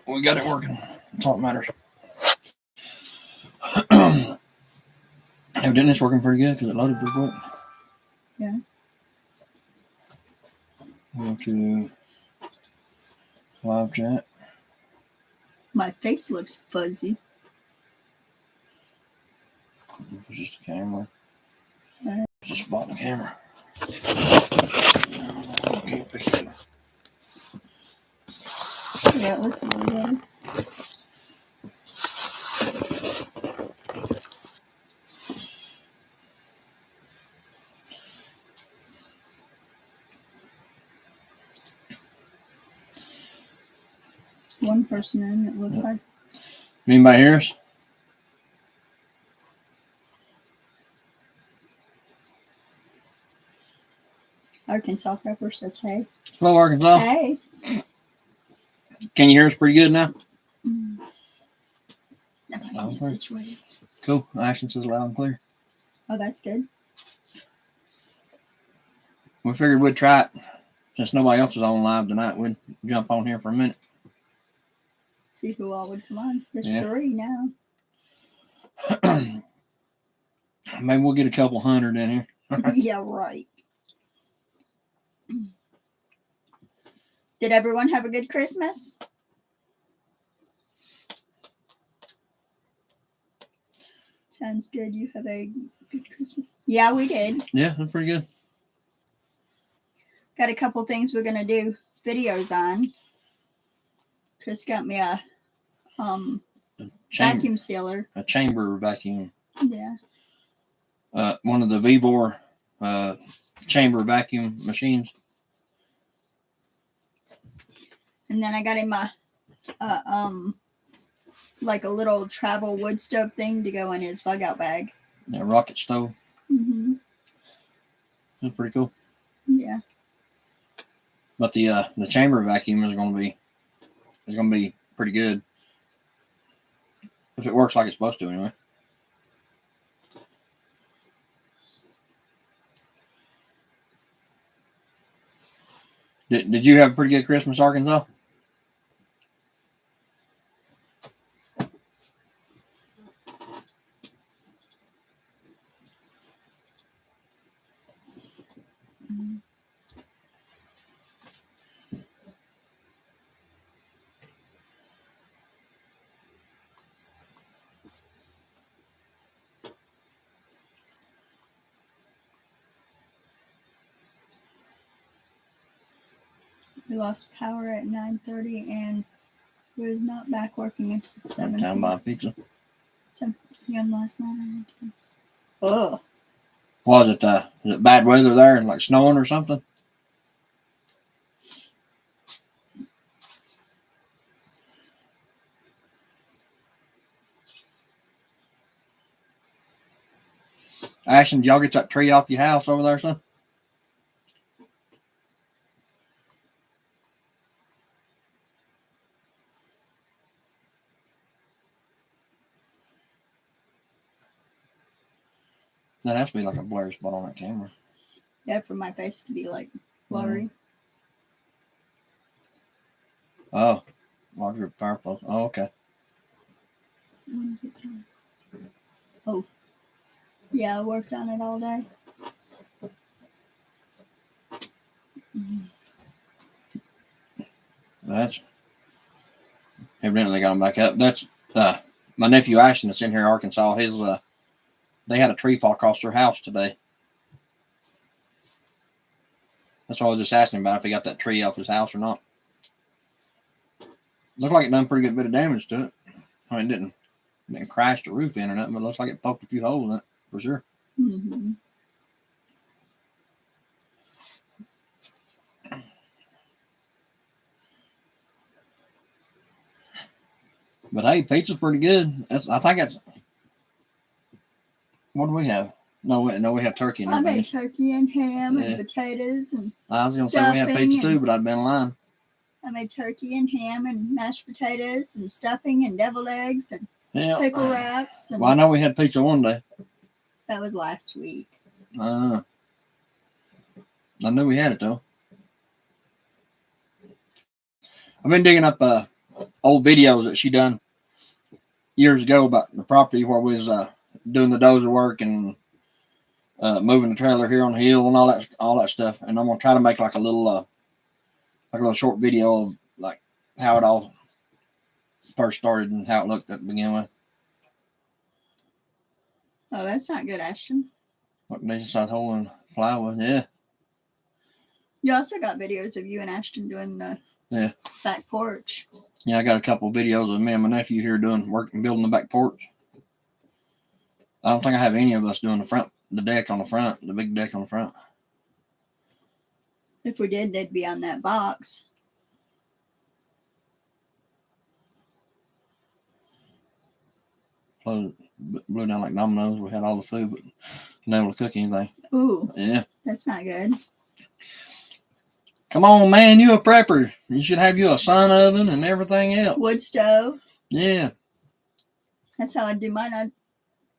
we got it working. That's all that matters. Evidently it's working pretty good because it loaded pretty quick. Yeah. Go to live chat. My face looks fuzzy. It's just a camera. Right. Just bought the camera. Okay, Yeah, it looks a little better. One person in, it looks like. Anybody hear us? Arkansas Pepper says, hey. Hello, Arkansas. Hey. Can you hear us pretty good now? Get situated. Cool. Ashton says loud and clear. Oh, that's good. We figured we'd try it. Since nobody else is on live tonight, we'd jump on here for a minute. See who all would come on. There's 3 now. Maybe we'll get a couple hundred in here. Yeah, right. Did everyone have a good Christmas? Sounds good. You have a good Christmas. Yeah, we did. Yeah, that's pretty good. Got a couple things we're gonna do videos on. Chris got me a vacuum sealer. A chamber vacuum. Yeah. One of the Vevor chamber vacuum machines. And then I got him a like a little travel wood stove thing to go in his bug out bag. Yeah, rocket stove. Mm-hmm. That's pretty cool. Yeah. But the chamber vacuum is gonna be pretty good. If it works like it's supposed to anyway. Did you have a pretty good Christmas, Arkansas? We lost power at 9:30 and was not back working until 7 Time to buy pizza. 7 p.m. last night. Oh. Was it bad weather there, like snowing or something? Ashton, did y'all get that tree off your house over there, son? That has to be like a blurry spot on that camera. Yeah, for my face to be like blurry. Oh, larger fireplace. Oh, okay. Oh, yeah, I worked on it all day. That's evidently got them back up. That's my nephew Ashton that's in here, Arkansas. His they had a tree fall across their house today. That's why I was just asking about if he got that tree off his house or not. Looked like it done a pretty good bit of damage to it. I mean, it didn't crash the roof in or nothing, but it looks like it poked a few holes in it for sure. Mm-hmm. But hey, pizza's pretty good. I think that's. What do we have? No, we have turkey and I everything. made turkey and ham and potatoes and I was going to say we had pizza too, but I'd been lying. I made turkey and ham and mashed potatoes and stuffing and deviled eggs and pickle wraps. And well, I know we had pizza one day. That was last week. I knew we had it though. I've been digging up old videos that she done years ago about the property where we was doing the dozer work and moving the trailer here on the hill and all that stuff. And I'm gonna try to make like a little short video of like how it all first started and how it looked at the begin with. Oh, that's not good, Ashton. What they just started holding plywood, yeah. You also got videos of you and Ashton doing the back porch. Yeah, I got a couple of videos of me and my nephew here doing work and building the back porch. I don't think I have any of us doing the deck on the front, the big deck on the front. If we did, they'd be on that box. Blew down like dominoes. We had all the food, but not able to cook anything. Ooh, Yeah. that's not good. Come on, man, you a prepper. You should have you a sun oven and everything else. Wood stove. Yeah. That's how I'd do mine.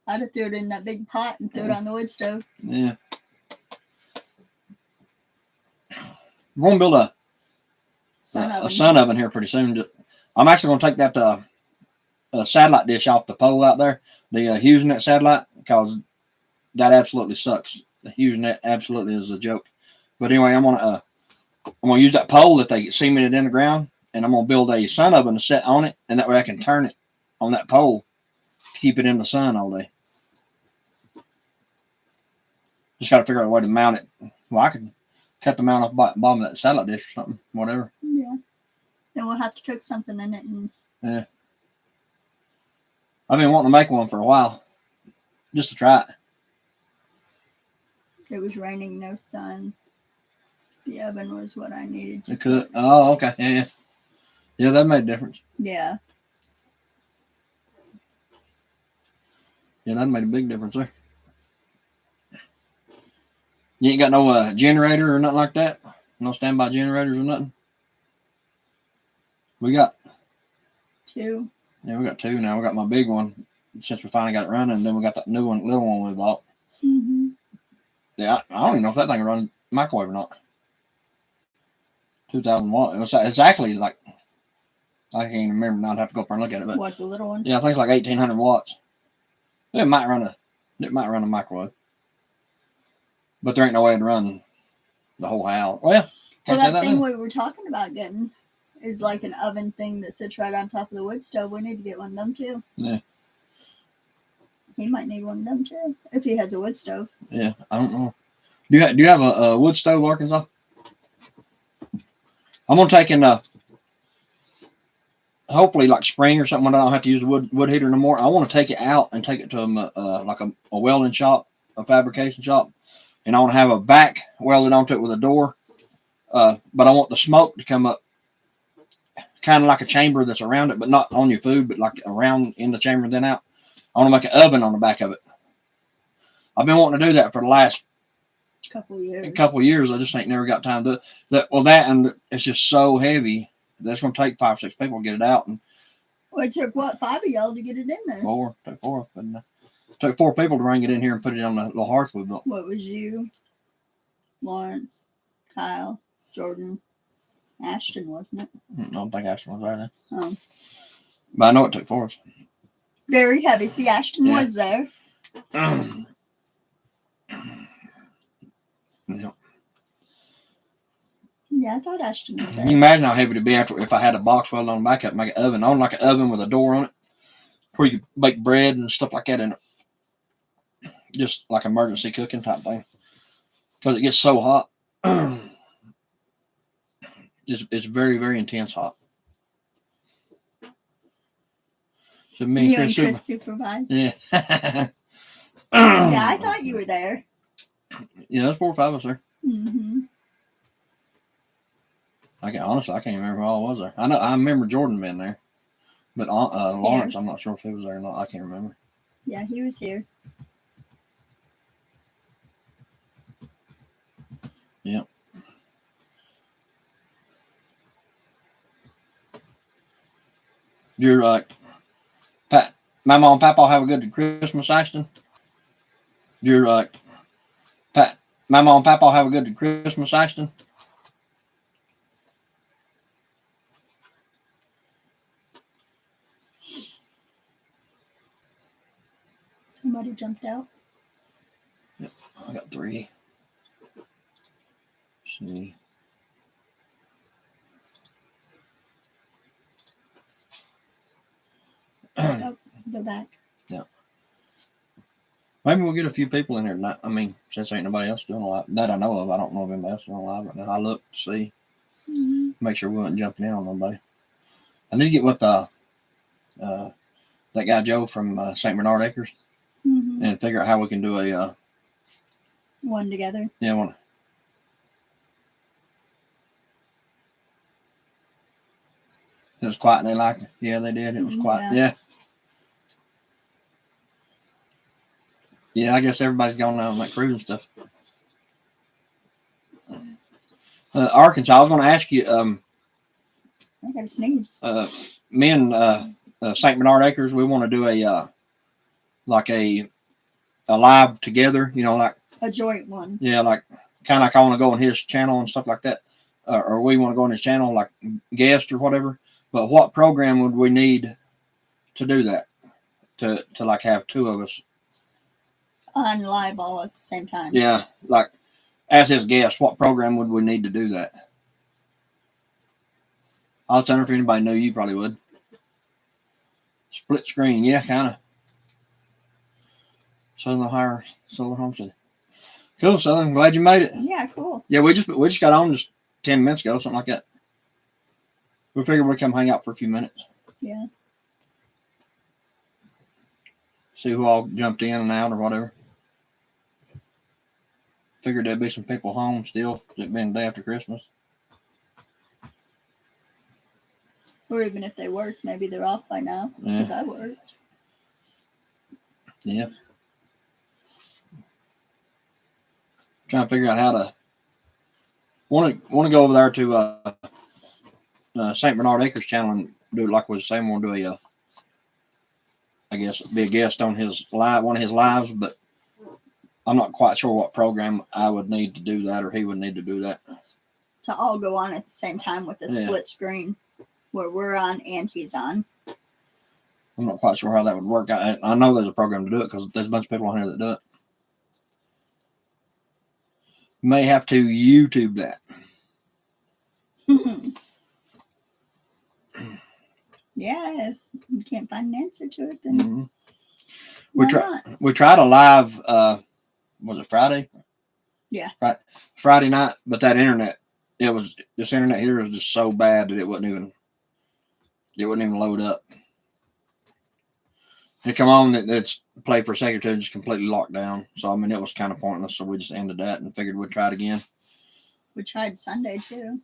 I'd have threw it in that big pot and threw it on the wood stove. Yeah. We're gonna build a sun oven here pretty soon. I'm actually gonna take that satellite dish off the pole out there, the HughesNet satellite, because that absolutely sucks. The HughesNet absolutely is a joke. But anyway, I'm gonna use that pole that they cemented in the ground, and I'm gonna build a sun oven to set on it, and that way I can turn it on that pole to keep it in the sun all day. Just got to figure out a way to mount it. Well, I could cut the mount off the bottom of that satellite dish or something, whatever. Yeah. Then we'll have to cook something in it. Yeah. I've been wanting to make one for a while, just to try it. It was raining, no sun. The oven was what I needed to cook. Oh, okay. Yeah. Yeah, that made a difference. Yeah. Yeah, that made a big difference there. You ain't got no generator or nothing like that? No standby generators or nothing? We got 2. Yeah, we got 2 now. We got my big one since we finally got it running, and then we got that new one, little one we bought. Mm-hmm. Yeah, I don't even know if that thing can run microwave or not. 2,000 watts. It's actually like, I can't even remember now. I'd have to go up and look at it. But what, the little one? Yeah, I think it's like 1,800 watts. It might run a microwave, but there ain't no way to run the whole house. Well, that thing we were talking about getting is like an oven thing that sits right on top of the wood stove. We need to get one of them too. Yeah. He might need one of them too if he has a wood stove. Yeah, I don't know. Do you have a wood stove, Arkansas? I'm gonna take in hopefully like spring or something when I don't have to use the wood heater no more. I want to take it out and take it to like a welding shop, a fabrication shop, and I want to have a back welded onto it with a door. But I want the smoke to come up kind of like a chamber that's around it, but not on your food, but like around in the chamber and then out. I want to make an oven on the back of it. I've been wanting to do that for the last couple of years. I just ain't never got time to do it. And it's just so heavy. That's going to take 5 or 6 people to get it out. And well, it took, 5 of y'all to get it in there? 4. It took 4. But it took 4 people to bring it in here and put it on the little hearth we built. What was you, Lawrence, Kyle, Jordan, Ashton, wasn't it? I don't think Ashton was there then. Oh. But I know it took 4 of us. Very heavy. See, Ashton was there. Yeah. Yeah, I thought Ashton was there. Can you imagine how heavy it'd be if I had a box welded on the back of it, make an oven? I want like an oven with a door on it where you could bake bread and stuff like that in it. Just like emergency cooking type thing. Because it gets so hot. It's very, very intense hot. So me and Chris supervised. Yeah. Yeah, I thought you were there. Yeah, there's 4 or 5 of us there. Mm-hmm. Honestly, I can't even remember who all was there. I remember Jordan being there, but Lawrence, I'm not sure if he was there or not. I can't remember. Yeah, he was here. Yep. You're Pat. My mom and Papa have a good Christmas, Ashton. You're Pat. My mom and Papa have a good Christmas, Ashton. Somebody jumped out. I got 3. See. Go back. Maybe we'll get a few people in here tonight. I mean, since ain't nobody else doing a live that I know of. I don't know if anybody else doing a live right now. I look to see, make sure we weren't jumping in on nobody. I need to get with that guy Joe from St. Bernard Acres and figure out how we can do a one together. Yeah, one. It was quiet and they liked it. Yeah, they did. It was quiet. Yeah. Yeah, I guess everybody's gone now on that cruise and stuff. Arkansas, I was going to ask you. I got to sneeze. Me and St. Bernard Acres, we want to do a live together. You know, like a joint one. Yeah, like kind of like I want to go on his channel and stuff like that, or we want to go on his channel like guest or whatever. But what program would we need to do that? To like have 2 of us on live all at the same time. Yeah, like as his guest, what program would we need to do that? I'll tell her if anybody knew, you probably would. Split screen, yeah, kind of. Southern Ohio Solar Homestead. Cool, Southern. Glad you made it. Yeah, cool. Yeah, we just got on just 10 minutes ago, something like that. We figured we'd come hang out for a few minutes. Yeah. See who all jumped in and out or whatever. Figured there'd be some people home still. It being the day after Christmas. Or even if they worked, maybe they're off by now. Because I worked. Yeah. Trying to figure out how to want to go over there to St. Bernard Acres channel and do it like we was saying. Want to do I guess be a guest on his live, one of his lives, but I'm not quite sure what program I would need to do that or he would need to do that. To all go on at the same time with a split screen where we're on and he's on. I'm not quite sure how that would work. I know there's a program to do it because there's a bunch of people on here that do it. May have to YouTube that. Yeah, if you can't find an answer to it, then we tried a live. Was it Friday? Yeah. Friday night, but that internet, this internet here is just so bad that it wouldn't even load up. It come on, it's played for a second or two, just completely locked down. So I mean, it was kind of pointless. So we just ended that and figured we'd try it again. We tried Sunday too.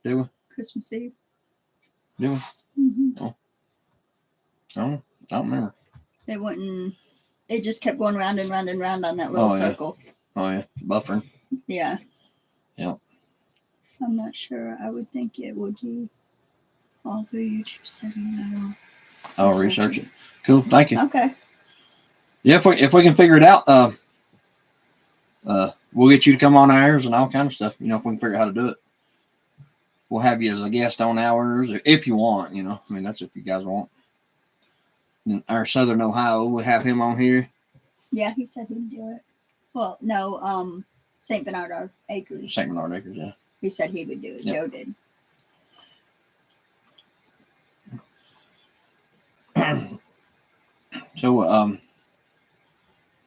Did we? Christmas Eve. Did we? Oh. I don't remember. It wouldn't. It just kept going round and round and round on that little circle. Oh yeah, buffering. Yeah. Yeah. I'm not sure. I would think it would be all through YouTube setting. I'll research it. Cool. Thank you. Okay. Yeah, if we can figure it out, we'll get you to come on ours and all kind of stuff. You know, if we can figure out how to do it, we'll have you as a guest on ours if you want. You know, I mean that's if you guys want. In our Southern Ohio, we'll have him on here. Yeah, he said he'd do it. Well, no, St. Bernard Acres. St. Bernard Acres, yeah. He said he would do it. Yep. Joe did. So,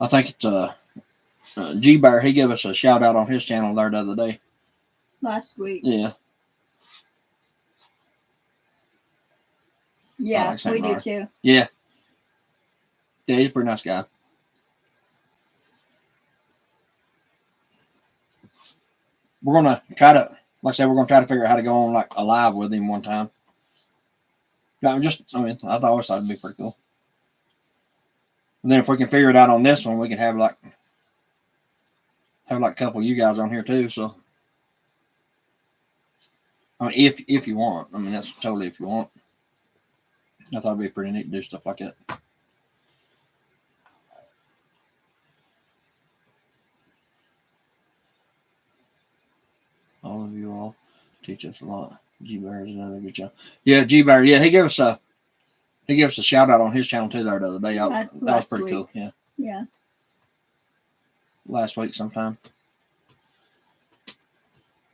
I think it's G Bear. He gave us a shout out on his channel there the other day. Last week. Yeah. Yeah, we do too. Yeah. Yeah, he's a pretty nice guy. We're gonna try to, like I said, we're gonna try to figure out how to go on like a live with him one time. I always thought it'd be pretty cool. And then if we can figure it out on this one, we can have like a couple of you guys on here too. So, I mean, if you want, I mean, that's totally if you want. I thought it'd be pretty neat to do stuff like that. All of you all teach us a lot. G Bear is another good job. Yeah, G Bear. Yeah, he gave us a shout out on his channel too there the other day. That was pretty cool. Yeah. Yeah. last week sometime.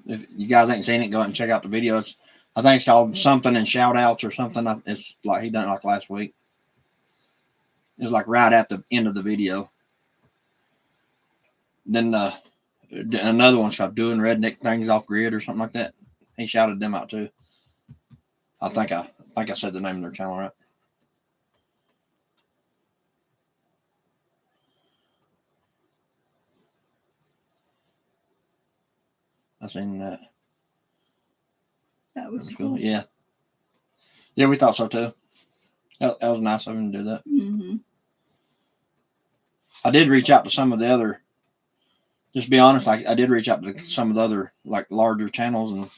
If you guys ain't seen it, go ahead and check out the video. I think it's called something and shout outs or something. It's like he done it like last week. It was like right at the end of the video. Then another one's called doing redneck things off grid or something like that. He shouted them out too. I think I said the name of their channel right. I seen that. That was Cool. cool. Yeah. Yeah, we thought so too. That was nice of him to do that. Mm-hmm. I did reach out to some of the other. Just to be honest, I did reach out to some of the other like larger channels and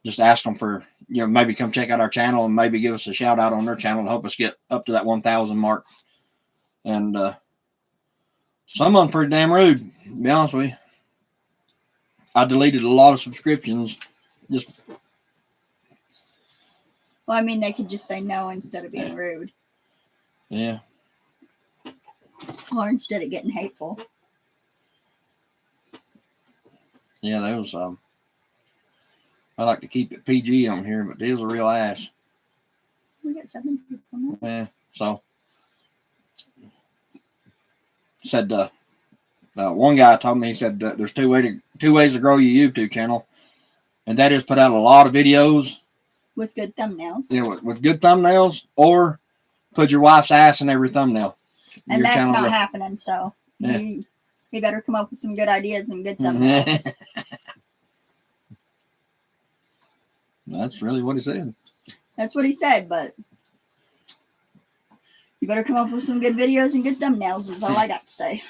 just ask them for, maybe come check out our channel and maybe give us a shout out on their channel to help us get up to that 1,000 mark. And some of them pretty damn rude, to be honest with you. I deleted a lot of subscriptions. Just Well, I mean, they could just say no instead of being rude, yeah. or instead of getting hateful. Yeah, that was I like to keep it PG on here, but there's a real ass. We got 7 people now. Yeah. So said one guy told me, he said there's two ways to grow your YouTube channel, and that is put out a lot of videos With good thumbnails. with good thumbnails, or put your wife's ass in every thumbnail. And Your that's channel not grow. happening, so Yeah. he better come up with some good ideas and good thumbnails. That's really what he said. That's what he said, but you better come up with some good videos and good thumbnails is all I got to say.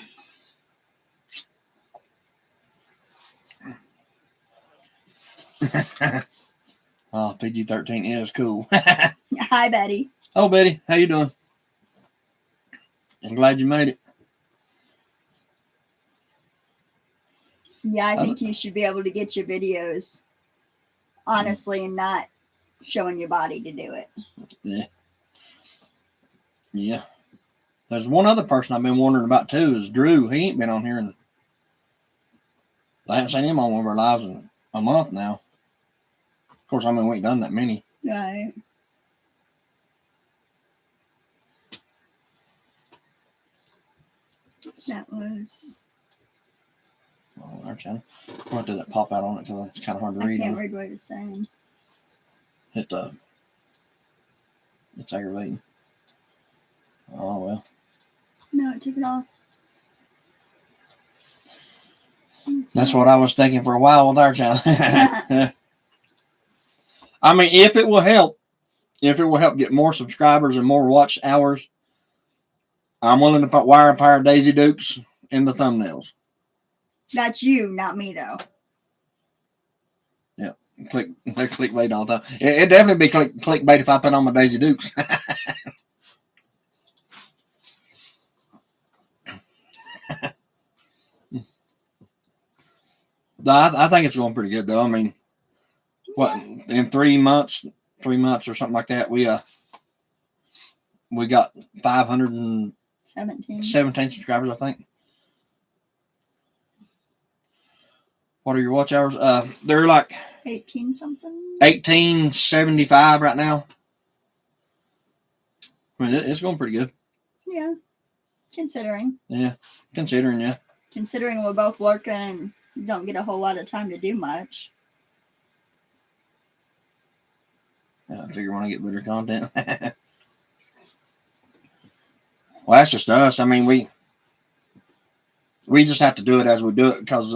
Oh, PG-13 is cool. Hi, Betty. Oh, Betty, how you doing? I'm glad you made it. Yeah, I think you should be able to get your videos honestly and not showing your body to do it. Yeah. Yeah. There's one other person I've been wondering about too, is Drew. He ain't been on here, and I haven't seen him on one of our lives in a month now. Of course, I mean, we ain't done that many. Right. That was... Oh, our channel. I'm going to do that pop out on it because it's kind of hard to I read. can't read what it's saying. It's aggravating. Oh, well. No, it took it off. That's what I was thinking for a while with our channel. I mean, if it will help get more subscribers and more watch hours, I'm willing to put wire and power Daisy Dukes in the thumbnails. That's you, not me, though. Yeah, they're clickbait all the time. It'd definitely be clickbait if I put on my Daisy Dukes. I think it's going pretty good, though. I mean, what, in 3 months or something like that, we got 517 subscribers, I think. What are your watch hours? They're like 18 something. 1875 right now. I mean, it's going pretty good. Yeah, considering. Yeah, considering, yeah. Considering we're both working and don't get a whole lot of time to do much. I figure when I get better content. Well, that's just us. I mean, we just have to do it as we do it because,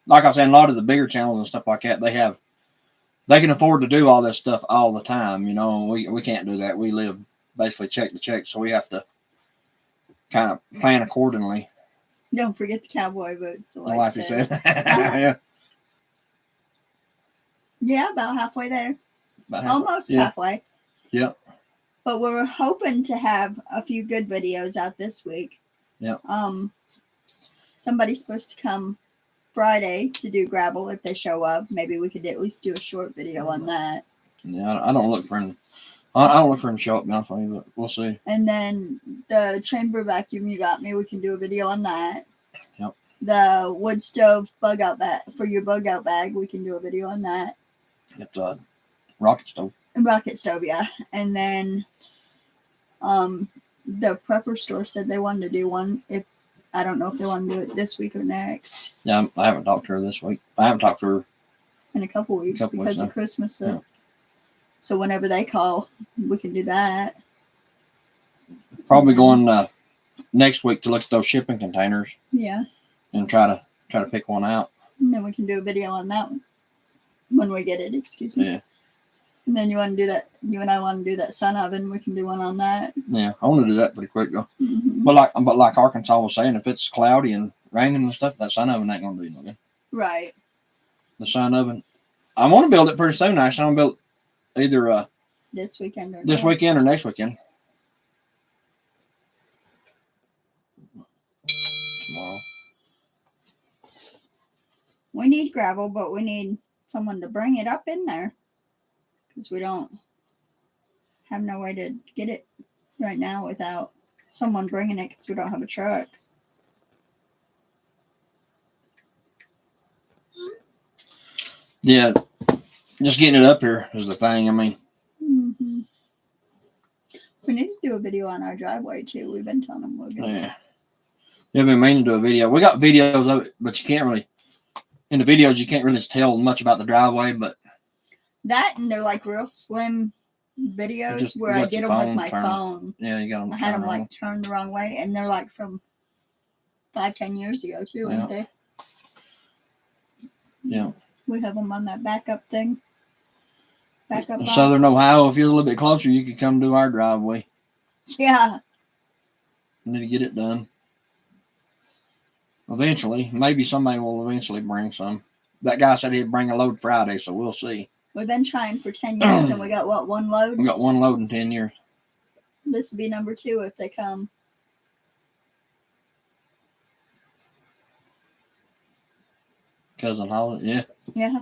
like I was saying, a lot of the bigger channels and stuff like that, they can afford to do all this stuff all the time. You know, we can't do that. We live basically check to check, so we have to kind of plan accordingly. Don't forget the cowboy boots. The Like wife you says. said. Yeah. Yeah, about halfway there. Almost yeah. halfway. Yeah. But we're hoping to have a few good videos out this week. Yeah. Somebody's supposed to come Friday to do gravel if they show up. Maybe we could at least do a short video on that. Yeah, I don't look for I don't look for him to show up, to be honest with you, but we'll see. And then the chamber vacuum you got me, we can do a video on that. Yep. The wood stove bug out bag for your bug out bag, we can do a video on that. It's rocket stove. Rocket stove, yeah. And then the prepper store said they wanted to do one. If I don't know if they want to do it this week or next. Yeah, I haven't talked to her this week. I haven't talked to her In a couple weeks because now. of Christmas. So. Yeah. So whenever they call, we can do that. Probably going next week to look at those shipping containers Yeah. and try to pick one out. And then we can do a video on that one when we get it. Excuse me. Yeah. And then you want to do that. You and I want to do that sun oven. We can do one on that. Yeah, I want to do that pretty quick though. Mm-hmm. But like Arkansas was saying, if it's cloudy and raining and stuff, that sun oven ain't gonna do nothing. Right. The sun oven, I want to build it pretty soon. Actually, I'm gonna build either This weekend or this next. weekend or next weekend. Tomorrow. We need gravel, but we need someone to bring it up in there because we don't have no way to get it right now without someone bringing it because we don't have a truck. Yeah, just getting it up here is the thing. I mean, Mm-hmm. We need to do a video on our driveway too. We've been telling them we're gonna. yeah, I've been meaning to do a video. We got videos of it, but you can't really. In the videos, you can't really tell much about the driveway, but That and they're like real slim videos Just where I let did your them with phone my turn. phone. yeah, you got them. I had them like turned the wrong way, and they're like from 5-10 years ago too, Yeah. ain't they? Yeah. We have them on that backup thing. Backup box. Southern Ohio, if you're a little bit closer, you could come do our driveway. Yeah. We need to get it done. Eventually, maybe somebody will eventually bring some. That guy said he'd bring a load Friday, so we'll see. We've been trying for 10 years, and we got what, one load? We got one load in 10 years. This would be number 2 if they come. Cousin Holly, yeah, Yeah.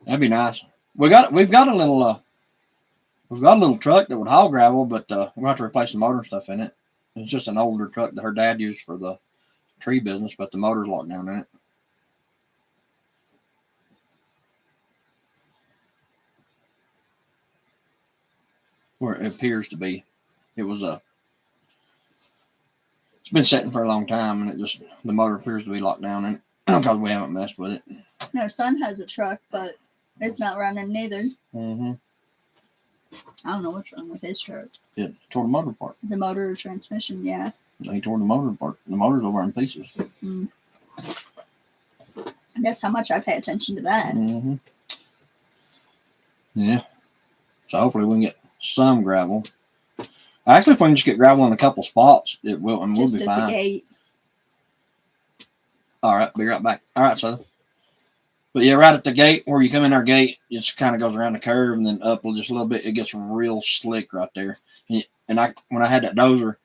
that'd be nice. We've got a little truck that would haul gravel, but we'll have to replace the motor and stuff in it. It's just an older truck that her dad used for the tree business, but the motor's locked down in it. Where it appears to be. It was it's been sitting for a long time, and the motor appears to be locked down in it because we haven't messed with it. And our son has a truck, but it's not running neither. Mm-hmm. I don't know what's wrong with his truck. It tore the motor apart. The motor or transmission, yeah. He tore the motor apart. The motor's over in pieces. That's how much I pay attention to that. Mm-hmm. Yeah. So hopefully we can get some gravel. Actually, if we can just get gravel in a couple spots, it will, and we'll Just be at fine. the gate. All right, be right back. All right, so. But yeah, right at the gate where you come in our gate, it just kind of goes around the curve and then up just a little bit. It gets real slick right there. And when I had that dozer,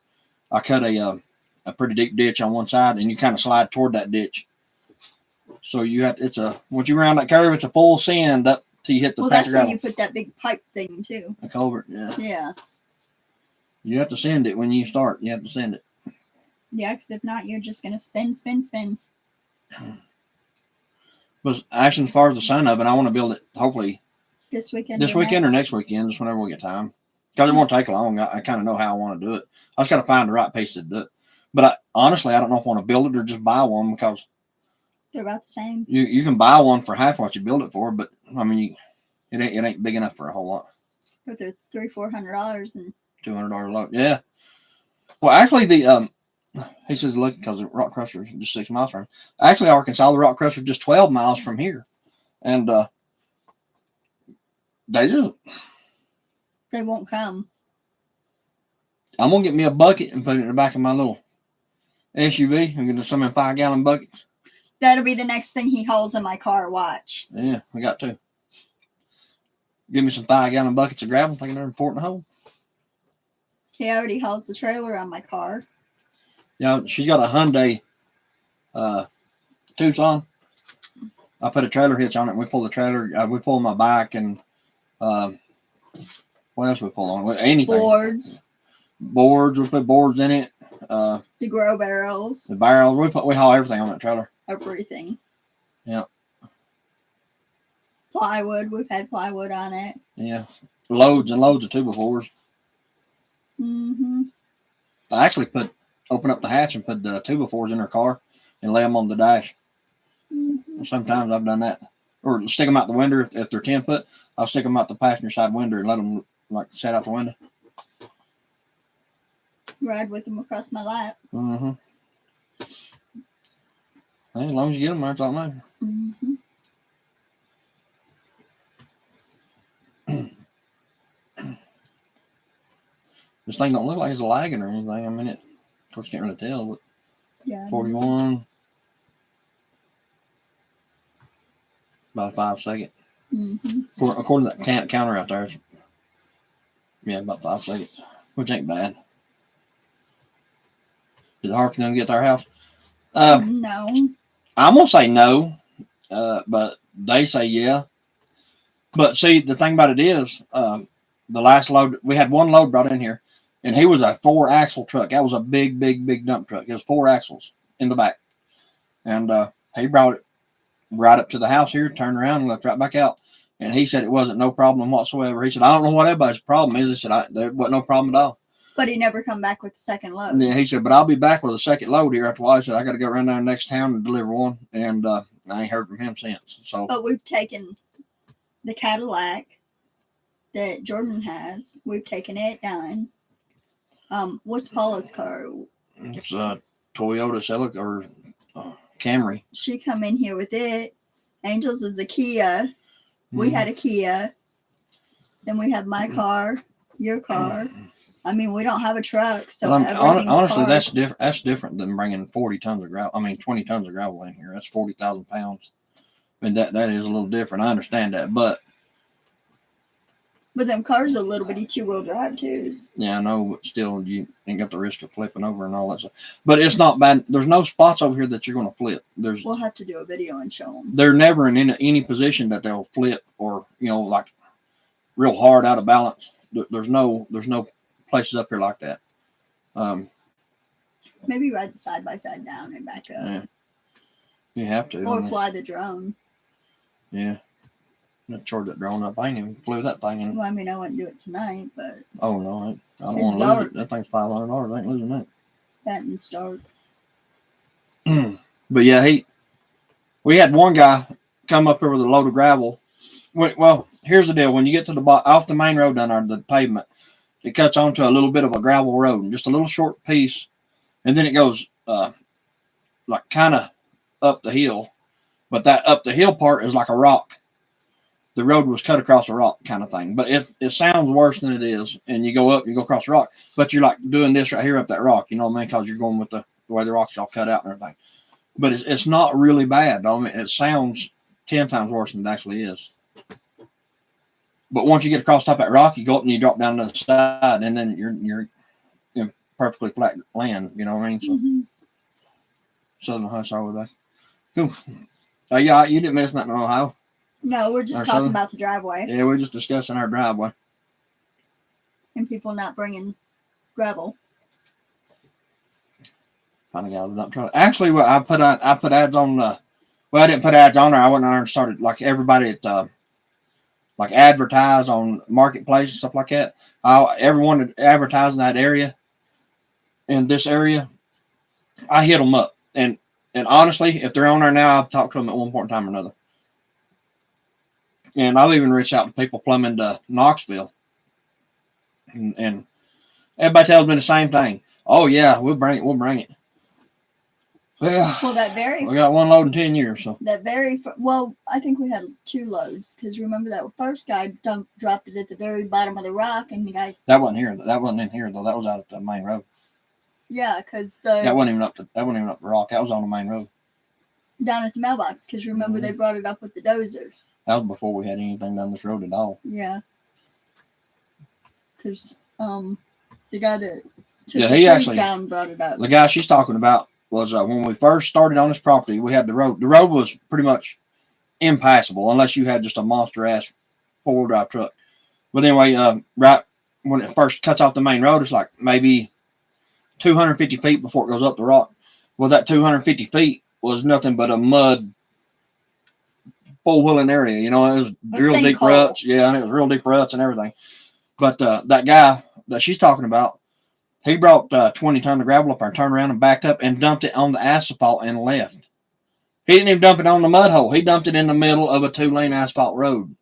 I cut a pretty deep ditch on one side, and you kind of slide toward that ditch. So once you round that curve, it's a full send up till you hit the Well, patch that's of where gravel. you put that big pipe thing too. A culvert, yeah. Yeah. You have to send it when you start. You have to send it. Yeah, because if not, you're just going to spin. But actually, as far as the sun oven, I want to build it hopefully This weekend. this weekend or next weekend, just whenever we get time. Because it won't take long. I kind of know how I want to do it. I just got to find the right piece to do it. But honestly, I don't know if I want to build it or just buy one, because They're about the same. you can buy one for half what you build it for. But I mean, it ain't big enough for a whole lot. But they're $300-400 and $200 load. Yeah. Well, actually, he says, look, because the rock crusher is just 6 miles from him. Actually, Arkansas, the rock crusher is just 12 miles from here. And they won't come. I'm going to get me a bucket and put it in the back of my little SUV and get some in 5-gallon buckets. That'll be the next thing he hauls in my car. Watch. Yeah, we got to. Give me some 5-gallon buckets of gravel, thinking they're important to hold. He already hauls the trailer on my car. Yeah, she's got a Hyundai Tucson. I put a trailer hitch on it, and we pull the trailer. We pull my bike and What else we pull on? Anything. Boards, Boards. We put boards in it. the grow barrels, The barrels. We haul everything on that trailer. everything. Yeah. Plywood. We've had plywood on it. Yeah. Loads and loads of 2x4s. Mm-hmm. I actually open up the hatch and put the 2x4s in her car and lay them on the dash. Mm-hmm. Sometimes I've done that. Or stick them out the window if they're 10 foot. I'll stick them out the passenger side window and let them like set out the window. Ride with them across my lap. Mm-hmm. Hey, as long as you get them, that's all that matters. Mm-hmm. This thing don't look like it's lagging or anything. I mean, of course, you can't really tell, but Yeah. 41. About a 5 second. Mm-hmm. According to that counter out there, yeah, about 5 seconds, which ain't bad. Is it hard for them to get to our house? No. I'm gonna say no, but they say yeah. But see, the thing about it is, the last load we had one load brought in here, and he was a 4-axle truck. That was a big, big, big dump truck. It was 4 axles in the back, and he brought it right up to the house here, turned around, and left right back out. And he said it wasn't no problem whatsoever. He said, I don't know what everybody's problem is. He said, there wasn't no problem at all. But he never come back with the second load. Yeah, he said, but I'll be back with a second load here after a while. He said, I got to go run down the next town and deliver one. And I ain't heard from him since. So, But we've taken the Cadillac that Jordan has. We've taken it down. What's Paula's car? it's a Toyota Celica or Camry. She come in here with it. Angel's is a Kia. We had a Kia. Then we have my car, your car. I mean, we don't have a truck, so honestly, cars. that's different than bringing 40 tons of gravel. I mean, 20 tons of gravel in here. That's 40,000 pounds. I mean, that is a little different. I understand that, but them cars are a little bitty 2-wheel drive too. yeah, I know, but still, you ain't got the risk of flipping over and all that stuff. But it's not bad. There's no spots over here that you're going to flip. We'll have to do a video and show them. They're never in any position that they'll flip or, like real hard out of balance. There's no places up here like that. Maybe ride the side by side down and back up. Yeah, you have to. Or fly the drone. Yeah. Charge that drone up. I ain't even flew that thing in. Well, I mean, I wouldn't do it tonight, but. Oh, no. I don't want to lose it. That thing's $500. I ain't losing that. That and start. But yeah, we had one guy come up here with a load of gravel. Well, here's the deal. When you get to off the main road down there, the pavement, it cuts onto a little bit of a gravel road, just a little short piece. And then it goes like kind of up the hill. But that up the hill part is like a rock. The road was cut across a rock kind of thing. But it sounds worse than it is. And you go up, you go across the rock. But you're like doing this right here up that rock. You know what I mean? Because you're going with the way the rock's all cut out and everything. But it's not really bad, though. I mean, it sounds 10 times worse than it actually is. But once you get across top of that rock, you go up and you drop down to the side. And then you're in perfectly flat land. You know what I mean? So, Southern Ohio, sorry, we're back. Cool. Yeah, you didn't miss nothing in Ohio. No, we're just talking about the driveway. Yeah, we're just discussing our driveway. And people not bringing gravel. Finally got the dump truck. Actually, I put ads on. Well, I didn't put ads on there. I went on there and started like everybody at like advertise on Marketplace and stuff like that. Everyone that advertised in that area, in this area, I hit them up. And honestly, if they're on there now, I've talked to them at one point in time or another. And I've even reached out to people plumbing to Knoxville. And everybody tells me the same thing. Oh, yeah, we'll bring it. We'll bring it. Well, we got one load in 10 years. So I think we had 2 loads. Because remember that first guy dropped it at the very bottom of the rock. And the guy. That wasn't here. That wasn't in here, though. That was out at the main road. Yeah, because that wasn't even up the rock. That was on the main road. Down at the mailbox. Because remember they brought it up with the dozer. That was before we had anything down this road at all. Yeah. Because the guy that took the trees down brought it up. The guy she's talking about was when we first started on this property, we had the road. The road was pretty much impassable unless you had just a monster-ass 4-wheel drive truck. But anyway, right when it first cuts off the main road, it's like maybe 250 feet before it goes up the rock. Well, that 250 feet was nothing but a mud four-wheeling area. You know, it was real deep ruts. Yeah, and it was real deep ruts and everything. But that guy that she's talking about, he brought 20 tons of gravel up there, turned around and backed up and dumped it on the asphalt and left. He didn't even dump it on the mud hole. He dumped it in the middle of a 2-lane asphalt road.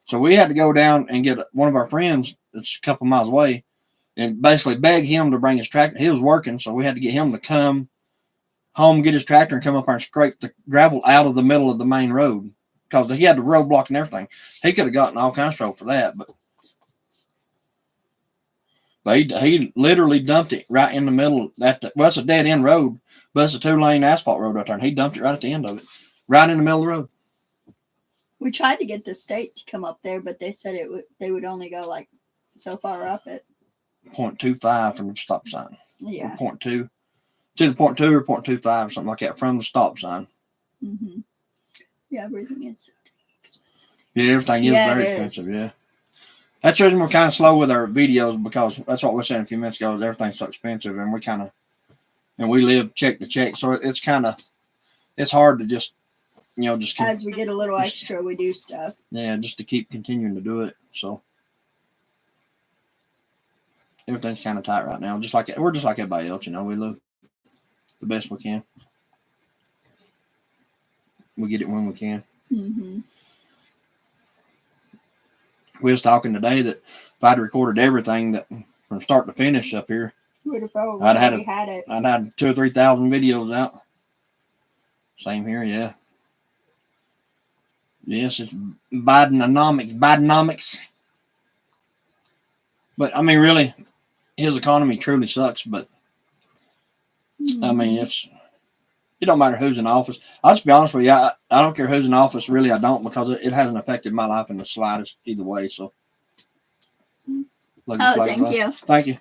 So we had to go down and get one of our friends that's a couple miles away and basically beg him to bring his tractor. He was working, so we had to get him to come home, get his tractor, and come up there and scrape the gravel out of the middle of the main road because he had the roadblock and everything. He could have gotten all kinds of trouble for that, but he literally dumped it right in the middle. Well, it's a dead end road, but it's a 2-lane asphalt road out there, and he dumped it right at the end of it, right in the middle of the road. We tried to get the state to come up there, but they said they would only go like so far up it. 0.25 from the stop sign. Yeah. Or 0.2. It's either 0.2 or 0.25, something like that, from the stop sign. Mm-hmm. Yeah, everything is expensive. Yeah, everything is very expensive, yeah. That's the reason we're kind of slow with our videos, because that's what we were saying a few minutes ago, is everything's so expensive, and we live check to check, so it's hard to just, as we get a little extra, we do stuff. Yeah, just to keep continuing to do it, so. Everything's kind of tight right now. We're just like everybody else, we live the best we can. We get it when we can. Mm-hmm. We was talking today that if I'd recorded everything that from start to finish up here, I'd had 2,000 or 3,000 videos out. Same here, yeah. Yes, it's Bidenomics. But I mean, really, his economy truly sucks. But I mean, it don't matter who's in office. I'll just be honest with you. I don't care who's in office. Really, I don't, because it hasn't affected my life in the slightest either way. So, thank you. Thank you.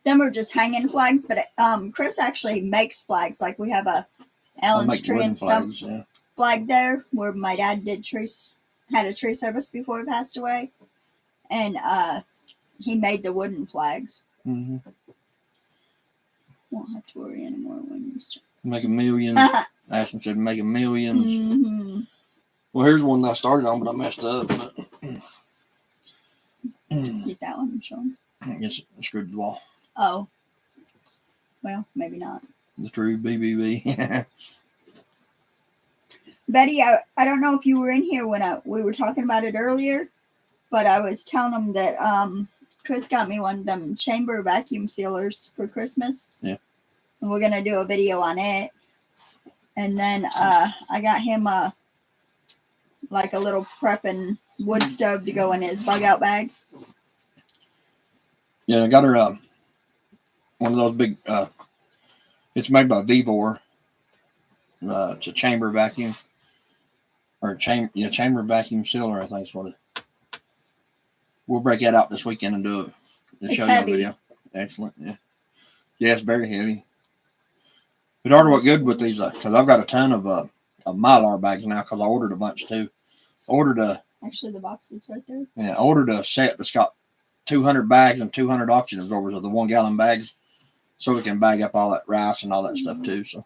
Them are just hanging flags, but Chris actually makes flags. Like we have a Allen's Tree and Stump flag there, where my dad had a tree service before he passed away, and he made the wooden flags. Mm-hmm. Won't have to worry anymore when you start making millions. Ashton said making millions. Mm-hmm. Well, here's one that I started on, but I messed up. But get that one and show him. It's screwed to the wall. Oh, well, maybe not. The true BBB. Betty, I don't know if you were in here when we were talking about it earlier, but I was telling them that Chris got me one of them chamber vacuum sealers for Christmas. Yeah. And we're going to do a video on it. And then I got him like a little prepping wood stove to go in his bug out bag. Yeah, I got her one of those big, it's made by Vevor. It's a chamber vacuum. Or chamber vacuum sealer, I think is what it. We'll break that out this weekend and do it. It's show heavy. You a video. Excellent, yeah. Yeah, it's very heavy. It ought to work good with these, because I've got a ton of Mylar bags now, because I ordered a bunch too. Actually, the box is right there. Yeah, I ordered a set that's got 200 bags and 200 oxygen absorbers of the 1 gallon bags, so we can bag up all that rice and all that stuff too. So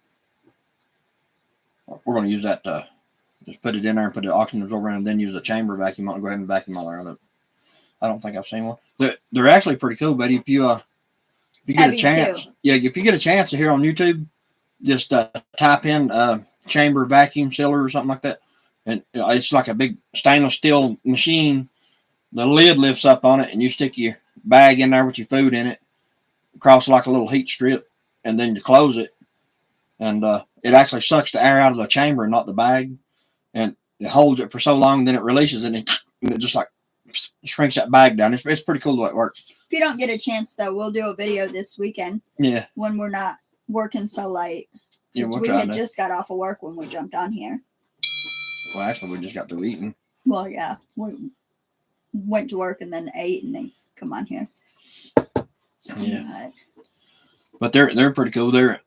we're going to use that. Just put it in there and put the oxygen absorber in, and then use a chamber vacuum and go ahead and vacuum all there. I don't think I've seen one. They're actually pretty cool, Betty. If you get a chance, if you get a chance to hear on YouTube, just type in chamber vacuum sealer or something like that, and it's like a big stainless steel machine. The lid lifts up on it, and you stick your bag in there with your food in it, across like a little heat strip, and then you close it, and it actually sucks the air out of the chamber and not the bag, and it holds it for so long, then it releases it, and it just like shrinks that bag down. It's pretty cool the way it works. If you don't get a chance, though, we'll do a video this weekend. Yeah. When we're not working so late. Yeah, we had just got off of work when we jumped on here. Well, actually, we just got through eating. Well, yeah. We went to work and then ate and then come on here. Yeah. But they're pretty cool. It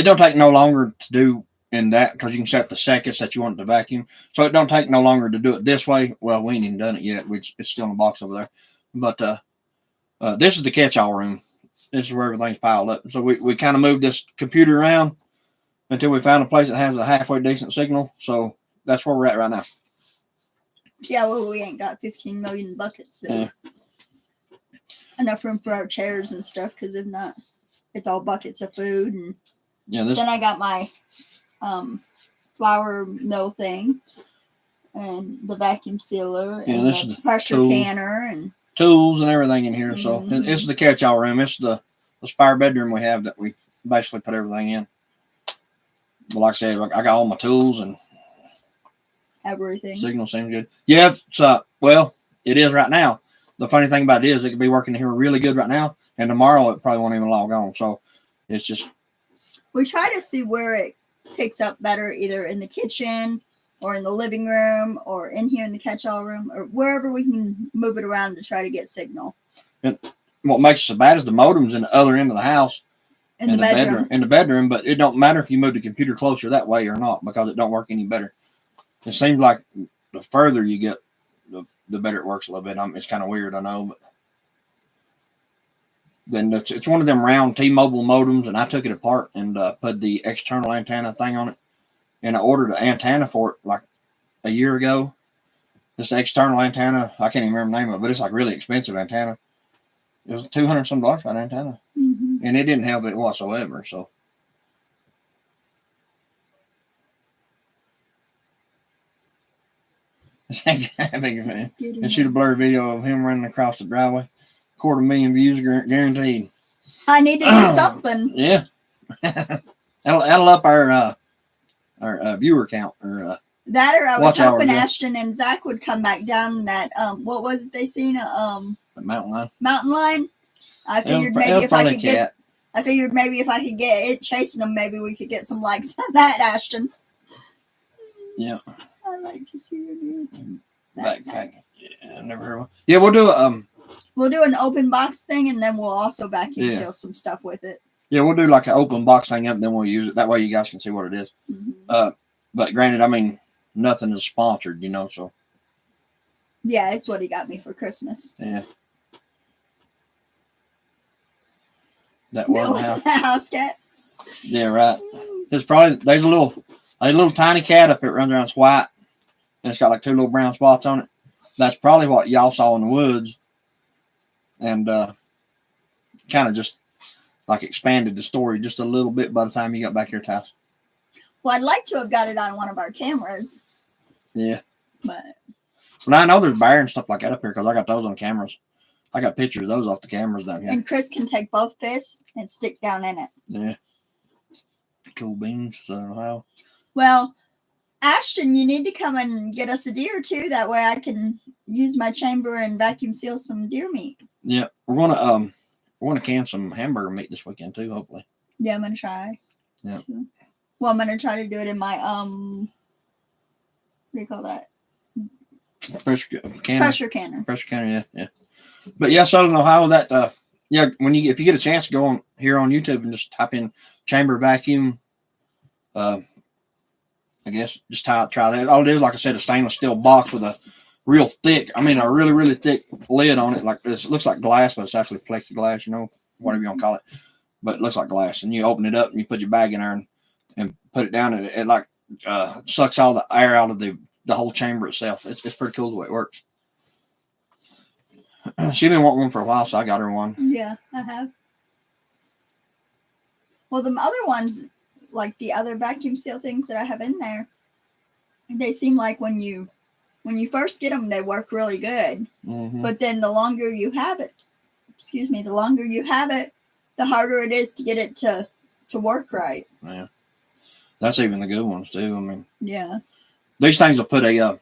don't take no longer to do in that because you can set the seconds that you want it to vacuum. So it don't take no longer to do it this way. Well, we ain't even done it yet, which it's still in the box over there. But this is the catch-all room. This is where everything's piled up. So we kind of moved this computer around until we found a place that has a halfway decent signal. So that's where we're at right now. Yeah, well, we ain't got 15 million buckets. So Yeah. Enough room for our chairs and stuff, because if not, it's all buckets of food. And Yeah, this then I got my flour mill thing and the vacuum sealer Yeah, and this the is pressure tools. canner and tools and everything in here. So Mhm. it's the catch-all room. It's the spare bedroom we have that we basically put everything in. But like I said, I got all my tools and everything. signal seems good. Yeah, it's well, it is right now. The funny thing about it is it could be working here really good right now, and tomorrow it probably won't even log on. So it's just We try to see where it picks up better, either in the kitchen or in the living room or in here in the catch-all room or wherever we can move it around to try to get signal. what makes it so bad is the modem's in the other end of the house. In the bedroom. In the bedroom, but it don't matter if you move the computer closer that way or not because it don't work any better. It seems like the further you get, the better it works a little bit. It's kind of weird, I know, but then it's one of them round T-Mobile modems, and I took it apart and put the external antenna thing on it, and I ordered an antenna for it like a year ago. This external antenna, I can't even remember the name of it, but it's like really expensive antenna. It was $200 some for an antenna. Mm-hmm. And it didn't help it whatsoever. So and shoot a blurry video of him running across the driveway. 250,000 views guaranteed. I need to do something. Yeah. that'll up our viewer count or that, or I was watch hours, hoping yeah. Ashton and Zach would come back down that what was it they seen the mountain line. mountain line. I figured maybe if I could get it chasing them, maybe we could get some likes on that, Ashton. Yeah. I like to see you do Backpack. Yeah, I've never heard of one. Yeah, we'll do we'll do an open box thing, and then we'll also vacuum Yeah. seal some stuff with it. Yeah, we'll do like an open box thing up, and then we'll use it. That way you guys can see what it is. Mm-hmm. But granted, I mean, nothing is sponsored, so. Yeah, it's what he got me for Christmas. Yeah. That No, was it's a house cat. Yeah, right. It's probably there's a little tiny cat up there that runs around. It's white, and it's got like 2 little brown spots on it. That's probably what y'all saw in the woods, and kind of just like expanded the story just a little bit by the time you got back here to house. Well, I'd like to have got it on one of our cameras. Yeah. But Well, I know there's bear and stuff like that up here because I got those on cameras. I got pictures of those off the cameras down here. And Chris can take both fists and stick down in it. Yeah. Cool beans, Southern Ohio. Well, Ashton, you need to come and get us a deer too. That way I can use my chamber and vacuum seal some deer meat. Yeah, we're gonna can some hamburger meat this weekend too. Hopefully. Yeah, I'm gonna try. Yeah. Well, I'm gonna try to do it in my what do you call that? Pressure canner. Pressure canner. Pressure canner. Yeah. But yeah, Southern Ohio. That yeah, if you get a chance, go on here on YouTube and just type in chamber vacuum. I guess just try that. All it is, like I said, a stainless steel box with a real thick, a really, really thick lid on it. Like this, it looks like glass, but it's actually plexiglass, whatever you want to call it. But it looks like glass. And you open it up and you put your bag in there and put it down, and it like sucks all the air out of the whole chamber itself. It's pretty cool the way it works. She's been wanting one for a while, so I got her one. Yeah, I have. Well, the other ones, like the other vacuum seal things that I have in there, they seem like when you first get them, they work really good. Mm-hmm. But then the longer you have it, the harder it is to get it to work right. Yeah, that's even the good ones too. I mean, yeah, these things will put a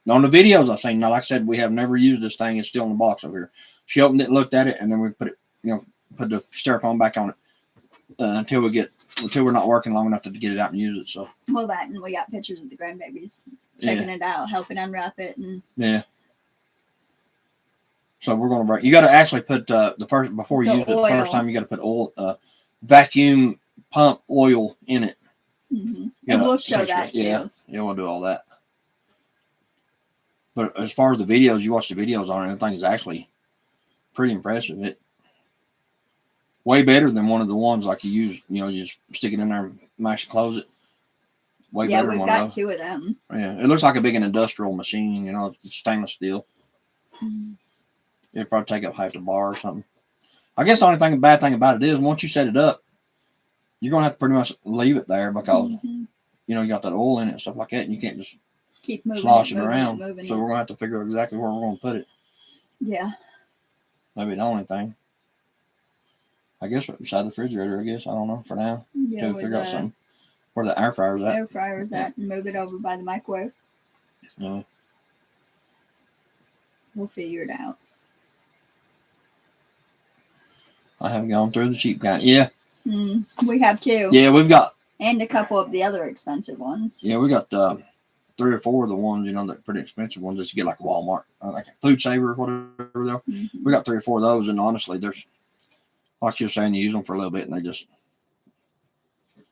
on the videos I've seen. Now, like I said, we have never used this thing. It's still in the box over here. She opened it, looked at it, and then we put it, put the styrofoam back on it until we're not working long enough to get it out and use it. So, well, that, and we got pictures of the grandbabies checking it out, helping unwrap it, and yeah. So we're gonna break. You got to actually put before you use it the first time. You got to put oil, vacuum pump oil in it. Mm-hmm. Yeah, And we'll show texture. that too. Yeah, we'll do all that. But as far as the videos, you watch the videos on it, the thing is actually pretty impressive. It way better than one of the ones like you use. You know, you just stick it in there and mash and close it. Way Yeah, better than we've one got of those. 2 of them. Yeah, it looks like a big industrial machine. You know, it's stainless steel. It'd probably take up half the bar or something. I guess the only bad thing about it is once you set it up, you're gonna have to pretty much leave it there because Mm-hmm. you know you got that oil in it and stuff like that, and you can't just Keep moving sloshing it, around. moving So we're gonna have to figure out exactly where we're gonna put it. Yeah. Maybe the only thing. I guess beside the refrigerator. I guess I don't know for now. Yeah, To figure out something where the air fryer's at. Air fryer's at, and move it over by the microwave. Yeah. We'll figure it out. I haven't gone through the cheap kind. Yeah. We have 2. Yeah, we've got. And a couple of the other expensive ones. Yeah, we got 3 or 4 of the ones, you know, that pretty expensive ones that you get like a Walmart, like a Food Saver, whatever they are. Mm-hmm. We got 3 or 4 of those, and honestly, there's like you're saying, you use them for a little bit, and they just.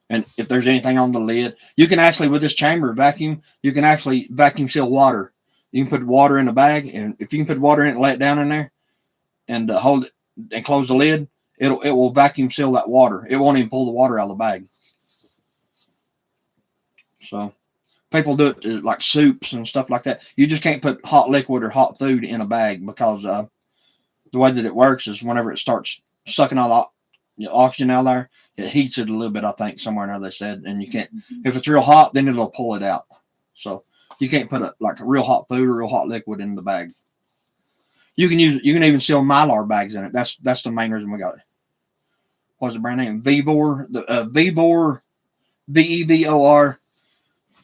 And if there's anything on the lid, you can actually with this chamber vacuum, you can actually vacuum seal water. You can put water in a bag, and if you can put water in it, and lay it down in there, and hold it and close the lid, it will vacuum seal that water. It won't even pull the water out of the bag. So people do it to, like soups and stuff like that. You just can't put hot liquid or hot food in a bag because the way that it works is whenever it starts sucking all the oxygen out of there, it heats it a little bit, I think, somewhere now they said. And you can't, if it's real hot, then it'll pull it out. So you can't put a real hot food or real hot liquid in the bag. You can even seal Mylar bags in it. That's the main reason we got it. What's the brand name? Vevor, Vevor, VEVOR.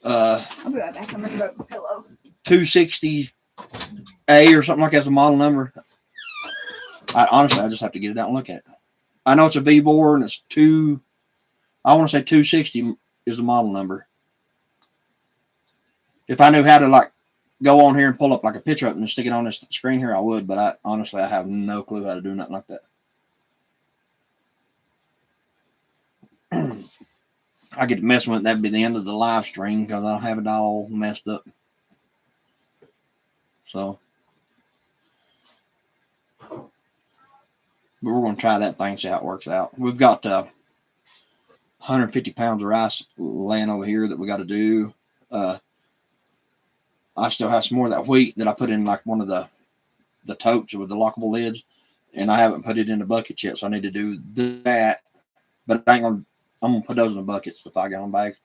I'll be right back. I'm gonna grab a pillow. 260A or something like that's the model number. Honestly, I just have to get it out and look at it. I know it's a Vevor and it's I want to say 260 is the model number. If I knew how to go on here and pull up like a picture up and stick it on this screen here, I would, but honestly I have no clue how to do nothing like that. I get to mess with it. That'd be the end of the live stream because I'll have it all messed up. So, but we're going to try that thing, see how it works out. We've got 150 pounds of rice laying over here that we got to do. I still have some more of that wheat that I put in like one of the totes with the lockable lids, and I haven't put it in the bucket yet, so I need to do that. But I'm gonna put those in the buckets, the 5 gallon bags.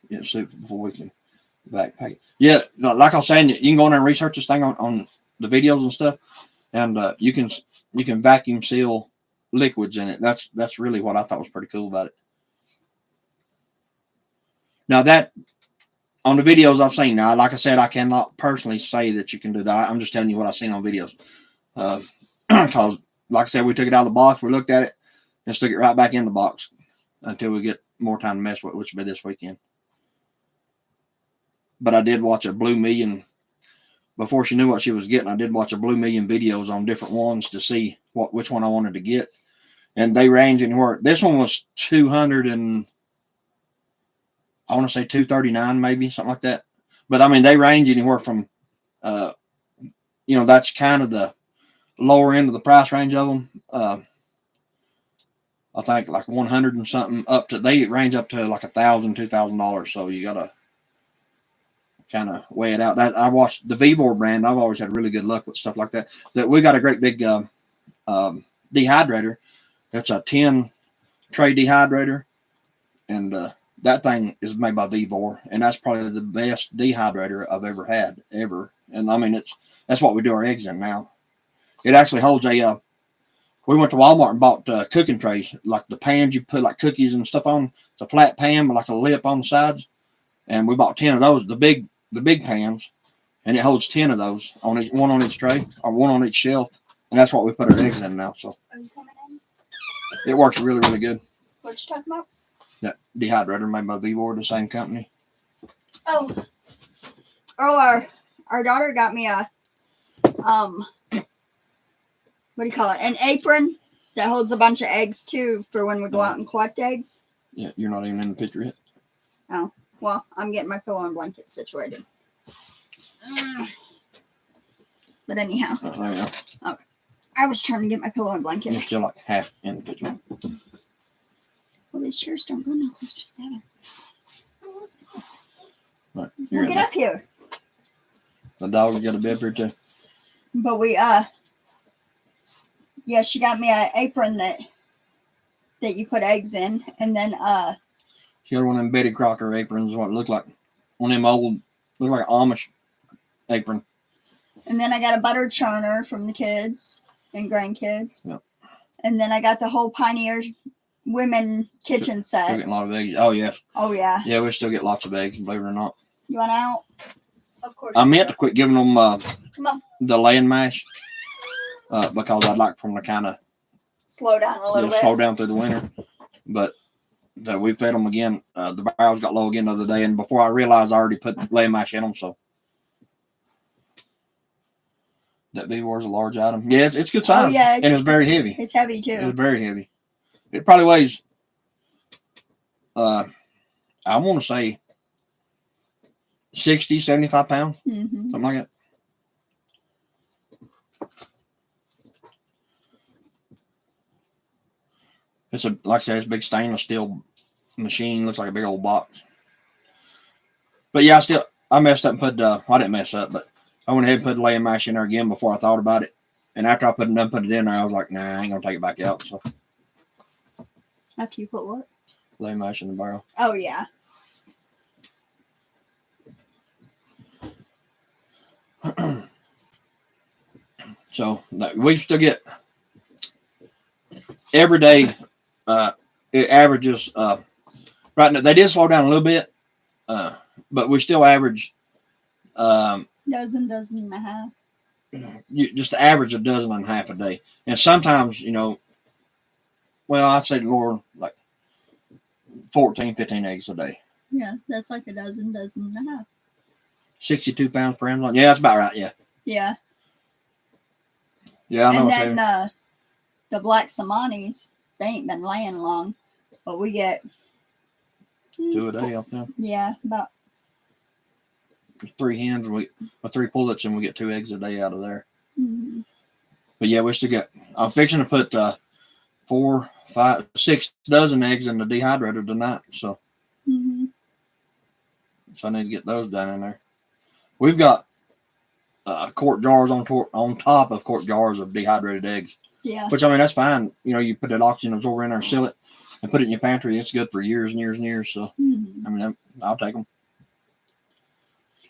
Yeah, soup before we can backpack it. Yeah, like I was saying, you can go in there and research this thing on the videos and stuff, and you can vacuum seal liquids in it. That's really what I thought was pretty cool about it. Now that on the videos I've seen, now like I said, I cannot personally say that you can do that. I'm just telling you what I've seen on videos. Because like I said, we took it out of the box, we looked at it, and stuck it right back in the box until we get more time to mess with it, which will be this weekend. But I did watch a Blue Million before she knew what she was getting. I did watch a Blue Million videos on different ones to see which one I wanted to get, and they range anywhere. This one was 200 and I want to say 239, maybe something like that. But I mean, they range anywhere from, that's kind of the lower end of the price range of them. I think like 100 and something up to, they range up to like $1,000, $2,000. So you got to kind of weigh it out. That I watched the Vevor brand. I've always had really good luck with stuff like that. That we got a great big dehydrator. It's a 10 tray dehydrator, and that thing is made by Vevor, and that's probably the best dehydrator I've ever had, ever. And I mean, that's what we do our eggs in now. It actually holds a. We went to Walmart and bought cooking trays, like the pans you put like cookies and stuff on. It's a flat pan with like a lip on the sides, and we bought 10 of those, the big pans, and it holds 10 of those on one on each tray or one on each shelf, and that's what we put our eggs in now. So Are you coming in? it works really, really good. What you talking about? That dehydrator made by Vevor, the same company. Oh, our daughter got me a what do you call it? An apron that holds a bunch of eggs too for when we go out and collect eggs. Yeah, you're not even in the picture yet. Oh, well, I'm getting my pillow and blanket situated. But anyhow, There you go. I was trying to get my pillow and You're blanket. still like half in the picture. Well, these chairs don't go no closer together. Right, you're Well, in get there. up here. The dog got a bed here too. But we yeah, she got me an apron that you put eggs in, and then She got one of them Betty Crocker aprons, what it looked like. One of them old, looked like an Amish apron. and then I got a butter churner from the kids and grandkids. Yep. And then I got the whole Pioneer Women kitchen Still set. getting a lot of eggs. Oh yeah, Oh yeah. yeah, we still get lots of eggs, believe it or not. You want out? Of course. I you meant do. to quit giving them Come on. the laying mash because I'd like for them to kind of Slow down a little bit. slow down through the winter. But we fed them again. The barrels got low again the other day, and before I realized, I already put laying mash in them. So that B-War's a large item. Yeah, it's good size. Oh, yeah, and it's very heavy. It's heavy too. It's very heavy. It probably weighs, I want to say 60, 75 pounds, Mm-hmm. something like that. It's like I said, it's a big stainless steel machine. Looks like a big old box. But yeah, I messed up and put, I didn't mess up, but I went ahead and put the laying mash in there again before I thought about it. And after I put it in there, I was like, nah, I ain't going to take it back out. So After you put what? laying mash in the barrel. Oh yeah. So we still get every day. It averages right now. They did slow down a little bit, but we still average Dozen and a half. just average a dozen and a half a day. And sometimes, well, I'd say Lord like 14, 15 eggs a day. Yeah, that's like a dozen and a half. 62 pounds per Amazon. Yeah, that's about right. Yeah. Yeah. Yeah, I know. And then the black Samanis, they ain't been laying long, but we get 2 a day off them. Yeah, about 3 hens, with 3 pullets, and we get 2 eggs a day out of there. mm-hmm. But yeah, we still get. I'm fixing to put 4, 5, 6 dozen eggs in the dehydrator tonight. So Mm-hmm. I need to get those done in there. We've got quart jars on top of quart jars of dehydrated eggs. Yeah. Which, I mean, that's fine. You put that oxygen absorber in there and seal it and put it in your pantry. It's good for years and years and years. So, Mm-hmm. I mean, I'll take them.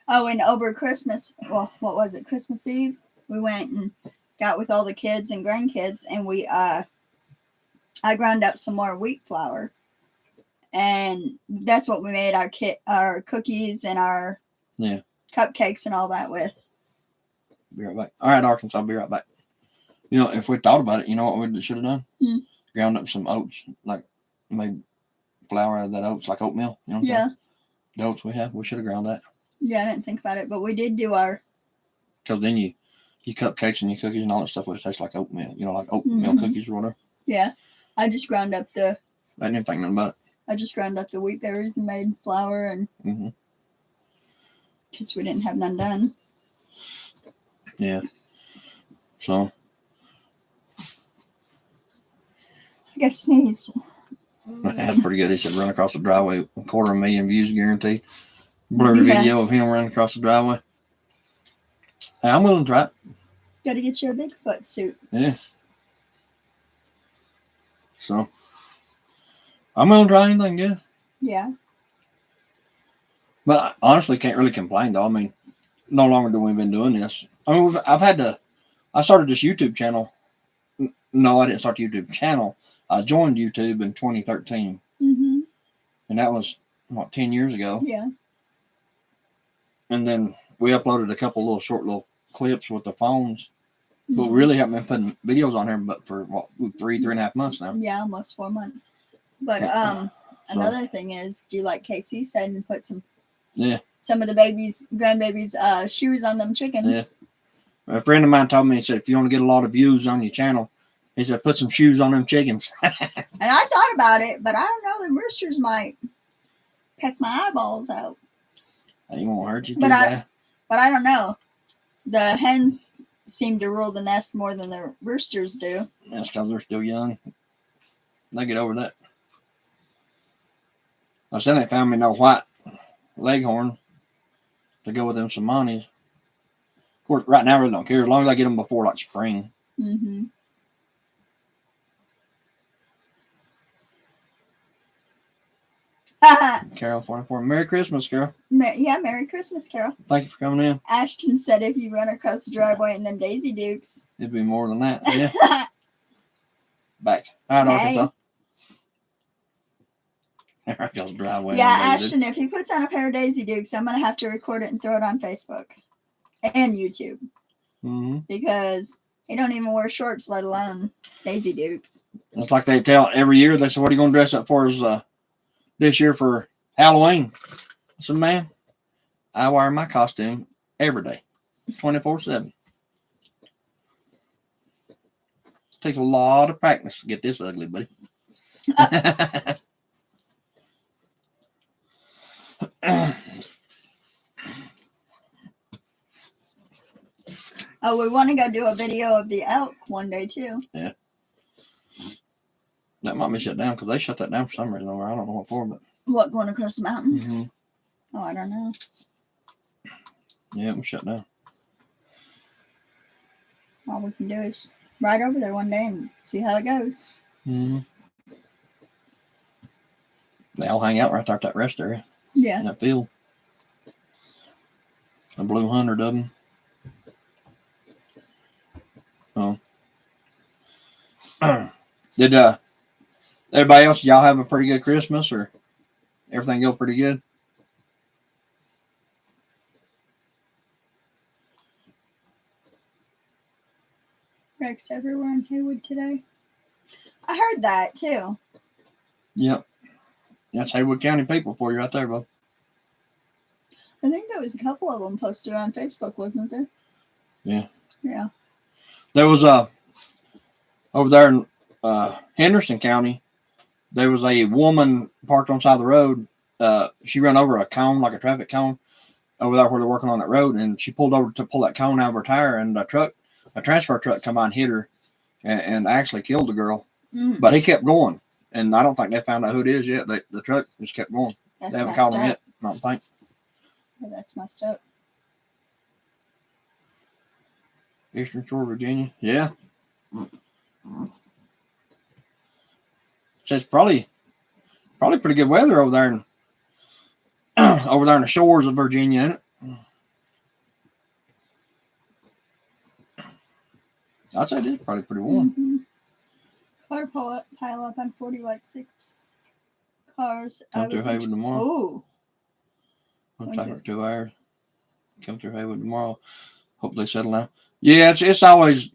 Oh, and over Christmas, well, what was it? Christmas Eve, we went and got with all the kids and grandkids, and I ground up some more wheat flour, and that's what we made our cookies and our cupcakes and all that with. Be right back. All right, Arkansas, I'll be right back. If we thought about it, you know what we should have done? Ground up some oats, like made flour out of that oats, like oatmeal. You know what I'm saying? The oats we should have ground that. Yeah, I didn't think about it, but we did do our. Because then you cupcakes and your cookies and all that stuff would taste like oatmeal. Like oatmeal cookies or whatever. Yeah, I just ground up I didn't think nothing about it. I just ground up the wheat berries and made flour, and because we didn't have none done. Yeah. So. I gotta sneeze. That's pretty good. He said run across the driveway, 250,000 views guaranteed. Blurry video of him running across the driveway. Hey, I'm willing to try it. Gotta get you a Bigfoot suit. Yeah. So I'm willing to try anything, yeah. Yeah. But I honestly can't really complain though. I mean, no longer than we've been doing this. I mean, I started this YouTube channel. No, I didn't start the YouTube channel. I joined YouTube in 2013. Mm-hmm. And that was, 10 years ago. Yeah. And then we uploaded a couple short little clips with the phones. But we really haven't been putting videos on here but for 3.5 months now. Yeah, almost 4 months. But another thing is, do like KC said, and put some of the grandbabies' shoes on them chickens. A friend of mine told me, he said, if you want to get a lot of views on your channel, he said, put some shoes on them chickens. And I thought about it, but I don't know. The roosters might peck my eyeballs out. They won't hurt you too But bad. I don't know. The hens seem to rule the nest more than the roosters do. That's because they're still young. They get over that. I said they found me no white leghorn to go with them Somanis. Of course, right now I really don't care as long as I get them before like spring. Mm-hmm. Carol 44. Merry Christmas, Carol. Yeah, Merry Christmas, Carol. Thank you for coming in. Ashton said if you run across the driveway in them Daisy Dukes. It'd be more than that. Yeah. Back. All right, Hey. Arkansas. There I go, driveway. Yeah, Ashton, if he puts on a pair of Daisy Dukes, I'm going to have to record it and throw it on Facebook and YouTube Mm-hmm. because he don't even wear shorts, let alone Daisy Dukes. It's like they tell every year, they say, what are you going to dress up for this year for Halloween? I said, man, I wear my costume every day. It's 24/7. Takes a lot of practice to get this ugly, buddy. Oh, we want to go do a video of the elk one day too. Yeah. That might be shut down because they shut that down for some reason over. I don't know what for, but What, going across the mountain? mm-hmm. Oh, I don't know. Yeah, it was shut down. All we can do is ride over there one day and see how it goes. Mm-hmm. They all hang out right there at that rest area Yeah. in that field. I blew 100 of them. Oh. Did everybody else, y'all have a pretty good Christmas or everything go pretty good? Wrecks everywhere in Haywood today. I heard that too. Yep. That's Haywood County people for you right there, bud. I think there was a couple of them posted on Facebook, wasn't there? Yeah. Yeah. There was over there in Henderson County, there was a woman parked on the side of the road. She ran over a cone, like a traffic cone, over there where they're working on that road, and she pulled over to pull that cone out of her tire, and a transfer truck come by and hit her and actually killed the girl. Mm. But he kept going, and I don't think they found out who it is yet. The truck just kept going. That's They haven't messed called him up. yet, I don't think. Yeah, that's messed up. Eastern Shore, Virginia. Yeah. So it's probably pretty good weather over there in over there in the shores of Virginia, isn't it? I'd say it's probably pretty warm. Mm-hmm. Car pile up on 40 like 6 cars. Come through Haywood tomorrow. Oh, I'm taking 2 hours. Come through Haywood tomorrow. Hope they settle down. Yeah, it's always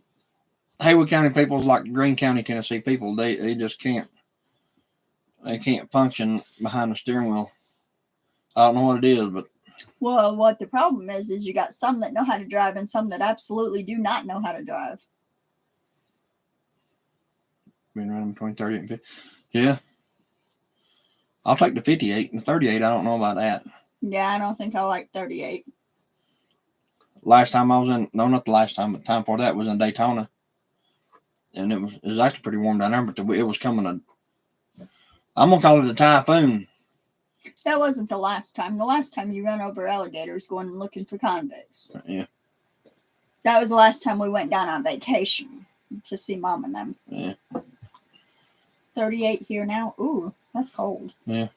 Haywood County people's like Greene County, Tennessee people. They just can't function behind the steering wheel. I don't know what it is, but well, what the problem is you got some that know how to drive and some that absolutely do not know how to drive. being running between 38 and 50. Yeah. I'll take the 58 and 38. I don't know about that. Yeah, I don't think I like 38. Last time I was in, no, not the last time, but the time before that was in Daytona. And it was actually pretty warm down there, but it was coming I'm going to call it a typhoon. That wasn't the last time. The last time you ran over alligators going and looking for convicts. Yeah. That was the last time we went down on vacation to see Mom and them. Yeah. 38 here now. Ooh, that's cold. Yeah.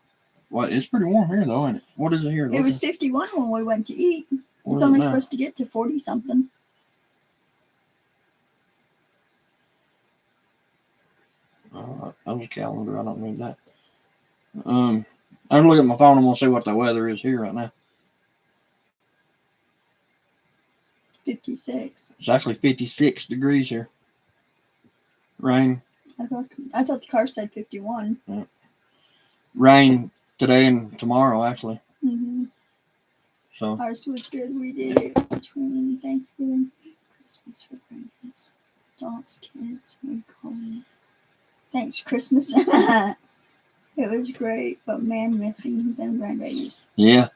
Well, it's pretty warm here, though, isn't it? What is it here? It was 51 when we went to eat. What It's is it only now? supposed to get to 40 something. That was a calendar. I don't need that. I'm gonna look at my phone and we'll see what the weather is here right now. 56. It's actually 56 degrees here. Rain. I thought the car said 51. Rain today and tomorrow, actually. Mm-hmm. So Ours was good. We did it between Thanksgiving, Christmas for grandkids. Adults, kids, we call it. Thanks, Christmas. It was great, but man, missing them grandbabies. Yeah.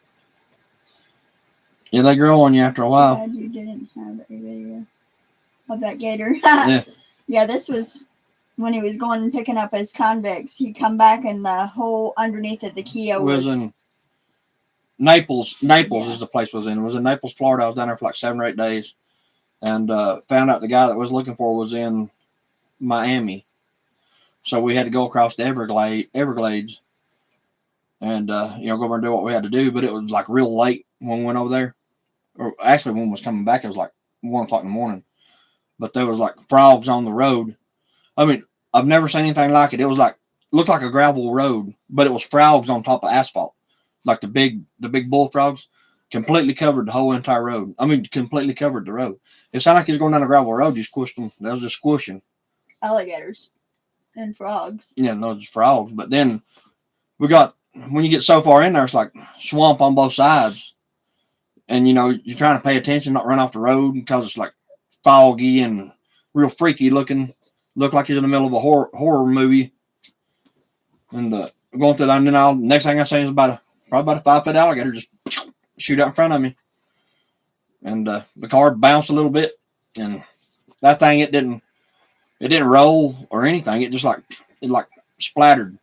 Yeah, they grow on you after a while. Glad you didn't have a video of that gator. Yeah. Yeah, this was when he was going and picking up his convicts. He come back and the whole underneath of the Kia Was was in Naples. Naples Yeah. is the place was in. It was in Naples, Florida. I was down there for like 7 or 8 days, and found out the guy that was looking for was in Miami. So we had to go across the Everglades, and go over and do what we had to do. But it was like real late when we went over there, or actually when we was coming back, it was like 1 o'clock in the morning. But there was like frogs on the road. I mean, I've never seen anything like it. It was like looked like a gravel road, but it was frogs on top of asphalt, like the big bullfrogs, completely covered the whole entire road. I mean, completely covered the road. It sounded like he was going down a gravel road. You squished them. That was just squishing. alligators and frogs. Yeah, those frogs. But then we got when you get so far in there, it's like swamp on both sides, and you're trying to pay attention, not run off the road because it's like foggy and real freaky looking. Look like he's in the middle of a horror movie. And going through that, and then next thing I seen is probably about a 5-foot alligator just shoot out in front of me. And the car bounced a little bit, and that thing it didn't roll or anything. It just like splattered.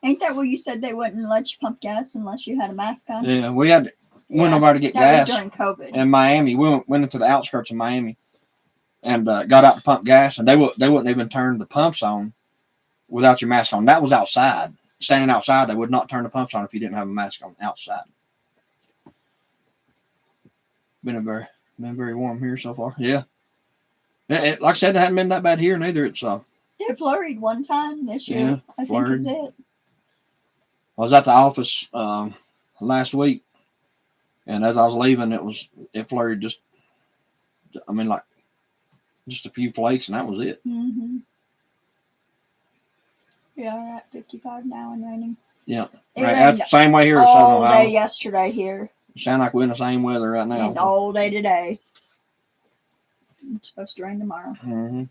Ain't that where you said they wouldn't let you pump gas unless you had a mask on? Yeah, we went over to get that gas was during COVID. in Miami. We went into the outskirts of Miami, and got out to pump gas, and they wouldn't even turn the pumps on without your mask on. That was outside. Standing outside, they would not turn the pumps on if you didn't have a mask on outside. Been very warm here so far. Yeah. Like I said, it hadn't been that bad here neither. It's It flurried one time this year. Yeah, I think flurried. is it. I was at the office last week, and as I was leaving, it flurried just a few flakes, and that was it. Mm-hmm. Yeah, we're at 55 now and raining. Yeah, It right. rained That's the same way here. all So day yesterday here sound like we're in the same weather right now. and all day today. It's supposed to rain tomorrow. Mm-hmm.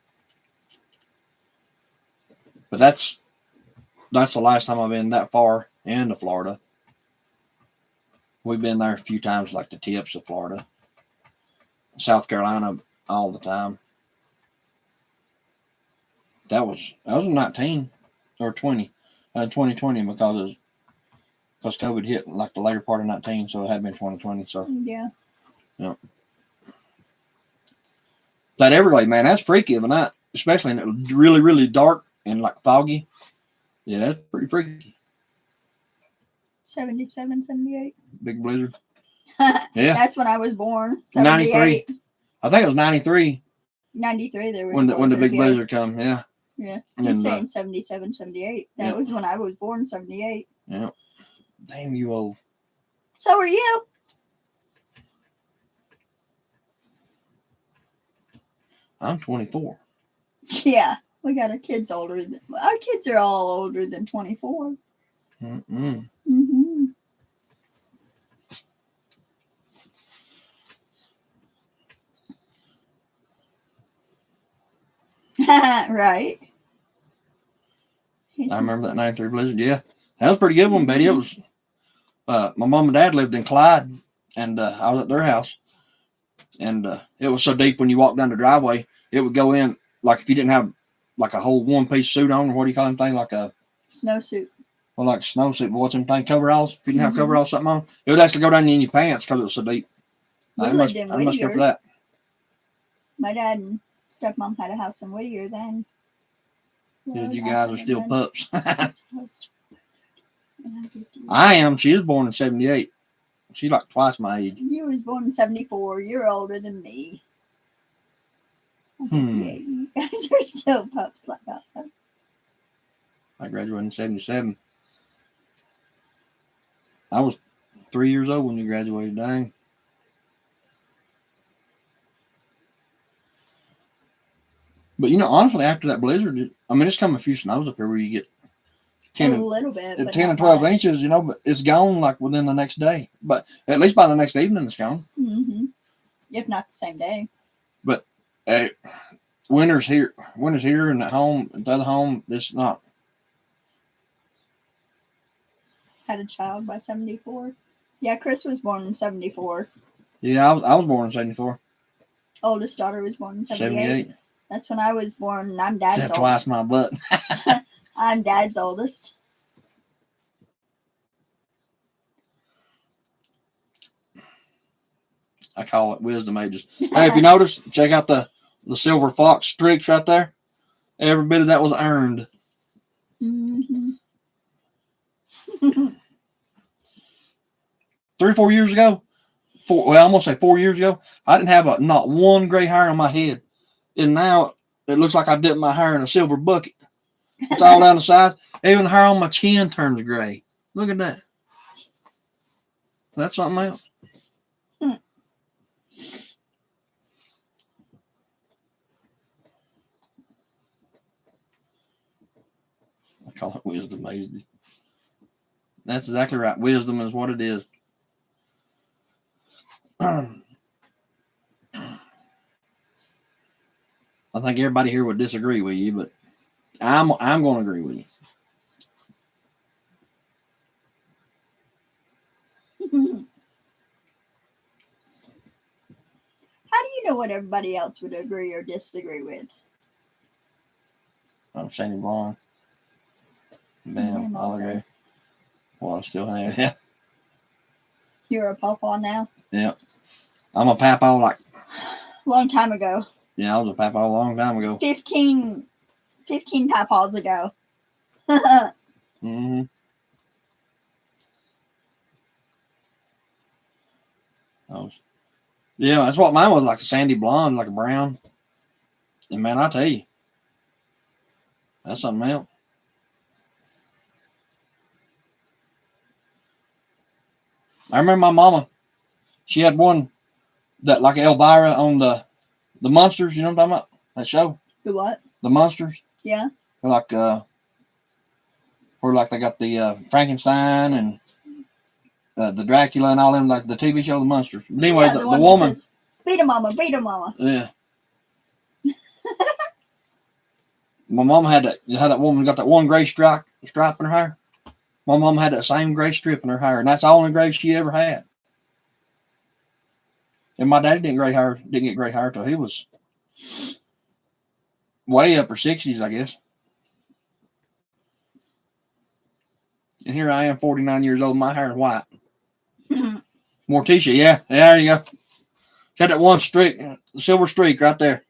But that's the last time I've been that far into Florida. We've been there a few times, like the tips of Florida, South Carolina, all the time. That was 19 or 20, 2020 because COVID hit like the later part of 19, so it had been 2020. So Yeah. that Everglade, man, that's freaky of a night, especially in it really, really dark and like foggy. Yeah, that's pretty freaky. 77, 78. Big blizzard. Yeah. Yeah, That's when I was born. 93. 78. I think it was 93 93 there was when the big here. blizzard come. Yeah. Yeah. And, He's saying 77, 78. That yeah. was when I was born, 78. Yeah. Damn, you old. So are you. I'm 24. Yeah. We got our kids older than our kids are all older than 24. Mm-mm. Mm-hmm. Right. I remember that 93 blizzard. Yeah. That was a pretty good one, Betty. It was, my mom and dad lived in Clyde, and I was at their house. And it was so deep when you walked down the driveway, it would go in, like if you didn't have like a whole one-piece suit on, or what do you call them thing? Like a snowsuit. Well, like a snowsuit, but what's them thing? Coveralls? If you didn't have coveralls something on, it would actually go down in your pants because it was so deep. We I lived must in go for Whittier. that. My dad and stepmom had a house in Whittier then. Because you guys are still pups. pups. I am. She was born in 78. She's like twice my age. You was born in 74. You're older than me. I'm 58. You guys are still pups like that. Though. I graduated in 77. I was 3 years old when you graduated, dang. But honestly, after that blizzard, it's come a few snows up here where you get 10 a little bit, but 10 not and 12 much. inches, but it's gone like within the next day. But at least by the next evening, it's gone. Mm-hmm. If not the same day. But Hey, winter's here. Winter's here, and at home, at the other home, it's not. Had a child by 74. Yeah, Chris was born in 74. Yeah, I was born in 74. Oldest daughter was born in 78. 78. That's when I was born, and I'm dad's Except oldest. twice my butt. I'm dad's oldest. I call it wisdom ages. Hey, if you notice, check out the silver fox streaks right there. Every bit of that was earned. Mm-hmm. 3 or 4 years ago, I'm gonna say 4 years ago, I didn't have not one gray hair on my head, and now it looks like I dipped my hair in a silver bucket. It's all down the side. Even the hair on my chin turns gray. Look at that. That's something else. I call it wisdom ages. That's exactly right. Wisdom is what it is. I think everybody here would disagree with you, but I'm going to agree with you. How do you know what everybody else would agree or disagree with? I'm Sandy Blonde. Bam, I'll agree. Well, I still have. Yeah. You're a pawpaw now? Yeah. I'm a papa like. Long time ago. Yeah, I was a papa a long time ago. 15 papaws ago. Mm-hmm. Yeah, that's what mine was, like a sandy blonde, like a brown. And man, I tell you, that's something else. I remember my mama. She had one that like Elvira on the Monsters. You know what I'm talking about? That show. The what? The Monsters. Yeah. They're like where like they got the Frankenstein and the Dracula and all them, like the TV show The Monsters. But anyway, yeah, the woman. Says, beat a mama, beat a mama. Yeah. My mom had that woman got that one gray stripe in her hair. My mom had that same gray strip in her hair, and that's the only gray she ever had. And my daddy didn't get gray hair till he was way upper 60s, I guess. And here I am, 49 years old. My hair is white. Morticia, yeah, there you go. She had that one streak, silver streak right there.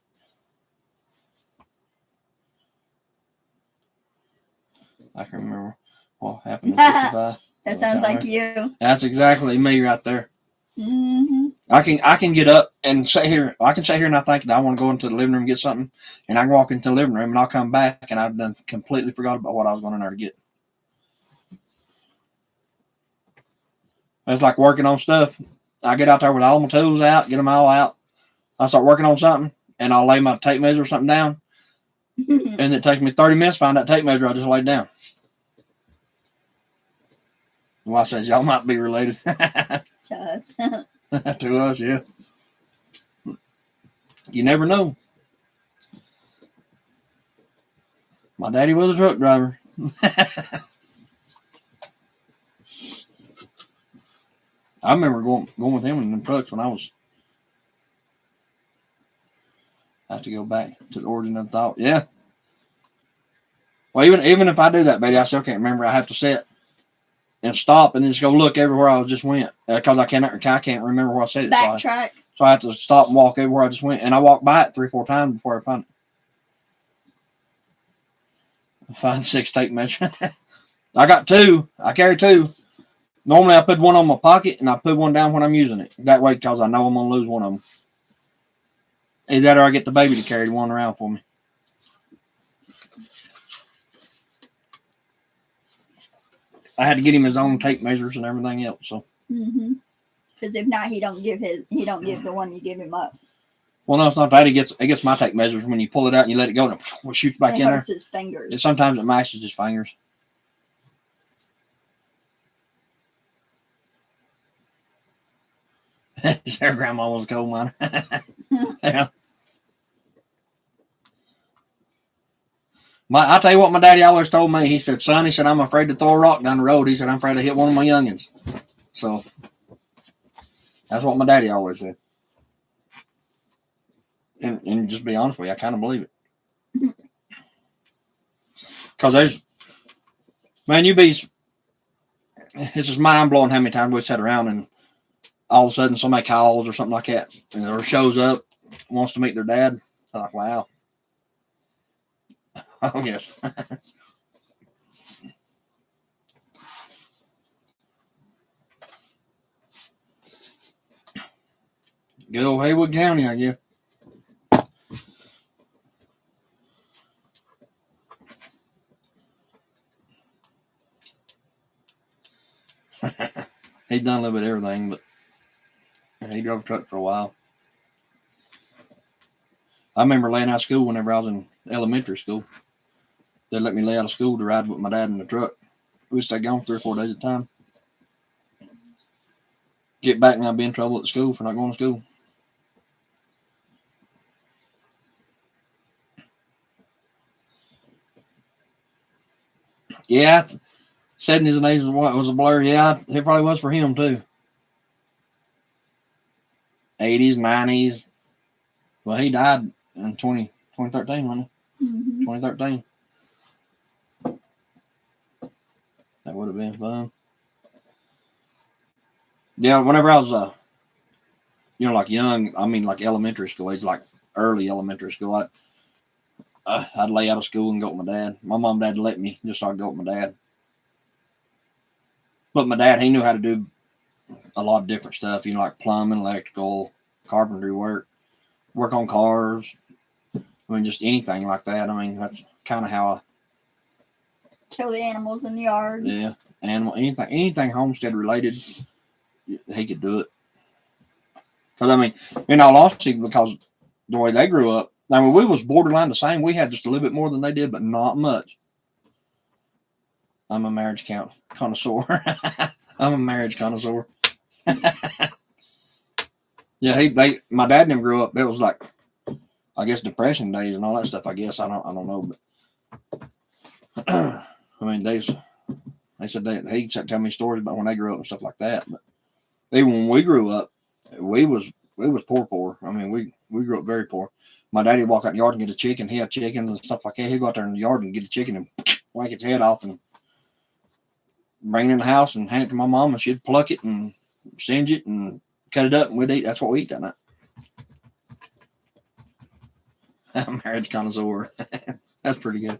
I can remember what happened in 65. That sounds like you. That's exactly me right there. Mm-hmm. I can get up and sit here. I can sit here and I think that I want to go into the living room and get something, and I can walk into the living room and I'll come back and I've done completely forgot about what I was going in there to get. It's like working on stuff. I get out there with all my tools out, get them all out. I start working on something, and I'll lay my tape measure or something down, and it takes me 30 minutes to find that tape measure I just laid down. The wife says, y'all might be related. To us. To us, yeah. You never know. My daddy was a truck driver. I remember going with him in the trucks when I have to go back to the origin of the thought. Yeah. Well, even if I do that, baby, I still can't remember. I have to sit and stop and then just go look everywhere I just went because I can't remember where I said it. Backtrack. So I have to stop and walk everywhere I just went, and I walked by it 3 or 4 times before I found it. Find 6 tape measures. I got 2. I carry 2. Normally I put one on my pocket and I put one down when I'm using it. That way, because I know I'm gonna lose one of them. Either that or I get the baby to carry one around for me. I had to get him his own tape measures and everything else. So. Because if not, he don't give the one you give him up. Well, no, it's not that. He gets my tape measures when you pull it out and you let it go and it shoots back in there. His fingers. And sometimes it mashes his fingers. Their grandma was a coal miner. Yeah. I tell you what, my daddy always told me. He said, "Son," he said, "I'm afraid to throw a rock down the road." He said, "I'm afraid to hit one of my youngins." So that's what my daddy always said. And just be honest with you, I kind of believe it. Because it's just mind blowing how many times we sat around and all of a sudden somebody calls or something like that, or shows up, wants to meet their dad. I'm like, wow. Oh, yes. Good old Haywood County, I guess. He's done a little bit of everything, but he drove a truck for a while. I remember laying out of school whenever I was in elementary school. They'd let me lay out of school to ride with my dad in the truck. We would stay gone 3 or 4 days at a time. Get back and I'd be in trouble at the school for not going to school. Yeah, 70s and 80s was a blur. Yeah, it probably was for him too. 80s, 90s. Well, he died in 2013, wasn't he? Mm-hmm. 2013. That would have been fun. Yeah, whenever I was, like young, I mean, like elementary school age, like early elementary school, I'd lay out of school and go with my dad. My mom and dad let me just so I'd go with my dad. But my dad, he knew how to do a lot of different stuff, like plumbing, electrical, carpentry work on cars. I mean, just anything like that. I mean, that's kind of how Kill the animals in the yard. Yeah, anything homestead related, he could do it. Because I mean, in all honesty, because the way they grew up, I mean, we was borderline the same. We had just a little bit more than they did, but not much. I'm a marriage connoisseur. I'm a marriage connoisseur. Yeah, my dad and them grew up. It was like, I guess, depression days and all that stuff. I guess I don't know, but I mean, they said he tell me stories about when they grew up and stuff like that. But even when we grew up, we was poor. I mean, we grew up very poor. My daddy would walk out in the yard and get a chicken. He had chickens and stuff like that. He'd go out there in the yard and get a chicken and whack its head off and bring it in the house and hand it to my mom, and she'd pluck it and singe it and cut it up, and we'd eat. That's what we eat that night. Marriage connoisseur. That's pretty good.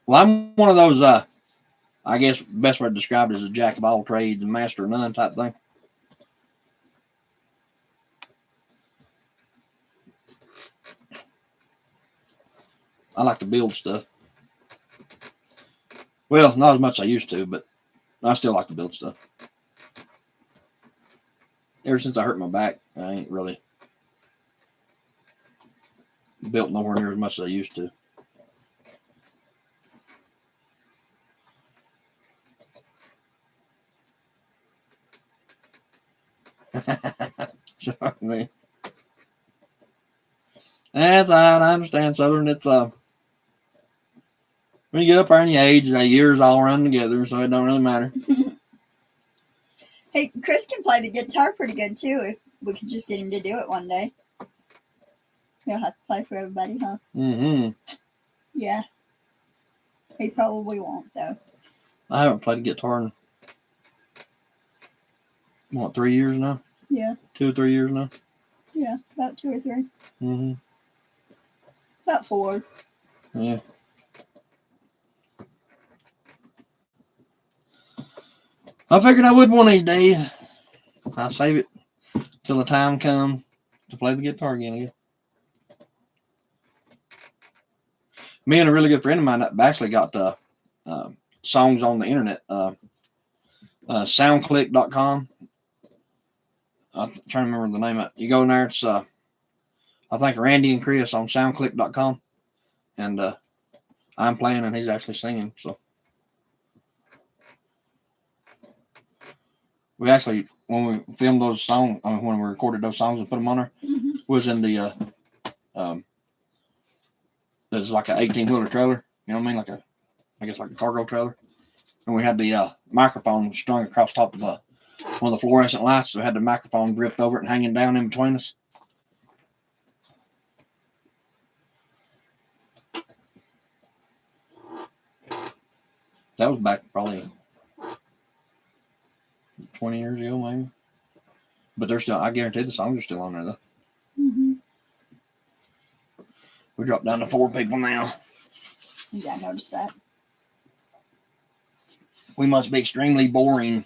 Well, I'm one of those, I guess best way to describe it is a jack of all trades and master of none type thing. I like to build stuff. Well, not as much as I used to, but I still like to build stuff. Ever since I hurt my back, I ain't really built nowhere near as much as I used to. So, that's I understand, Southern. It's when you get up there in your age, the years all run together, so it don't really matter. Hey, Chris can play the guitar pretty good too. If we could just get him to do it one day, he'll have to play for everybody, huh? Mm-hmm. Yeah. He probably won't though. I haven't played guitar in 3 years now? Yeah. 2 or 3 years now? Yeah, about 2 or 3. Mm-hmm. About 4. Yeah. I figured I would one of these days. I'll save it till the time comes to play the guitar again. Me and a really good friend of mine that actually got songs on the internet. Soundclick.com. I'm trying to remember the name of it. You go in there, it's I think Randy and Chris on soundclick.com. And I'm playing and he's actually singing. So we actually when we filmed those songs, when we recorded those songs and put them on there, was in the there's like an 18-wheeler trailer. You know what I mean? I guess like a cargo trailer. And we had the microphone strung across top of one of the fluorescent lights. So we had the microphone gripped over it and hanging down in between us. That was back probably 20 years ago, maybe. But they're still, I guarantee the songs are still on there, though. We dropped down to 4 people now. Yeah, I noticed that. We must be extremely boring.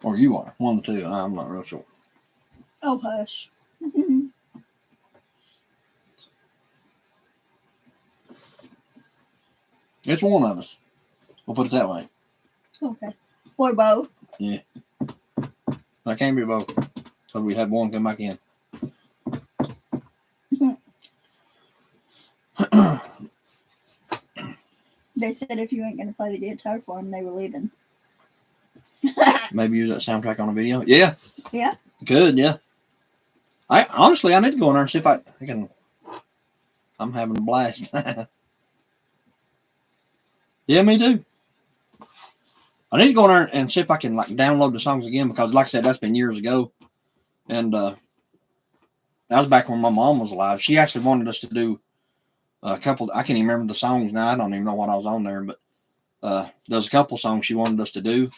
Or you are. One of the two. I'm not real sure. Oh, hush. It's one of us. We'll put it that way. Okay. Or both. Yeah. I can't be both. So we had one come back in. They said if you ain't going to play the guitar for them, they were leaving. Maybe use that soundtrack on a video. Yeah. Yeah. Good, yeah. I honestly need to go in there and see if I can. I'm having a blast. Yeah, me too. I need to go in there and see if I can like download the songs again because, like I said, that's been years ago, and that was back when my mom was alive. She actually wanted us to do a couple. I can't even remember the songs now. I don't even know what I was on there, but there's a couple songs she wanted us to do,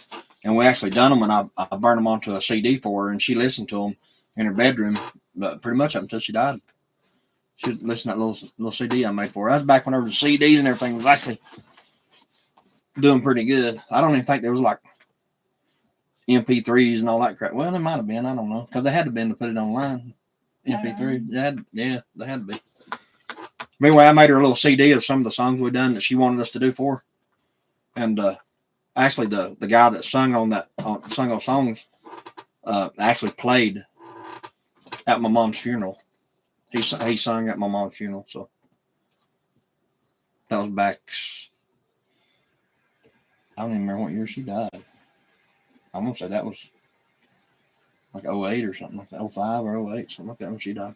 and we actually done them. And I burned them onto a CD for her, and she listened to them in her bedroom, but pretty much up until she died. She listened to that little CD I made for her. That was back whenever the CDs and everything was actually doing pretty good. I don't even think there was like MP3s and all that crap. Well, there might have been. I don't know because they had to been to put it online. MP3. They had to be. Anyway, I made her a little CD of some of the songs we done that she wanted us to do for her. And actually, the guy that sung sung those songs actually played at my mom's funeral. He sung at my mom's funeral. So that was back. I don't even remember what year she died. I'm going to say that was like 08 or something like that. 05 or 08, something like that when she died.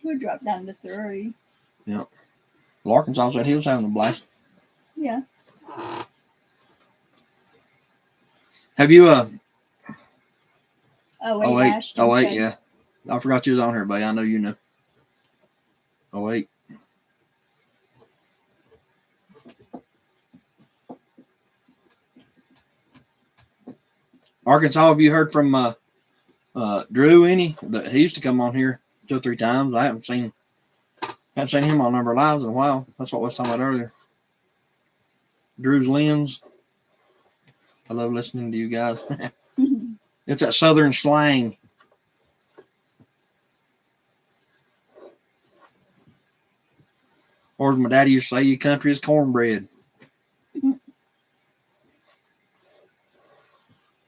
We dropped down to 3. Yeah. Well, Arkansas said he was having a blast. Yeah. Have you, 08, Ashton 08, said. yeah. I forgot you was on here, buddy. I know you know. 08. Arkansas, have you heard from Drew any? He used to come on here 2 or 3 times. I haven't seen him on Number Lives in a while. That's what I was talking about earlier. Drew's Lens. I love listening to you guys. It's that southern slang. Or as my daddy used to say, your country is cornbread.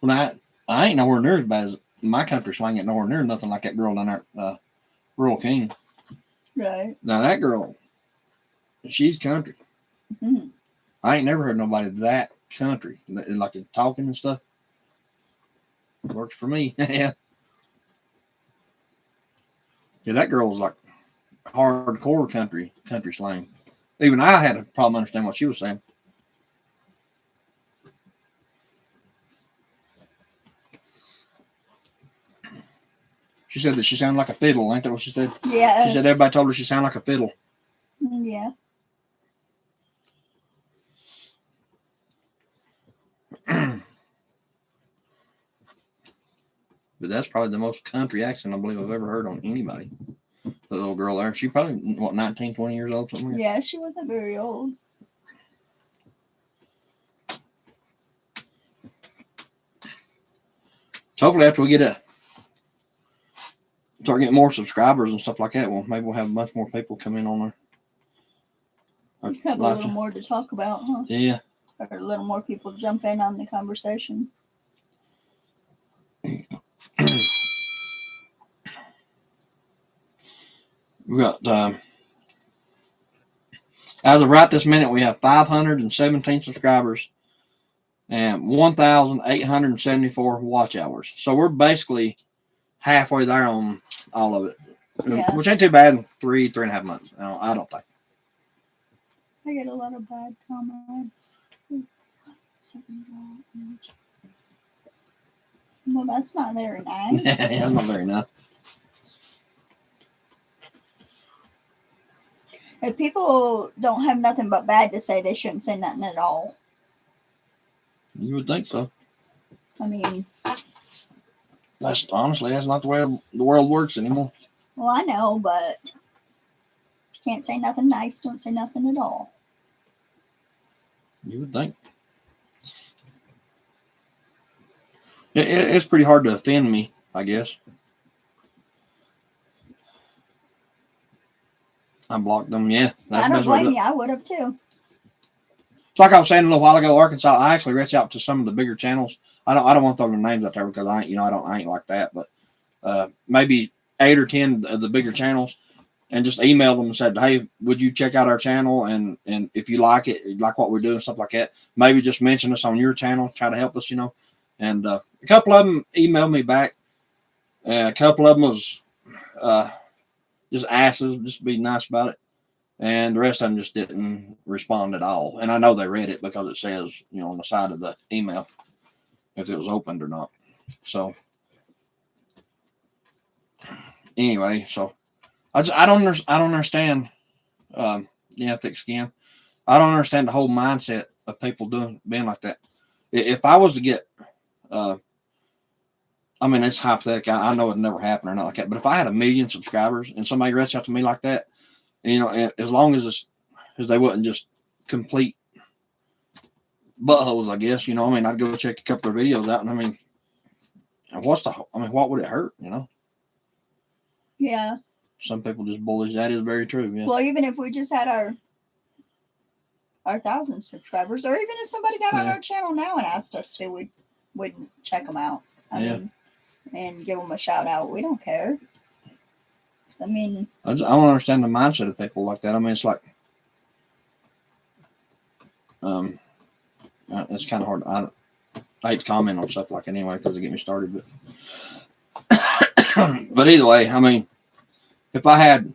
Well, I ain't nowhere near as bad as my country slang. Ain't nowhere near nothing like that girl down there, Rural King. Right. Now that girl, she's country. I ain't never heard nobody that country, like talking and stuff. Works for me. Yeah. Yeah, that girl was like hardcore country slang. Even I had a problem understanding what she was saying. She said that she sounded like a fiddle. Ain't that what she said? Yes. She said everybody told her she sounded like a fiddle. Yeah. But that's probably the most country accent I believe I've ever heard on anybody. The little girl there. She probably, 19, 20 years old, something like that? Yeah, she wasn't very old. So hopefully after we start getting more subscribers and stuff like that, well, maybe we'll have a bunch more people come in on there. Have a little more to talk about, huh? Yeah. Or a little more people jump in on the conversation. We got as of right this minute, we have 517 subscribers and 1,874 watch hours. So we're basically halfway there on all of it, Yeah. which ain't too bad in 3.5 months. No, I don't think. I get a lot of bad comments. Well, that's not very nice. That's not very nice. If people don't have nothing but bad to say, they shouldn't say nothing at all. You would think so. I mean, That's not the way the world works anymore. well, I know, but can't say nothing nice. Don't say nothing at all. You would think. It's pretty hard to offend me, I guess. I blocked them. Yeah, that's I the don't best way to blame do it. you. I would have too. It's like I was saying a little while ago, Arkansas. I actually reached out to some of the bigger channels. I don't want to throw their names out there because I ain't like that. But maybe 8 or 10 of the bigger channels, and just emailed them and said, "Hey, would you check out our channel? And if you like it, like what we're doing, stuff like that, maybe just mention us on your channel. Try to help us, And a couple of them emailed me back. A couple of them was just asses, just be nice about it. And the rest of them just didn't respond at all. And I know they read it because it says, on the side of the email if it was opened or not. So anyway, so I don't understand the ethic skin. I don't understand the whole mindset of people being like that. If I was to get, I mean, it's hypothetical. I know it'd never happen or not like that. But if I had 1 million subscribers and somebody reached out to me like that, as long as they wasn't just complete buttholes, I guess. I'd go check a couple of videos out, and what would it hurt? Yeah. Some people just bullies. That is very true. Yeah. Well, even if we just had our 1,000 subscribers, or even if somebody got on our channel now and asked us to, we wouldn't check them out. I mean, and give them a shout out. We don't care. I mean, I don't understand the mindset of people like that. It's like, it's kind of hard. I hate to comment on stuff like that anyway because it get me started. But either way, if I had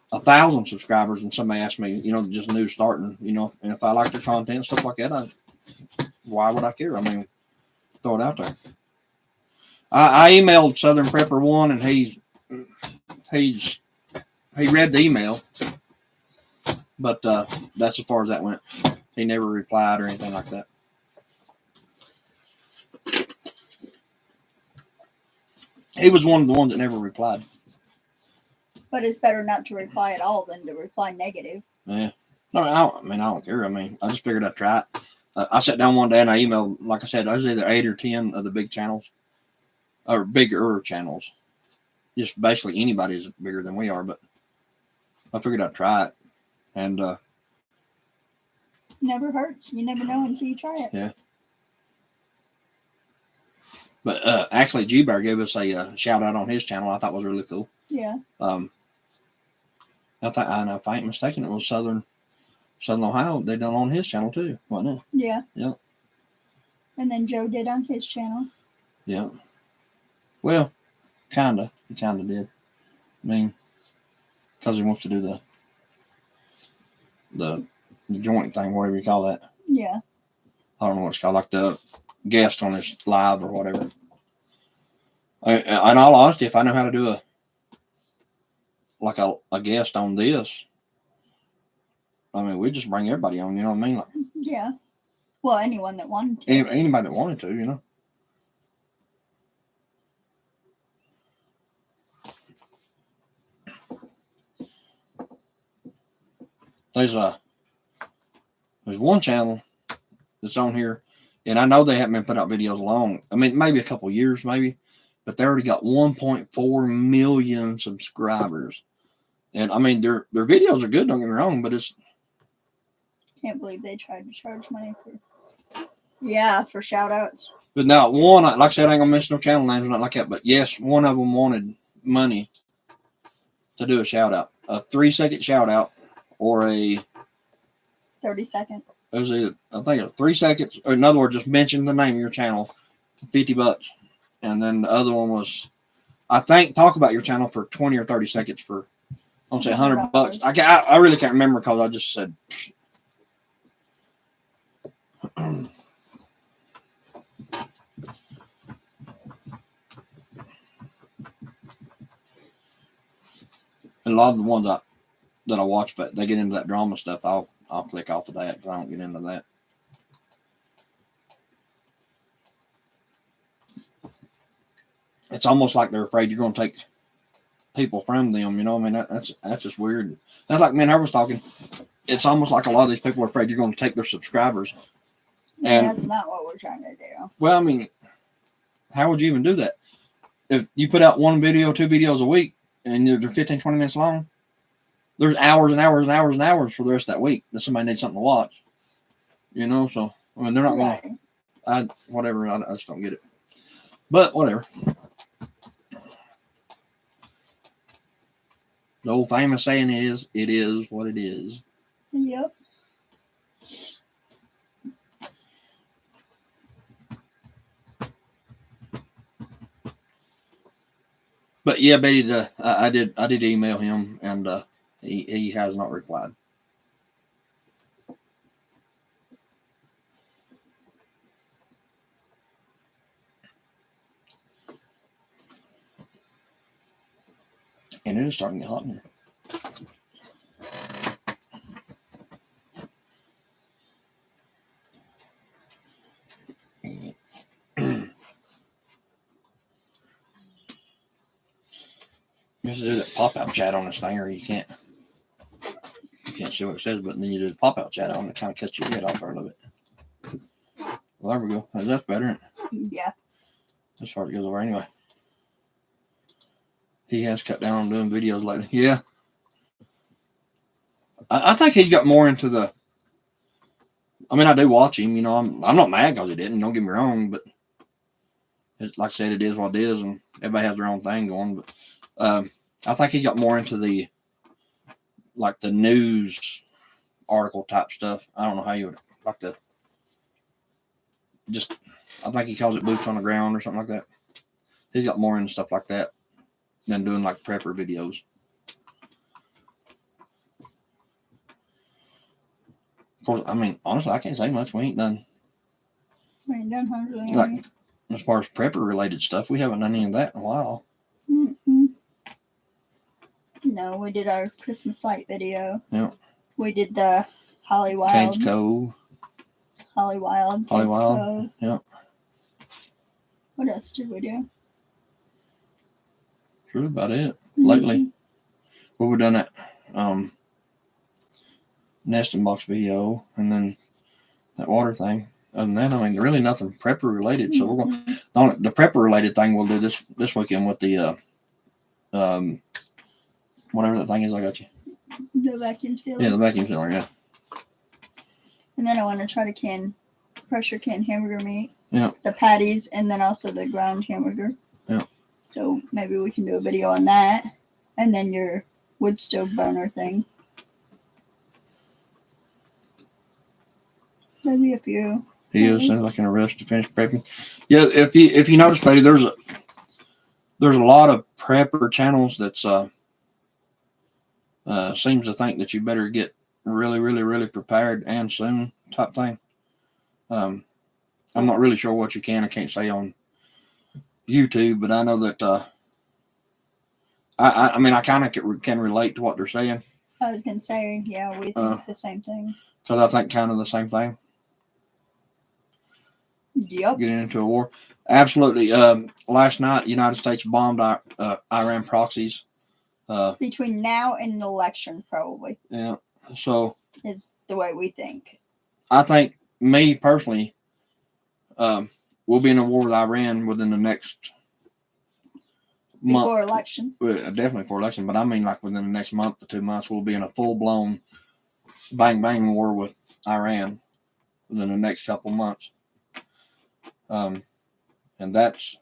1,000 subscribers and somebody asked me, just new starting, and if I like their content and stuff like that, why would I care? Throw it out there. I emailed Southern Prepper 1, and he read the email, but that's as far as that went. He never replied or anything like that. He was one of the ones that never replied. But it's better not to reply at all than to reply negative. Yeah. I don't care. I just figured I'd try it. I sat down one day and I emailed, like I said, I was either 8 or 10 of the big channels, or bigger channels. Just basically anybody's bigger than we are, but I figured I'd try it. And never hurts. You never know until you try it. Yeah. But actually, G-Bear gave us a shout out on his channel. I thought was really cool. Yeah. If I ain't mistaken, it was Southern Ohio. They done on his channel too, wasn't it? Yeah. Yep. And then Joe did on his channel. Yeah. Well, kinda. He kinda did. Because he wants to do the joint thing, whatever you call that. Yeah. I don't know what it's called, like the guest on his live or whatever. In all honesty, if I know how to do a guest on this, we just bring everybody on, you know what I mean? Like, yeah. Well, anyone that wanted to. Anybody that wanted to, There's one channel that's on here, and I know they haven't been putting out videos long. Maybe a couple years, maybe, but they already got 1.4 million subscribers. And their videos are good, don't get me wrong, but it's... Can't believe they tried to charge money for shout outs. But now one, like I said, I ain't gonna mention no channel names or nothing like that, but yes, one of them wanted money to do a shout out, a 3-second shout out, or a 30-second. it was I think it was 3 seconds. Or in other words, just mention the name of your channel, $50, and then the other one was, I think, talk about your channel for 20 or 30 seconds for, I'll say $100. I really can't remember because I just said. And a lot of the ones that I watch, but they get into that drama stuff, I'll click off of that because I don't get into that. It's almost like they're afraid you're going to take people from them. You know, I mean, that's just weird. That's like me and her was talking. It's almost like a lot of these people are afraid you're going to take their subscribers. And that's not what we're trying to do. Well, I mean, how would you even do that? If you put out 1 video, 2 videos a week, and they're 15, 20 minutes long, there's hours and hours and hours and hours for the rest of that week that somebody needs something to watch. You know, so I mean, they're not going to. Whatever. I just don't get it. But whatever. The old famous saying is, "It is what it is." Yep. But yeah, Betty, I did email him, and he has not replied. And it is starting to get hot in here. You have to do that pop-out chat on this thing, or you can't see what it says, but then you do the pop-out chat on it, kind of cuts your head off a little bit. Well, there we go. That's better. Yeah. As far as it goes over anyway. He has cut down on doing videos lately. Yeah. I think he's got more into the, I mean, I do watch him, you know, I'm not mad because he didn't, don't get me wrong, but it's, like I said, it is what it is, and everybody has their own thing going, but I think he got more into the, like the news article type stuff. I don't know how you would like to just, I think he calls it boots on the ground or something like that. He's got more into stuff like that than doing like prepper videos. Of course, I mean, honestly, I can't say much. We ain't done. We ain't done hardly Like, any. as far as prepper related stuff, we haven't done any of that in a while. Mm-mm. No, we did our Christmas light video. Yeah. We did the Holly Wild. Canes Cove. Holly Wild. Holly Canes Wild. Cove. Yeah. What else did we do? That's really about it. Lately. Well, we've done that nesting box video and then that water thing. Other than that, I mean, really nothing prepper related. So we're going the prepper related thing we'll do this weekend with the whatever that thing is I got you. The vacuum sealer. Yeah, the vacuum sealer, yeah. And then I want to try to pressure can hamburger meat. Yeah. The patties and then also the ground hamburger. Yeah. So maybe we can do a video on that. And then your wood stove burner thing. Maybe a few. He is. Sounds like in a rush to finish prepping. Yeah, if you notice, buddy, there's a lot of prepper channels that's seems to think that you better get really, really, really prepared and soon type thing. I'm not really sure what you can and can't say on YouTube, but I know that I mean I kind of can relate to what they're saying. I was gonna say, yeah, we think the same thing. Because I think kind of the same thing. Yep. Getting into a war. Absolutely. Last night, United States bombed Iran proxies. Between now and the election, probably. Yeah. So. Is the way we think. I think, me personally, we'll be in a war with Iran within the next month. Before election. Well, definitely before election, but I mean like within the next month to 2 months, we'll be in a full-blown bang-bang war with Iran within the next couple months. And that's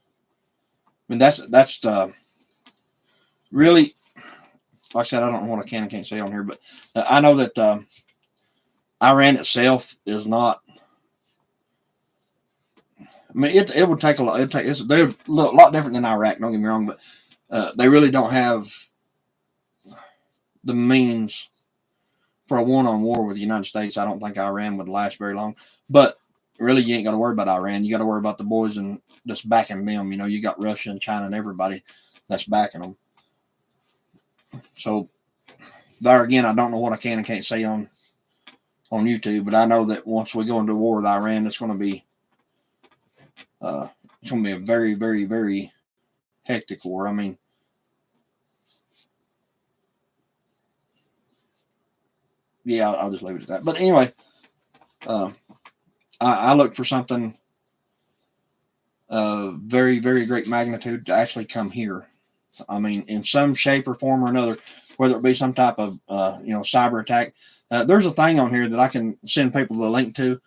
really, like I said, I don't know what I can and can't say on here, but I know that Iran itself is not. I mean, it would take a lot. They're a lot different than Iraq. Don't get me wrong, but they really don't have the means for a one-on war with the United States. I don't think Iran would last very long. But really, you ain't got to worry about Iran. You got to worry about the boys and that's backing them. You know, you got Russia and China and everybody that's backing them. So there again, I don't know what I can and can't say on YouTube, but I know that once we go into war with Iran, it's going to be a very, very, very hectic war. I mean, yeah, I'll just leave it at that. But anyway, I look for something very, very great magnitude to actually come here. I mean, in some shape or form or another, whether it be some type of cyber attack. There's a thing on here that I can send people the link to.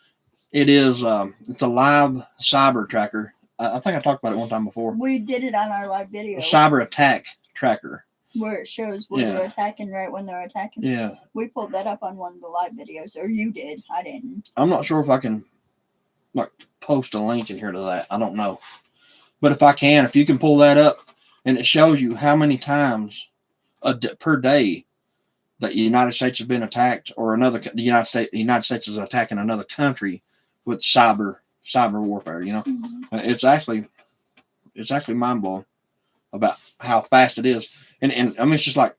It is it's a live cyber tracker. I think I talked about it one time before. We did it on our live video. A cyber attack tracker. Where it shows where they're attacking right when they're attacking. Yeah. We pulled that up on one of the live videos, or you did. I didn't. I'm not sure if I can post a link in here to that. I don't know. But if you can pull that up, and it shows you how many times per day that the United States has been attacked, or the United States is attacking another country with cyber warfare. You know, it's actually mind blowing about how fast it is, and I mean it's just like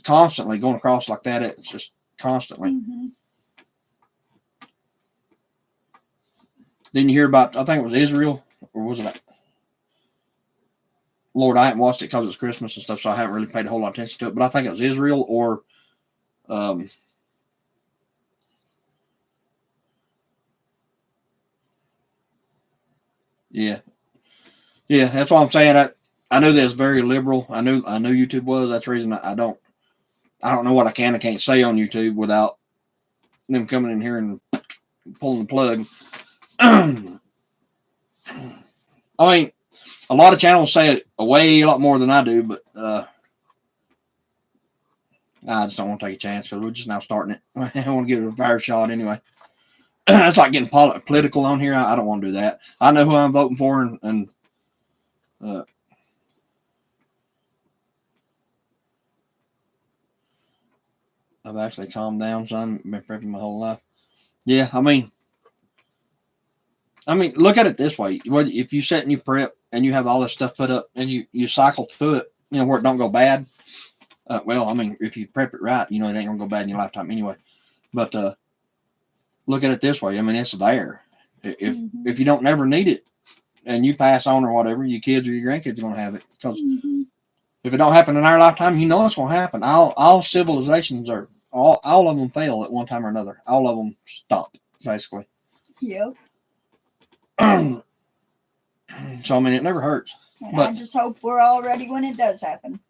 constantly going across like that. It's just constantly. Didn't you hear about? I think it was Israel, or was it? Lord, I haven't watched it because it's Christmas and stuff, so I haven't really paid a whole lot of attention to it. But I think it was Israel or yeah, that's what I'm saying. I knew that was very liberal. I knew YouTube was. That's the reason I don't know what I can and can't say on YouTube without them coming in here and pulling the plug. I mean, a lot of channels say it a lot more than I do, but I just don't want to take a chance because we're just now starting it. I want to give it a fair shot anyway. It's like getting political on here. I don't want to do that. I know who I'm voting for, and I've actually calmed down some. Been prepping my whole life. Yeah, I mean, look at it this way. If you sit and you prep and you have all this stuff put up and you cycle through it, where it don't go bad. Well, I mean, if you prep it right, it ain't gonna go bad in your lifetime anyway. But look at it this way. I mean, it's there. If you don't never need it and you pass on or whatever, your kids or your grandkids are gonna have it. Because if it don't happen in our lifetime, it's gonna happen. All civilizations are all of them fail at one time or another. All of them stop, basically. Yep. So I mean, it never hurts. And I just hope we're all ready when it does happen.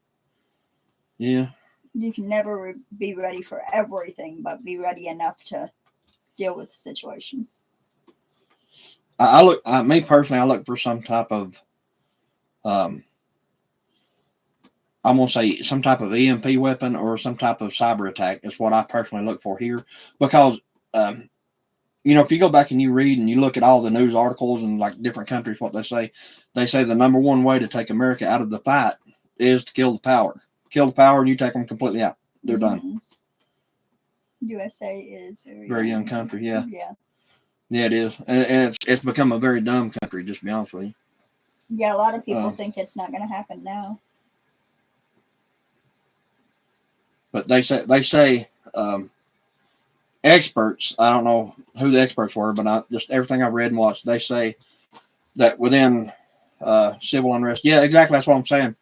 Yeah. You can never be ready for everything, but be ready enough to deal with the situation. Me personally, I look for some type of, I'm going to say some type of EMP weapon or some type of cyber attack is what I personally look for here. Because, if you go back and you read and you look at all the news articles and like different countries, what they say the number one way to take America out of the fight is to kill the power. Kill the power and you take them completely out. They're done. USA is very young country. Yeah. Yeah, it is. And it's become a very dumb country, just to be honest with you. Yeah, a lot of people think it's not going to happen now. But they say experts, I don't know who the experts were, but just everything I've read and watched, they say that within civil unrest. Yeah, exactly. That's what I'm saying.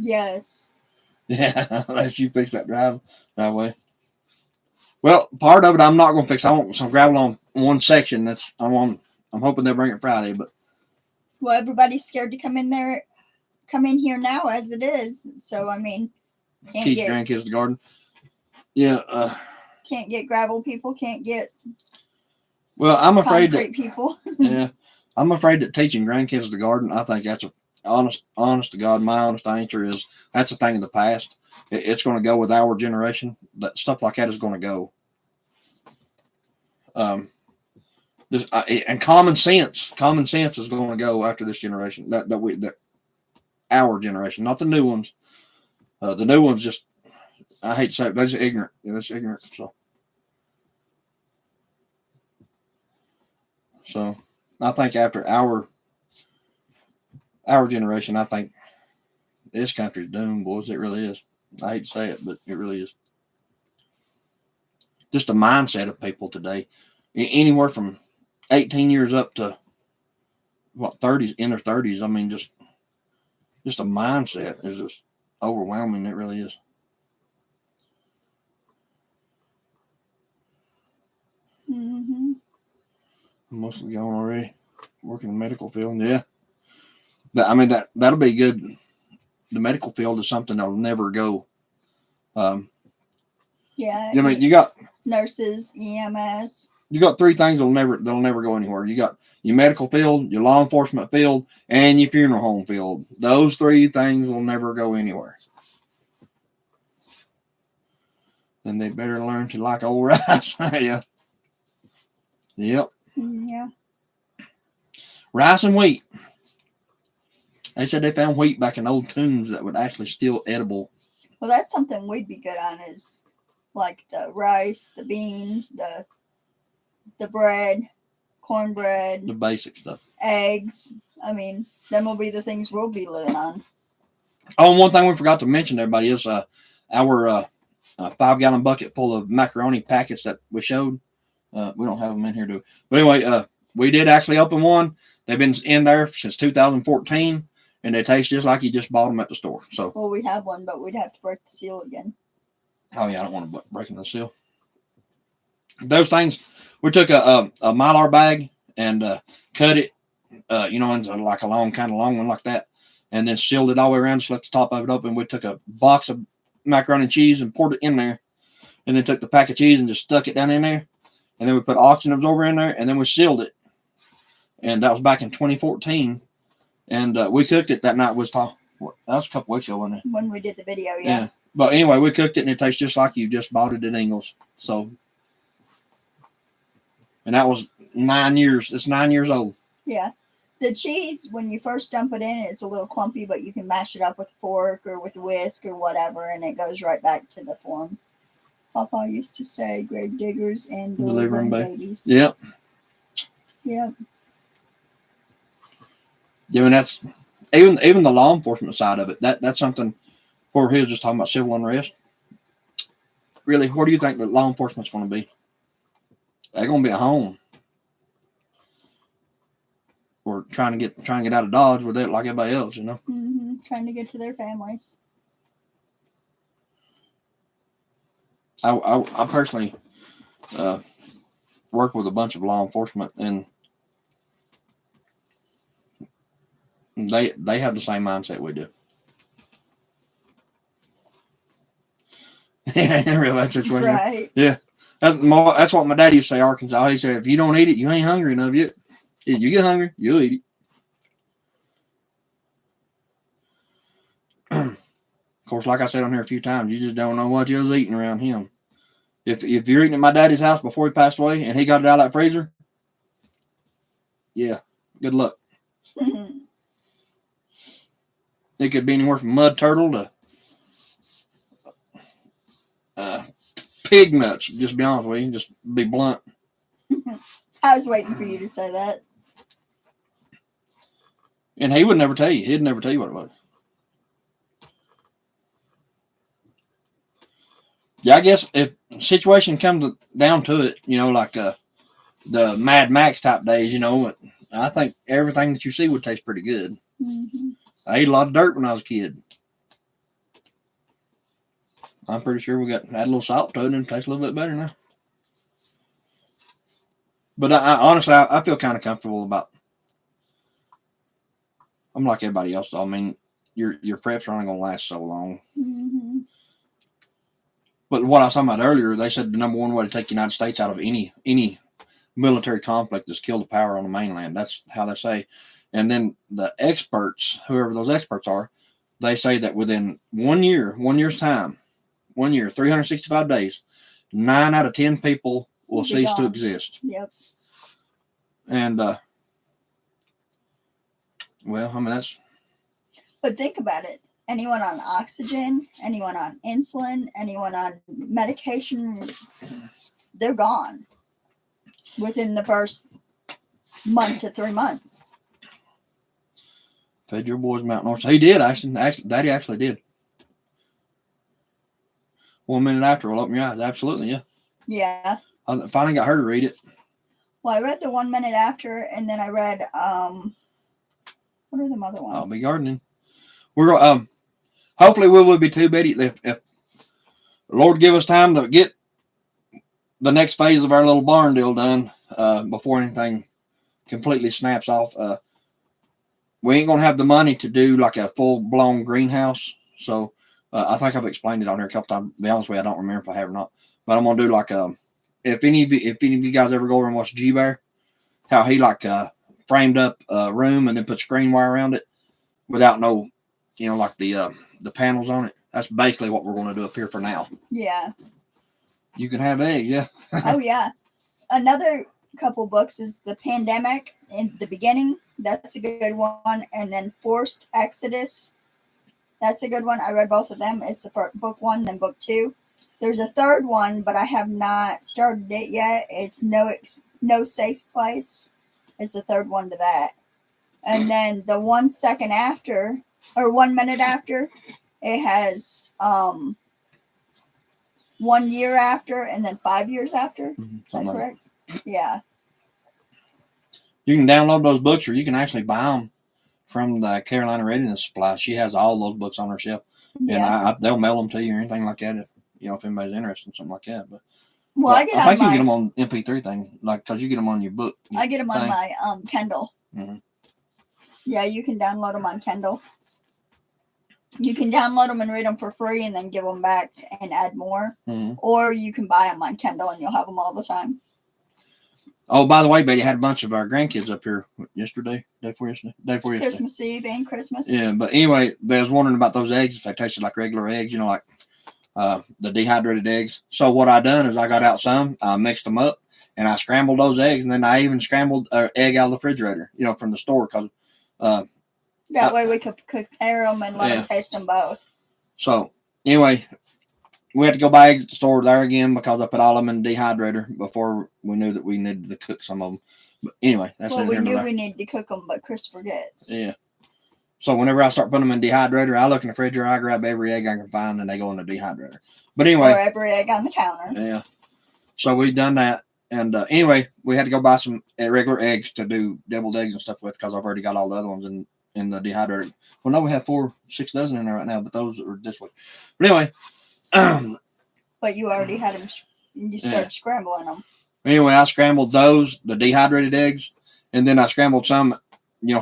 Yes. Yeah, unless you fix that driveway. Well, part of it I'm not going to fix. I want some gravel on one section. I'm hoping they'll bring it Friday, but. Well, everybody's scared to come in here now as it is. So I mean, teach grandkids the garden. Yeah. Can't get gravel people. Can't get. Well, I'm afraid concrete people. Yeah, I'm afraid that teaching grandkids to garden, I think that's a honest to God, my honest answer is that's a thing of the past. It's going to go with our generation. That stuff like that is going to go. Um, and common sense is going to go after this generation. That our generation, not the new ones. The new ones just, I hate to say it, they're just ignorant. Yeah, that's ignorant. So I think after our generation, I think this country's doomed, boys. It really is. I hate to say it, but it really is. Just the mindset of people today, anywhere from 18 years up to what 30s, in their 30s. I mean, just a mindset is just overwhelming. It really is. Mm-hmm. I'm mostly gone already. Working in the medical field, yeah. I mean that'll be good. The medical field is something that'll never go. Yeah. I mean, you got nurses, EMS. You got three things that'll never go anywhere. You got your medical field, your law enforcement field, and your funeral home field. Those three things will never go anywhere. And they better learn to like old rice. Yeah. Yep. Yeah. Rice and wheat. They said they found wheat back in old tombs that would actually still edible. Well, that's something we'd be good on is like the rice, the beans, the bread, cornbread, The basic stuff. eggs. I mean, them will be the things we'll be living on. Oh, and one thing we forgot to mention, everybody, is our 5-gallon bucket full of macaroni packets that we showed. We don't have them in here, do we? But anyway, we did actually open one. They've been in there since 2014, and they taste just like you just bought them at the store. So, well, we have one, but we'd have to break the seal again. Oh yeah, I don't want to break the seal. Those things, we took a Mylar bag and cut it, into like a long one like that, and then sealed it all the way around. Just let the top of it open. We took a box of macaroni and cheese and poured it in there, and then took the pack of cheese and just stuck it down in there, and then we put oxygen absorber in there, and then we sealed it. And that was back in 2014, and we cooked it that night. That was a couple weeks ago, wasn't it? When we did the video, yeah. But anyway, we cooked it, and it tastes just like you just bought it at Ingles. So, and that was 9 years. It's 9 years old. Yeah. The cheese, when you first dump it in, it's a little clumpy, but you can mash it up with a fork or with a whisk or whatever, and it goes right back to the form. Papa used to say, grave diggers and delivering babies. Yep. Yep. Yeah, and that's even the law enforcement side of it. That's something where he was just talking about civil unrest. Really, where do you think that law enforcement's going to be? They're going to be at home, or trying to get out of Dodge with it like everybody else, Mm-hmm. Trying to get to their families. I personally work with a bunch of law enforcement, and they have the same mindset we do. Yeah, in a real life situation. Right. Yeah. That's what my dad used to say, Arkansas. He said, if you don't eat it, you ain't hungry enough yet. If you get hungry, you'll eat it. Of course, like I said on here a few times, you just don't know what you was eating around him. If you're eating at my daddy's house before he passed away and he got it out of that freezer, yeah, good luck. It could be anywhere from mud turtle to pig nuts. Just be honest with you, just be blunt. I was waiting for you to say that. And he would never tell you. He'd never tell you what it was. Yeah, I guess if situation comes down to it, like the Mad Max type days, I think everything that you see would taste pretty good. Mm-hmm. I ate a lot of dirt when I was a kid. I'm pretty sure we add a little salt to it and it tastes a little bit better now. But I honestly, I feel kind of comfortable about. I'm like everybody else, though. I mean, your preps are only going to last so long. Mm-hmm. But what I was talking about earlier, they said the number one way to take the United States out of any military conflict has killed the power on the mainland. That's how they say. And then the experts, whoever those experts are, they say that within 1 year, 1 year's time, 1 year, 365 days, 9 out of 10 people will Be cease to gone. exist. Yep. And well, I mean that's. But think about it. Anyone on oxygen, anyone on insulin, anyone on medication, they're gone within the first month to 3 months. Fed your boys Mount North. He did actually. Daddy actually did. 1 minute after, will open your eyes. Absolutely, yeah. Yeah. I finally got her to read it. Well, I read the 1 minute after, and then I read what are the other ones? I'll be gardening. We're hopefully we will be too, Betty. If the Lord give us time to get the next phase of our little barn deal done before anything completely snaps off. We ain't gonna have the money to do like a full blown greenhouse. So I think I've explained it on here a couple times. To be honest with you, I don't remember if I have or not. But I'm gonna do like if any of you guys ever go over and watch G Bear, how he like framed up a room and then put screen wire around it without no, like the panels on it. That's basically what we're gonna do up here for now. Yeah. You can have eggs, yeah. Oh yeah. Another couple books is The Pandemic in the Beginning. That's a good one. And then Forced Exodus. That's a good one. I read both of them. It's book 1, then book 2. There's a third one, but I have not started it yet. It's No Safe Place. It's the third one to that. And then the 1 second after, or 1 minute after, it has 1 year after and then 5 years after. Is that correct? Yeah. You can download those books, or you can actually buy them from the Carolina Readiness Supply. She has all those books on her shelf, Yeah. and they'll mail them to you or anything like that. If anybody's interested in something like that. But Well, I think you get them on MP3 thing, like because you get them on your book. I get them on my Kindle. Mm-hmm. Yeah, you can download them on Kindle. You can download them and read them for free, and then give them back and add more. Mm-hmm. Or you can buy them on Kindle, and you'll have them all the time. Oh, by the way, Betty, had a bunch of our grandkids up here day before yesterday. Christmas Eve and Christmas. Yeah, but anyway, they was wondering about those eggs, if they tasted like regular eggs, like the dehydrated eggs. So what I done is I got out some, I mixed them up, and I scrambled those eggs, and then I even scrambled an egg out of the refrigerator, from the store, because that way we could compare them and let them taste them both. So anyway, we had to go buy eggs at the store there again because I put all of them in the dehydrator before we knew that we needed to cook some of them. But anyway, that's we knew we needed to cook them, but Chris forgets. Yeah. So whenever I start putting them in dehydrator, I look in the refrigerator, I grab every egg I can find, and they go in the dehydrator. But anyway, or every egg on the counter. Yeah. So we've done that, and anyway, we had to go buy some regular eggs to do deviled eggs and stuff with because I've already got all the other ones in the dehydrator. Well, no, we have 6 dozen in there right now, but those are this week. But anyway. But you already had them. You started scrambling them. Anyway, I scrambled those, the dehydrated eggs, and then I scrambled some,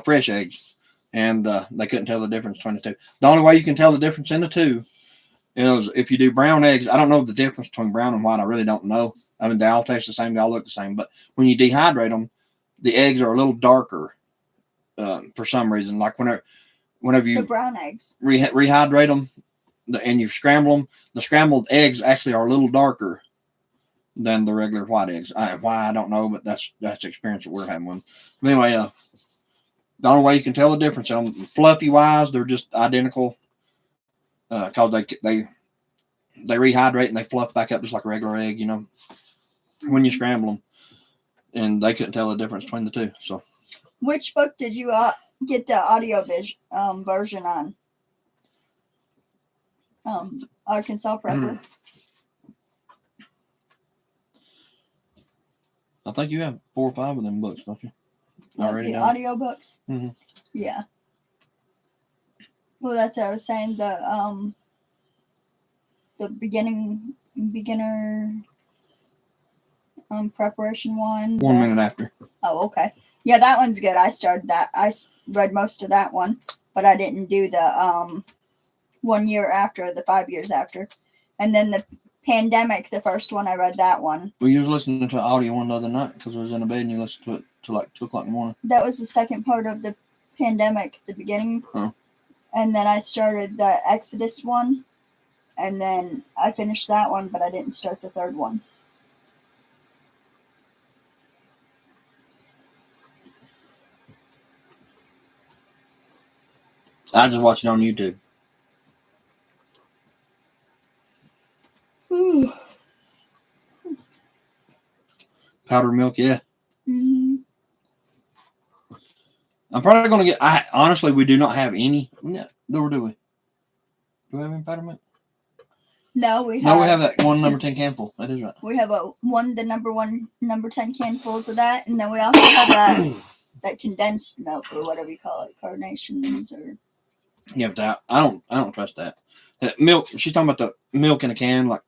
fresh eggs, and they couldn't tell the difference between the two. The only way you can tell the difference in the two is if you do brown eggs. I don't know the difference between brown and white. I really don't know. I mean, they all taste the same. They all look the same. But when you dehydrate them, the eggs are a little darker for some reason. Like whenever you the brown eggs rehydrate them and you scramble them, the scrambled eggs actually are a little darker than the regular white eggs. Why, I don't know, but that's the experience that we're having with them. But anyway, the only way you can tell the difference on fluffy wise, they're just identical because they rehydrate and they fluff back up just like a regular egg, when you scramble them, and they couldn't tell the difference between the two. So, which book did you get the audio version on? Arkansas Prepper. I think you have 4 or 5 of them books, don't you? The audio books. Mm-hmm. Yeah. Well, that's what I was saying. The beginner preparation one. 1 minute after. Oh, okay. Yeah, that one's good. I started that. I read most of that one, but I didn't do the 1 year after, the 5 years after. And then the Pandemic, the first one, I read that one. Well, you was listening to an audio one the other night because I was in the bed and you listened to it till like 2 o'clock in the morning. That was the second part of the Pandemic, the beginning. Huh. And then I started the Exodus one. And then I finished that one, but I didn't start the third one. I just watched it on YouTube. Powdered milk, yeah. Mm-hmm. I'm probably going to get. Honestly, we do not have any. No, nor do we? Do we have any powdered milk? No, we have that one number 10 can full. That is right. We have the number 10 can fulls of that, and then we also have that condensed milk or whatever you call it, carnations or. Yeah, but I don't trust that. That milk. She's talking about the milk in a can, like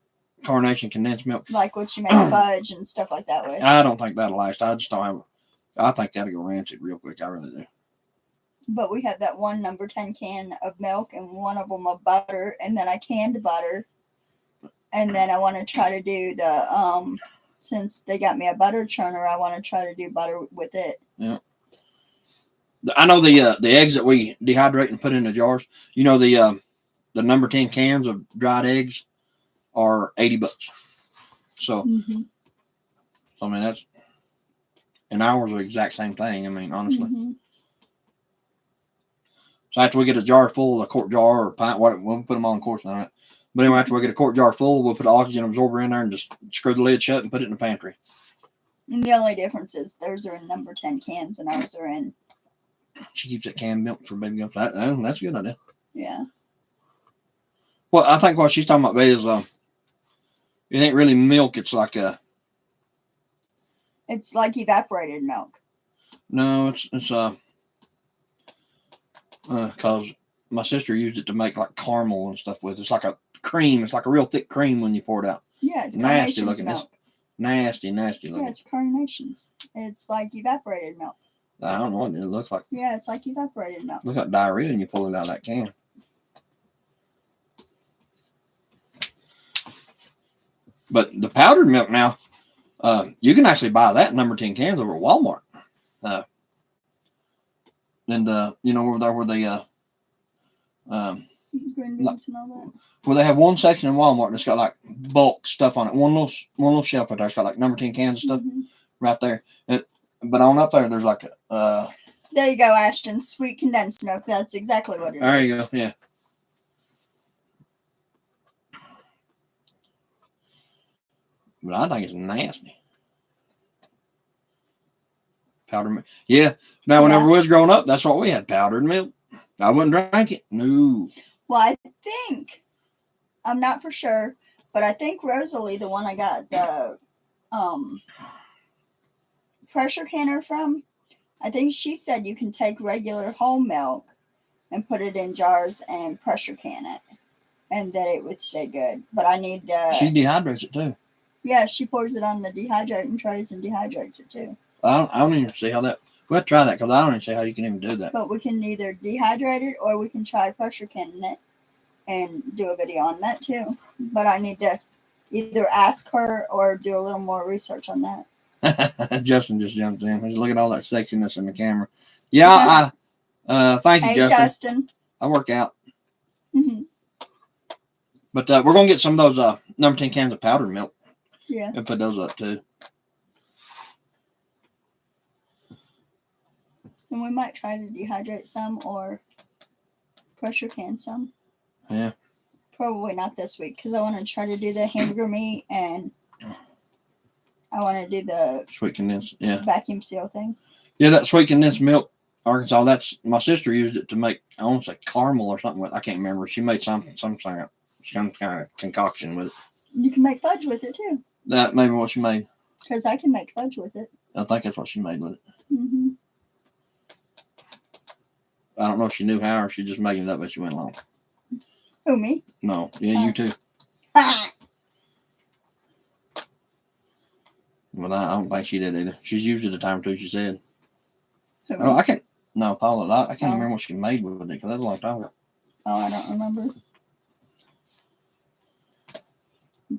Carnation condensed milk. Like what you make fudge and stuff like that with. I don't think that'll last. I just don't have. I think that'll go rancid real quick. I really do. But we have that one number 10 can of milk and one of them of butter, and then I canned butter. And then I want to try to do the since they got me a butter churner, I want to try to do butter with it. Yeah. I know the eggs that we dehydrate and put in the jars. You know the number 10 cans of dried eggs are $80. So, so I mean that's, and ours are the exact same thing. I mean honestly. So after we get a jar full, a quart jar or pint, we'll put them on quarts now. Right? But anyway, after we get a quart jar full, we'll put an oxygen absorber in there and just screw the lid shut and put it in the pantry. And the only difference is theirs are in number 10 cans and ours are in. She keeps that canned milk for baby goats. That's a good idea. Yeah. Well, I think what she's talking about is it ain't really milk. It's like it's like evaporated milk. No, it's because my sister used it to make like caramel and stuff with. It's like a cream. It's like a real thick cream when you pour it out. Yeah, it's nasty Carnations looking. milk. Nasty looking. Yeah, it's Carnations. It's like evaporated milk. I don't know what it looks like. Yeah, it's like evaporated milk. Looks like diarrhea when you pull it out of that can. But the powdered milk now, you can actually buy that number 10 cans over at Walmart. And you know where they green beans and all that. Well, they have one section in Walmart that's got like bulk stuff on it. One little shelf right there. It's got like number 10 cans and stuff right there. But on up there, there's like a. There you go, Ashton. Sweet condensed milk. That's exactly what it is. There you go. Yeah. But I think it's nasty. Powdered milk. Yeah. Now, whenever we was growing up, that's what we had, powdered milk. I wouldn't drink it. No. Well, I think, I'm not for sure, but I think Rosalie, the one I got the pressure canner from, I think she said you can take regular whole milk and put it in jars and pressure can it, and that it would stay good. But I need she dehydrates it too. Yeah, she pours it on the dehydrating trays and dehydrates it too. I don't even see how that. We'll have to try that because I don't even see how you can even do that. But we can either dehydrate it or we can try pressure canning it and do a video on that too. But I need to either ask her or do a little more research on that. Justin just jumped in. He's looking at all that sexiness in the camera. Yeah, thank you, hey, Justin. I work out. But we're going to get some of those number 10 cans of powdered milk. Yeah. And put those up too. And we might try to dehydrate some or pressure can some. Yeah. Probably not this week because I want to try to do the hamburger meat and I want to do the sweet condensed, vacuum seal thing. Yeah, that sweet condensed milk, Arkansas. That's my sister used it to make. I want to say caramel or something with. I can't remember. She made some kind of concoction with it. You can make fudge with it too. That may be what she made. Because I can make fudge with it. I think that's what she made with it. Mm-hmm. I don't know if she knew how or she just made it up as she went along. Who, me? No. Yeah, you too. Well, I don't think she did either. She's used it a time or two, she said. Who, oh, I can't. No, Paula. I can't remember what she made with it because that was a long time ago. Oh, I don't remember.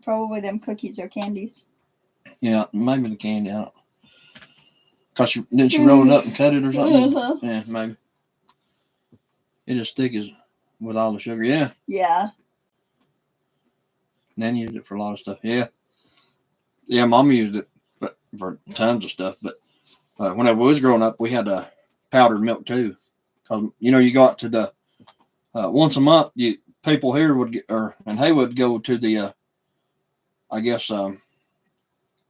Probably them cookies or candies. Yeah, maybe the candy. I don't. Cause didn't she roll it up and cut it or something? Uh-huh. Yeah, maybe. It just thick as with all the sugar. Yeah. Yeah. Nan used it for a lot of stuff. Yeah. Yeah, Mom used it for tons of stuff. But when I was growing up, we had powdered milk too. Cause you go out to the once a month. People here would get, and they would go to the I guess I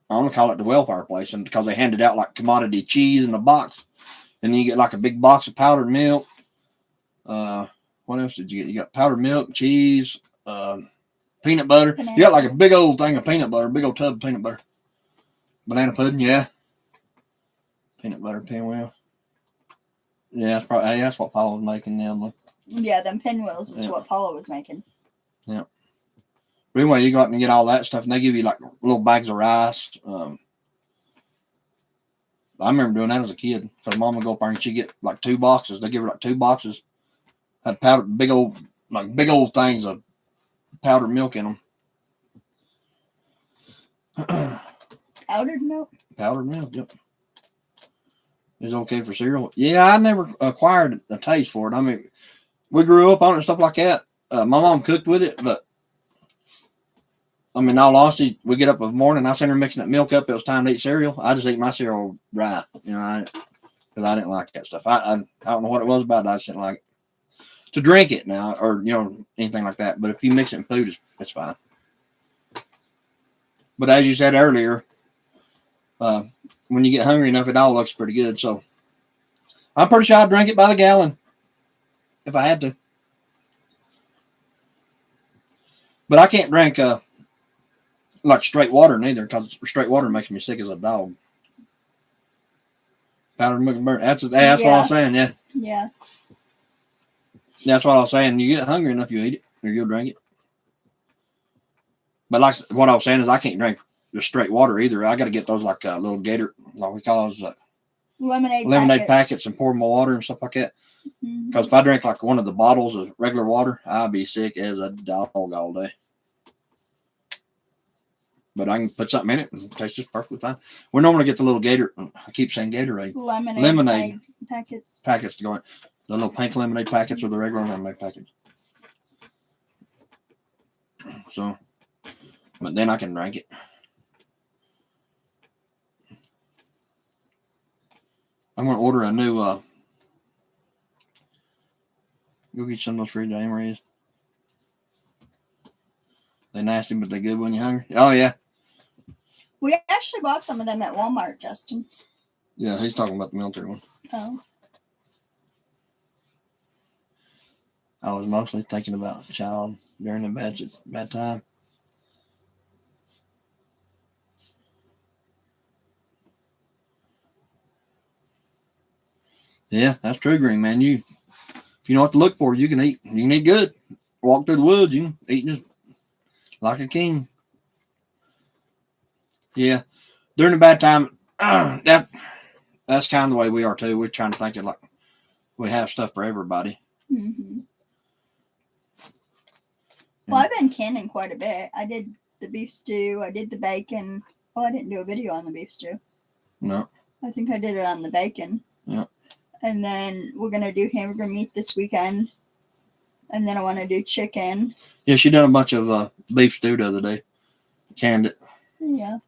want to call it the welfare place, and because they handed out like commodity cheese in a box, and then you get like a big box of powdered milk. What else did you get? You got powdered milk, cheese, peanut butter. Banana You got like a pudding. big old thing of peanut butter, big old tub of peanut butter. Banana pudding, yeah. Peanut butter pinwheel. Yeah, that's what Paul was making now. Yeah, them pinwheels is Yeah. what Paula was making. Yeah. But anyway, you go out and get all that stuff, and they give you like little bags of rice. I remember doing that as a kid because Mom would go up there and she'd get like 2 boxes. They give her like 2 boxes. Had powdered big old things of powdered milk in them. Powdered milk? Powdered milk, yep. Is okay for cereal. Yeah, I never acquired a taste for it. I mean, we grew up on it and stuff like that. My mom cooked with it, but I mean, in all honesty, we get up in the morning, I seen her mixing that milk up. It was time to eat cereal. I just ate my cereal dry, because I didn't like that stuff. I don't know what it was about it. I just didn't like it. To drink it now, or anything like that. But if you mix it in food, it's fine. But as you said earlier, when you get hungry enough, it all looks pretty good. So I'm pretty sure I'd drink it by the gallon if I had to. But I can't drink like straight water neither, because straight water makes me sick as a dog. Powdered milk and burnt. That's what I'm saying. Yeah, Yeah. that's what I was saying. You get hungry enough, you eat it or you'll drink it. But like what I was saying is, I can't drink just straight water either. I got to get those like little Gator, like we call those Lemonade packets and pour them in water and stuff like that. Because if I drink like one of the bottles of regular water, I'd be sick as a dog all day. But I can put something in it and it tastes just perfectly fine. We normally get the little Gator. I keep saying Gatorade. Lemonade packets. Packets to go in. The little pink lemonade packets or the regular lemonade packets. So, but then I can drink it. I'm going to order a new, go get some of those free Damarys. They're nasty, but they're good when you're hungry. Oh, yeah. We actually bought some of them at Walmart, Justin. Yeah, he's talking about the military one. Oh. I was mostly thinking about the child during the bad time. Yeah, that's true, Green Man. If you know what to look for, you can eat. You can eat good. Walk through the woods, you can eat just like a king. Yeah, during the bad time, that's kind of the way we are too. We're trying to think it like we have stuff for everybody. Mm-hmm. Well, I've been canning quite a bit. I did the beef stew. I did the bacon. Oh, I didn't do a video on the beef stew. No. I think I did it on the bacon. Yeah. And then we're going to do hamburger meat this weekend. And then I want to do chicken. Yeah, she done a bunch of beef stew the other day. Canned it. Yeah.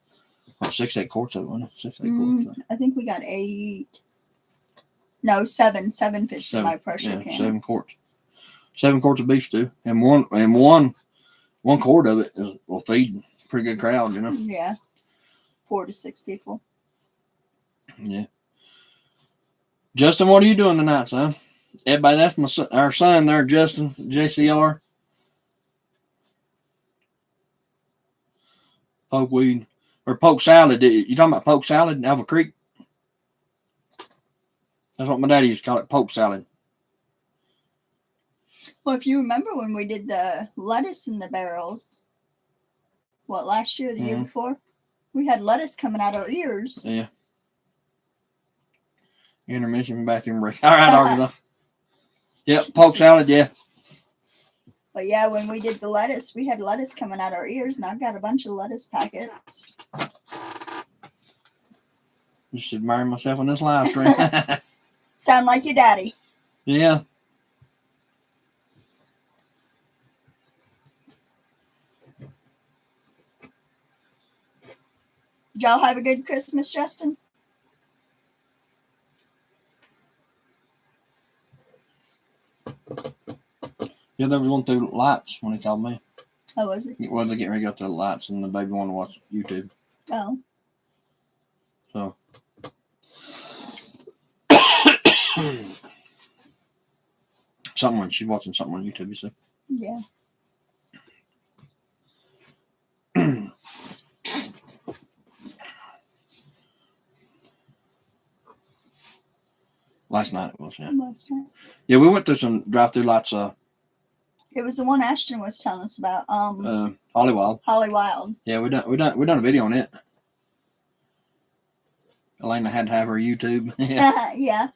Oh, 6-8 quarts of it, wasn't it? 6-8 quarts. I think we got 8. No, 7. 7 fits in my pressure can. 7 quarts. 7 quarts of beef stew. And one quart of it will feed a pretty good crowd, Yeah. 4 to 6 people. Yeah. Justin, what are you doing tonight, son? Everybody, that's our son there, Justin, JCR. Pokeweed. Or poke salad. You talking about poke salad in Alva Creek? That's what my daddy used to call it, poke salad. Well, if you remember when we did the lettuce in the barrels, last year or the year before? We had lettuce coming out our ears. Yeah. Intermission bathroom break. All right, Arkansas. Yep, poke salad, yeah. But yeah, when we did the lettuce, we had lettuce coming out our ears, and I've got a bunch of lettuce packets. Just admiring myself on this live stream. Sound like your daddy. Yeah. Did y'all have a good Christmas, Justin? Yeah, there was one through lights when he called me. Oh, was it? Well, they getting ready to go through the lights, and the baby wanted to watch YouTube. Oh. So. She's watching something on YouTube, you see. Yeah. Last night it was, yeah. Last night. Yeah, we went through some drive-through lights. It was the one Ashton was telling us about. Hollywild. Holly Wild. Yeah, we done a video on it. Elena had to have her YouTube. Yeah.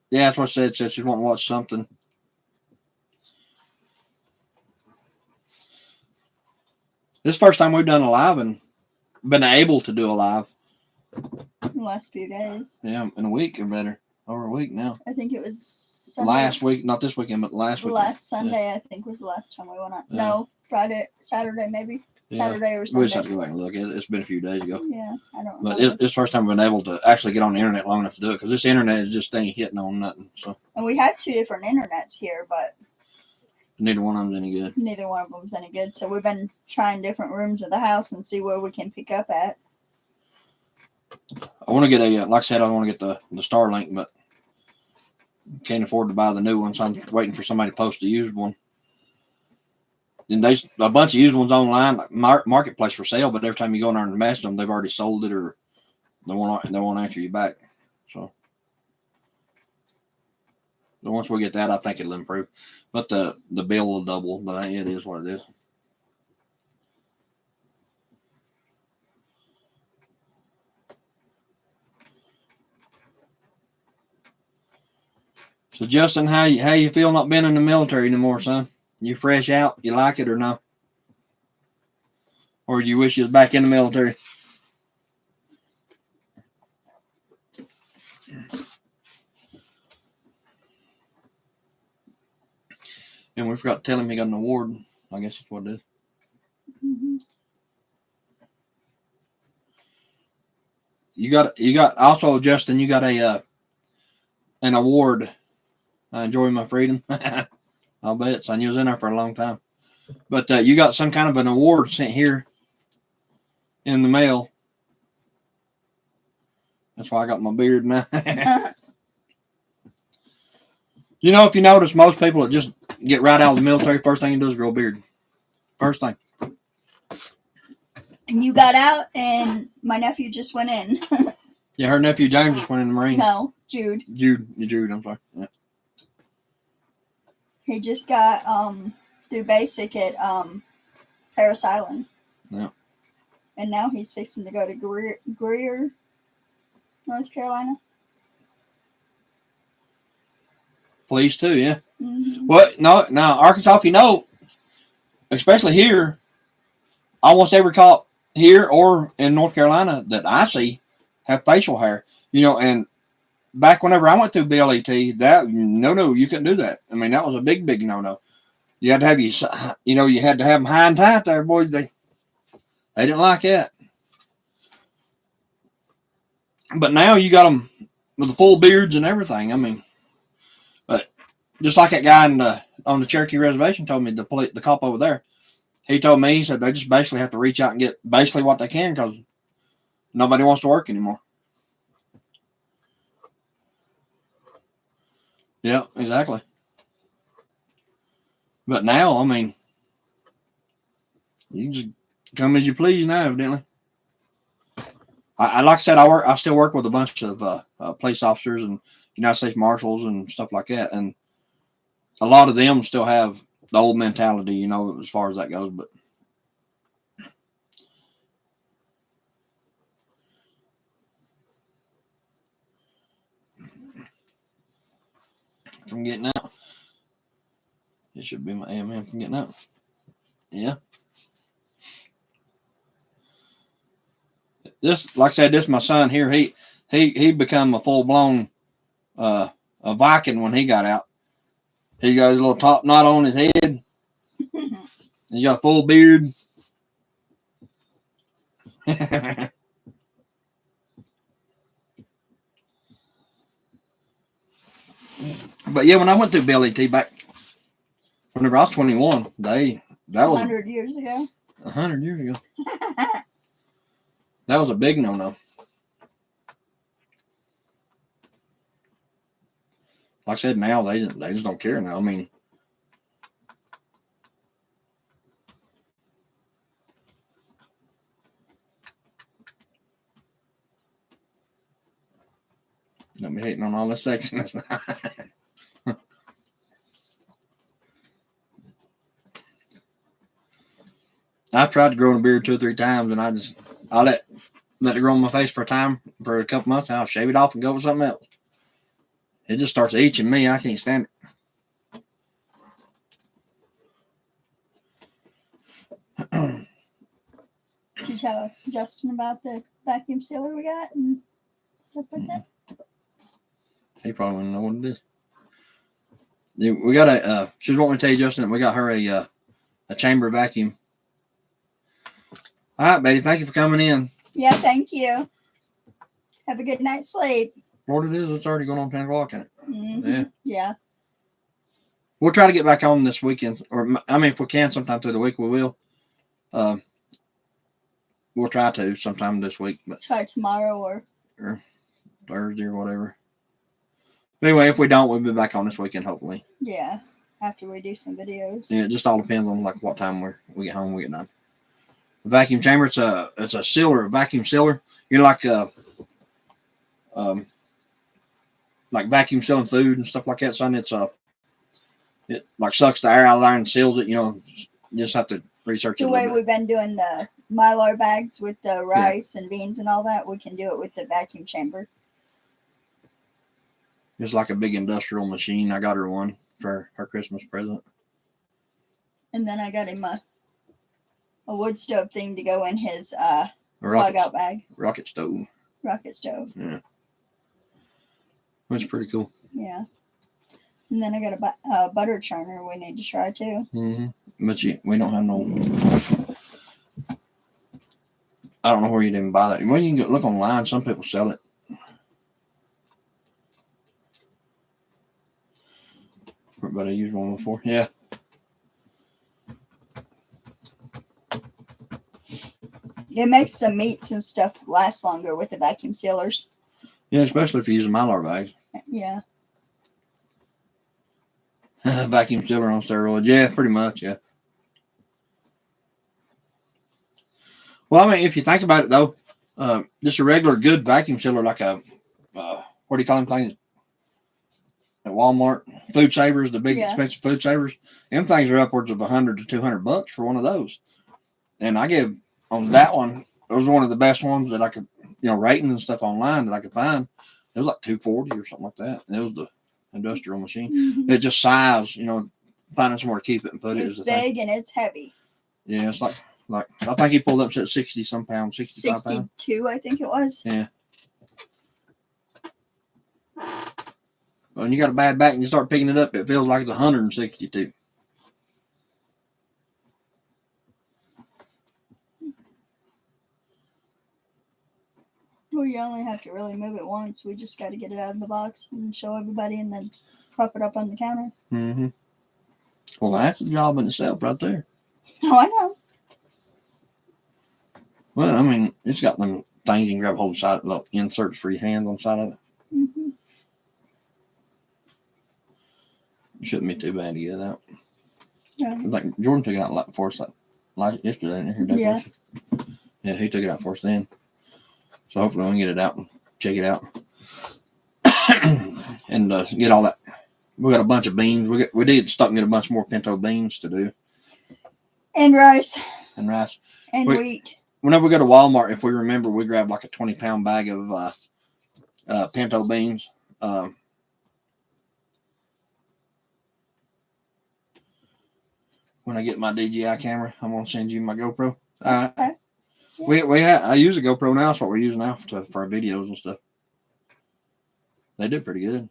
Yeah, that's what she said. Said she wanted to watch something. This is the first time we've done a live and been able to do a live. The last few days. Yeah, in a week or better. Over a week now. I think it was Sunday. Last week, not this weekend, but last week. Last Sunday, I think, was the last time we went on. Yeah. No, Saturday maybe. Yeah. Saturday or We Sunday. just have to go back and look. It's been a few days ago. Yeah, I don't But know. it's the first time we've been able to actually get on the internet long enough to do it, because this internet is just ain't hitting on nothing. So And we have 2 different internets here, but neither one of them's any good. neither one of them's any good. So we've been trying different rooms of the house and see where we can pick up at. I want to get like I said, I want to get the Starlink, but can't afford to buy the new one, so I'm waiting for somebody to post a used one. And there's a bunch of used ones online, like marketplace for sale, but every time you go in there and mess them, they've already sold it or they won't answer you back. So once we get that, I think it'll improve. But the bill will double, but it is what it is. So Justin, how you feel not being in the military anymore, son? You fresh out? You like it or no? Or do you wish you was back in the military? And we forgot to tell him he got an award. I guess that's what it is. Mm-hmm. You got also, Justin, you got an award. I enjoy my freedom. I'll bet, son. You was in there for a long time. But you got some kind of an award sent here in the mail. That's why I got my beard now. You know, if you notice, most people that just get right out of the military, first thing you do is grow a beard. First thing. And you got out, and my nephew just went in. Yeah, her nephew James just went in the Marines. No, Jude. Jude, I'm sorry. Yeah. He just got through basic at Paris Island. Yeah. And now he's fixing to go to Greer, North Carolina. Police too, yeah. Mm-hmm. Well, no, Arkansas, if you know, especially here, almost every cop here or in North Carolina that I see have facial hair. You know, and back whenever I went through BLET, that no, you couldn't do that. I mean, that was a big no. You had to have you had to have them high and tight there, boys. They didn't like that. But now you got them with the full beards and everything. I mean, but just like that guy on the Cherokee Reservation told me, the cop over there, he told me, he said they just basically have to reach out and get basically what they can because nobody wants to work anymore. Yeah, exactly. But now, I mean, you can just come as you please now, evidently. I like I said, I still work with a bunch of police officers and United States Marshals and stuff like that, and a lot of them still have the old mentality, you know, as far as that goes. But from getting out, should be my AMM from getting up. Yeah. This, like I said, this my son here. He become a full blown a Viking when he got out. He got his little top knot on his head. He got a full beard. But yeah, when I went through BLET back whenever I was 21, that was 100 years ago. 100 years ago. That was a big no-no. Like I said, now they just don't care now. I mean, don't be hating on all this sexiness. I've tried to grow a beard 2 or 3 times, and I let it grow on my face for a couple months, and I'll shave it off and go with something else. It just starts itching me. I can't stand it. Did you tell Justin about the vacuum sealer we got and stuff like that? He probably wouldn't know what it is. Yeah, we got she was wanting me to tell you, Justin, that we got her a chamber vacuum. All right, Betty, thank you for coming in. Yeah, thank you. Have a good night's sleep. Lord, it is. It's already going on 10 o'clock, isn't it? Mm-hmm. Yeah. Yeah. We'll try to get back on this weekend. Or, I mean, if we can sometime through the week, we will. We'll try to sometime this week. But try tomorrow or Thursday or whatever. But anyway, if we don't, we'll be back on this weekend, hopefully. Yeah, after we do some videos. Yeah, it just all depends on like what time we get home, we get done. The vacuum chamber, it's a sealer, a vacuum sealer. You're like vacuum sealing food and stuff like that, son. It like sucks the air out of there and seals it. You know, you just have to research it. The way we've been doing the Mylar bags with the rice and beans and all that, we can do it with the vacuum chamber. It's like a big industrial machine. I got her one for her Christmas present. And then I got him a wood stove thing to go in his plug out bag. Rocket stove. Rocket stove. Yeah. That's pretty cool. Yeah. And then I got a butter churner we need to try too. Mm-hmm. But we don't have no. I don't know where you'd even buy that. Well, you can look online. Some people sell it. But I used one before. Yeah. It makes the meats and stuff last longer with the vacuum sealers. Yeah, especially if you use a Mylar bag. Yeah. Vacuum sealer on steroids. Yeah, pretty much. Yeah. Well, I mean, if you think about it, though, just a regular good vacuum sealer, like a, what do you call them things? At Walmart, Food Savers, the big expensive Food Savers. Them things are upwards of $100 to $200 for one of those. And I give on that one, it was one of the best ones that I could, rating and stuff online that I could find. It was like $240 or something like that. And it was the industrial machine. Mm-hmm. It just size, finding somewhere to keep it and put it. It's big and it's heavy. Yeah, it's like I think he pulled up to 60 some pounds, 65 pounds. 62, I think it was. Yeah. When you got a bad back and you start picking it up, it feels like it's 162. Well, you only have to really move it once. We just got to get it out of the box and show everybody and then prop it up on the counter. Mm-hmm. Well, that's a job in itself right there. Oh, I know. Well, I mean, it's got them things you can grab hold of the side, little inserts for your hands on the side of it. Mm-hmm. It shouldn't be too bad to get it out. Yeah. Like Jordan took it out for us like yesterday. Yeah. Yeah, he took it out for us then. So hopefully we can get it out and check it out. And get all that. We got a bunch of beans. We did stop and get a bunch more pinto beans to do. And rice. And rice. And wheat. Whenever we go to Walmart, if we remember, we grab like a 20-pound bag of pinto beans. when I get my DJI camera, I'm gonna send you my GoPro. All right. Okay. Yeah. I use a GoPro now. That's what we're using now for our videos and stuff. They do pretty good.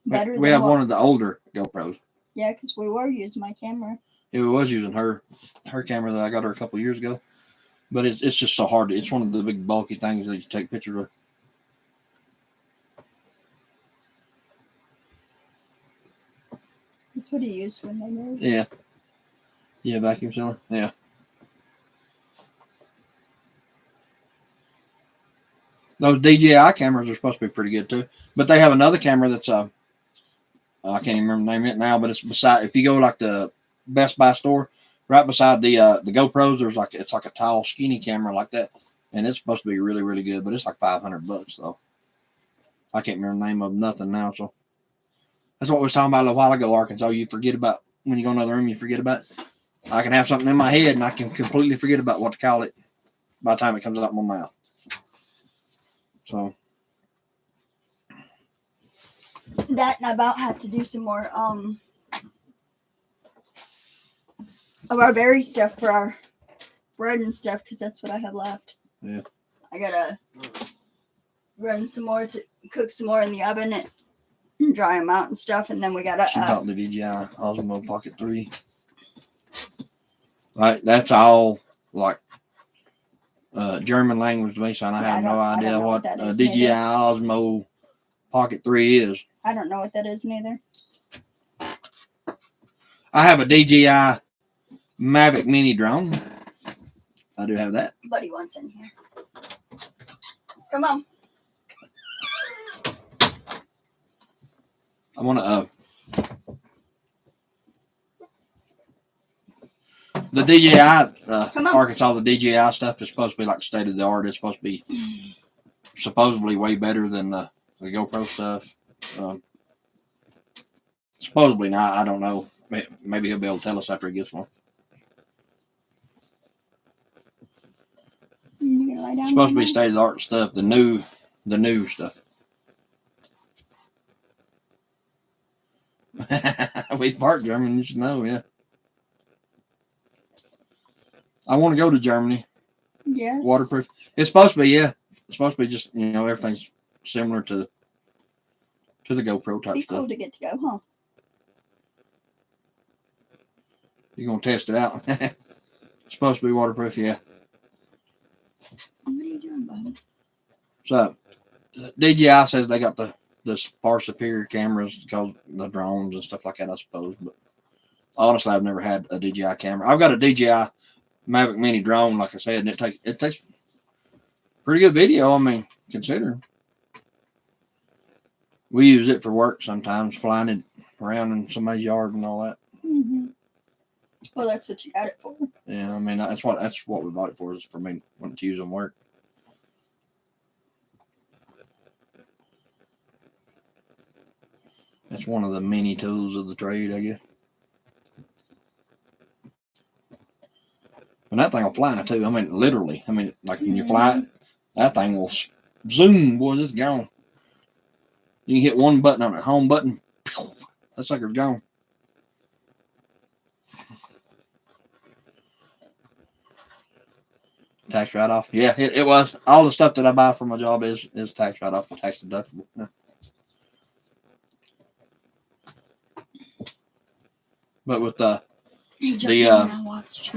Better We than have what? one of the older GoPros. Yeah, because we were using my camera. Yeah, we was using her camera that I got her a couple years ago. But it's just so hard. It's one of the big bulky things that you take pictures with. That's what he used when they moved. Yeah. Yeah, vacuum sealer. Yeah. Those DJI cameras are supposed to be pretty good too. But they have another camera that's I can't even remember the name of it now, but it's beside, if you go like the Best Buy store, right beside the GoPros, there's like, it's like a tall, skinny camera like that. And it's supposed to be really, really good, but it's like $500. So I can't remember the name of nothing now. So that's what we was talking about a little while ago, Arkansas. You forget about, when you go in another room, you forget about it. I can have something in my head and I can completely forget about what to call it by the time it comes out of my mouth. So That and I about have to do some more of our berry stuff for our bread and stuff, because that's what I have left. Yeah. I gotta run some more, cook some more in the oven and dry them out and stuff, and then we gotta. she bought the DJI Osmo Pocket 3. Like, that's all like German language to me, son. I have no idea what a DJI Osmo Pocket 3 is. I don't know what that is neither. I have a DJI Mavic Mini drone. I do have that. Buddy wants in here. Come on. I want to the DJI Arkansas, the DJI stuff is supposed to be like state of the art. It's supposed to be supposedly way better than the GoPro stuff. Supposedly not. I don't know. Maybe he'll be able to tell us after he gets one. You gonna lie down? It's supposed to be state of the art stuff. The new stuff. We part German, you should know, yeah. I want to go to Germany. Yes. Waterproof. It's supposed to be, yeah. It's supposed to be just, everything's similar to the GoPro type Be stuff. cool to get to go, huh? You're gonna test it out. It's supposed to be waterproof, yeah. What are you doing, buddy? So DJI says they got the far superior cameras because the drones and stuff like that, I suppose. But honestly, I've never had a DJI camera. I've got a DJI Mavic Mini drone, like I said, and it takes pretty good video. I mean, considering we use it for work sometimes, flying it around in somebody's yard and all that. Mm-hmm. Well, that's what you got it for. Yeah, I mean that's what we bought it for, is for me wanting to use them work. That's one of the many tools of the trade, I guess. And that thing will fly too. I mean, literally. I mean, like when you fly, that thing will zoom, boy, it's gone. You can hit one button on it, home button, that sucker's gone. Tax write-off. Yeah, it was. All the stuff that I buy for my job is tax write-off, tax deductible. Yeah. But with the Bidenomics,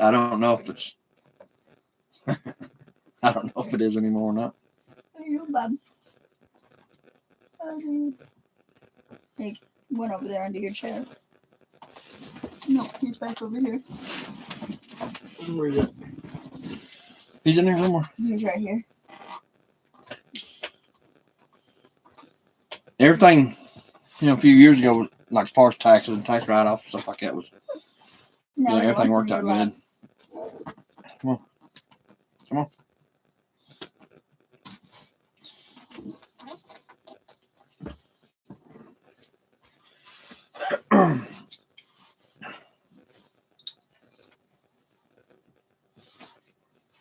I don't know if it's I don't know if it is anymore or not. He went over there under your chair. No, he's back over here. Where is it? He's in there somewhere. He's right here. Everything, a few years ago, like as far as taxes and tax write-offs and stuff like that, was everything worked out good. Come on. Come on.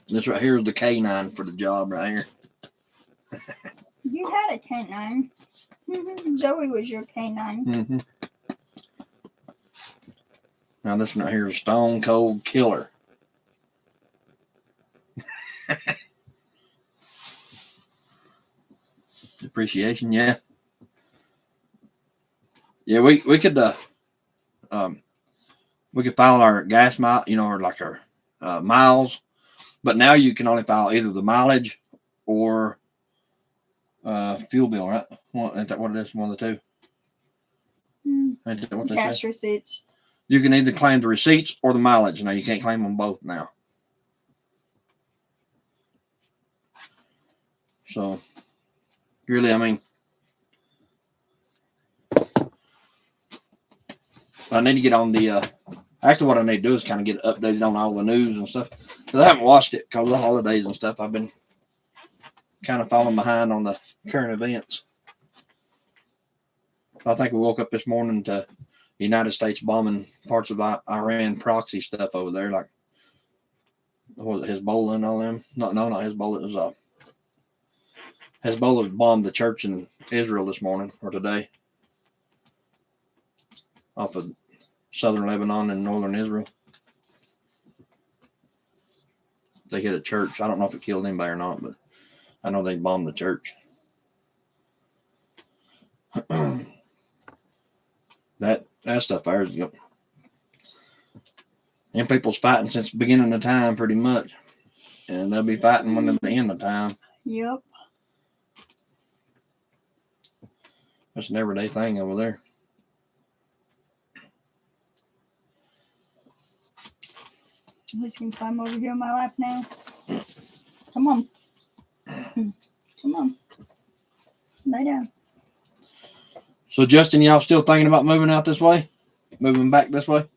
This right here is the K9 for the job right here. You had a K9. Zoe was your K9. Mm-hmm. Now this one right here is a Stone Cold Killer. Depreciation, yeah. Yeah, we could we could file our gas mile, or like our miles, but now you can only file either the mileage or fuel bill, right? Ain't that what it is? One of the two. Ain't that what they Cash say? receipts. You can either claim the receipts or the mileage. Now you can't claim them both now. So, really, I mean, I need to get on the. Actually, what I need to do is kind of get updated on all the news and stuff. Because I haven't watched it because of the holidays and stuff. I've been kind of falling behind on the current events. I think we woke up this morning to the United States bombing parts of Iran proxy stuff over there, like what was it, Hezbollah and all them. No, not Hezbollah. It was Hezbollah bombed the church in Israel this morning or today, off of southern Lebanon and northern Israel. They hit a church. I don't know if it killed anybody or not, but I know they bombed the church. that stuff there is, and people's fighting since the beginning of time pretty much, and they'll be fighting when at the end of time. Yep. It's an everyday thing over there. He's gonna climb over here in my lap now. Come on. Come on. Lay down. So, Justin, y'all still thinking about moving out this way? Moving back this way?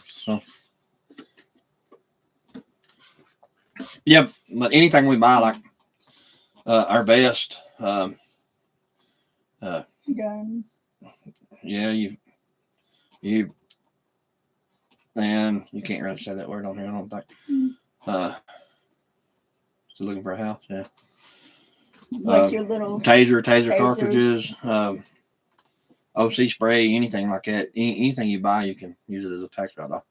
So, yeah, but anything we buy, like our vest, Guns. yeah, you, and you can't really say that word on here, I don't think. Still looking for a house, yeah. Like your little taser tasers. cartridges, OC spray, anything like that. Anything you buy, you can use it as a tax write-off.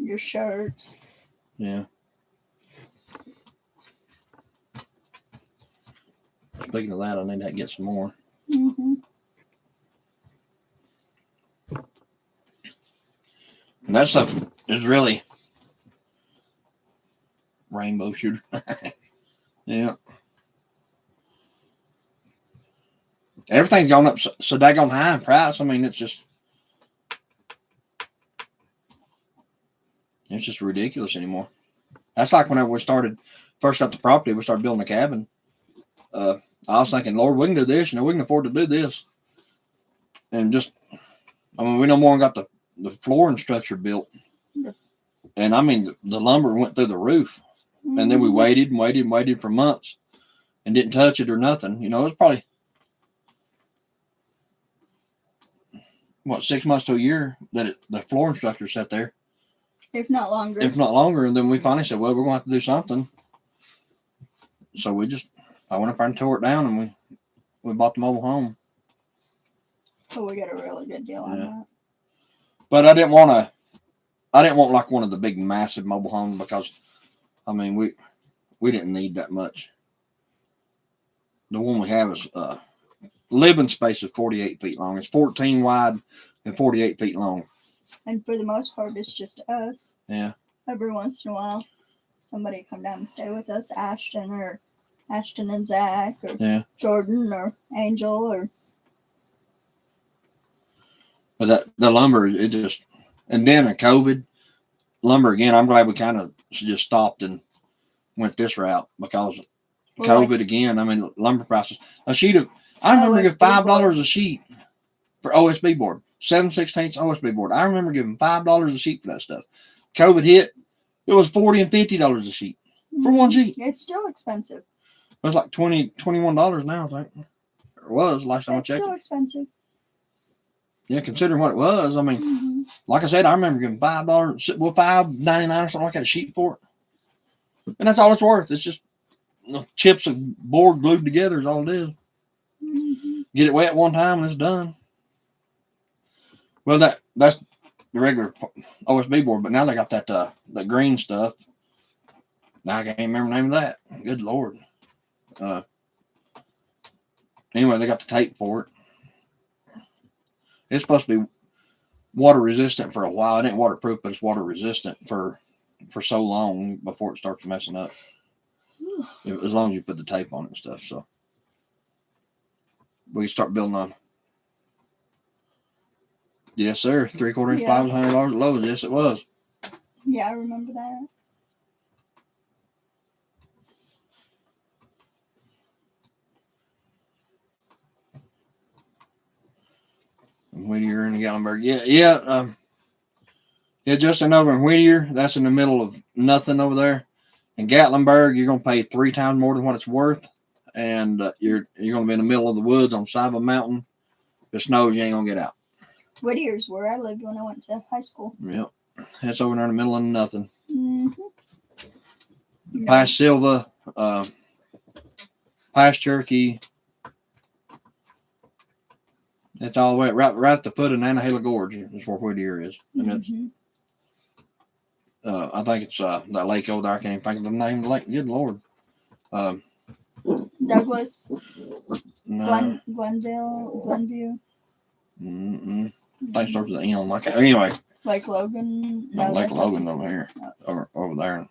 your shirts. Yeah. Speaking of that, I need to get some more. Mm-hmm. And that stuff is really rainbow shooter. Yeah. Everything's gone up so daggone high in price. I mean, it's just ridiculous anymore. That's like whenever we first got the property, we started building a cabin. I was thinking, Lord, we can do this. We can afford to do this. And just, I mean, we no more got the flooring structure built. And I mean, the lumber went through the roof. Mm-hmm. And then we waited and waited and waited for months and didn't touch it or nothing. It was probably, 6 months to a year that the flooring structure sat there. If not longer. And then we finally said, well, we're going to have to do something. So I went up there and tore it down, and we bought the mobile home. So we got a really good deal on that. But I didn't want like one of the big massive mobile homes because, I mean, we didn't need that much. The one we have is living space is 48 feet long. It's 14 wide and 48 feet long. And for the most part, it's just us. Yeah. Every once in a while, somebody come down and stay with us, Ashton and Zach, or Jordan or Angel, or. But the lumber, it just, and then in COVID, lumber again. I'm glad we kind of just stopped and went this route because COVID again. I mean, lumber prices. I remember giving $5 a sheet for OSB board, 7/16 OSB board. I remember giving $5 a sheet for that stuff. COVID hit, it was $40 and $50 a sheet for one sheet. It's still expensive. It was like $21 now, I think. Or it was last time I checked. It's still expensive. Yeah, considering what it was, I mean, Like I said, I remember giving $5, well, $5.99 or something like that a sheet for it, and that's all it's worth. It's just chips of board glued together is all it is. Mm-hmm. Get it wet one time and it's done. Well, that's the regular OSB board, but now they got that green stuff. Now I can't remember the name of that. Good Lord. Anyway, they got the tape for it. It's supposed to be water resistant for a while. It ain't waterproof, but it's water resistant for so long before it starts messing up. As long as you put the tape on it and stuff. So we start building on. Yes, sir. 3/4 inch pipe was $100 at Lowe's. Yes, it was. Yeah, I remember that. Whittier and Gatlinburg. Yeah, Justin over in Whittier, that's in the middle of nothing over there. In Gatlinburg, you're gonna pay 3 times more than what it's worth, and you're gonna be in the middle of the woods on the side of a mountain. If it snows, you ain't gonna get out. Whittier's where I lived when I went to high school. Yep, it's over there in the middle of nothing. Mm-hmm. Past Silva, past Cherokee. It's all the way right at the foot of Nantahala Gorge is where Whittier is, and it's. I think it's that lake over there. I can't even think of the name of the lake. Good Lord. Douglas. No. Glenview. I think it starts with an M. Like anyway. Lake Logan. No, Lake Logan over here. Over there in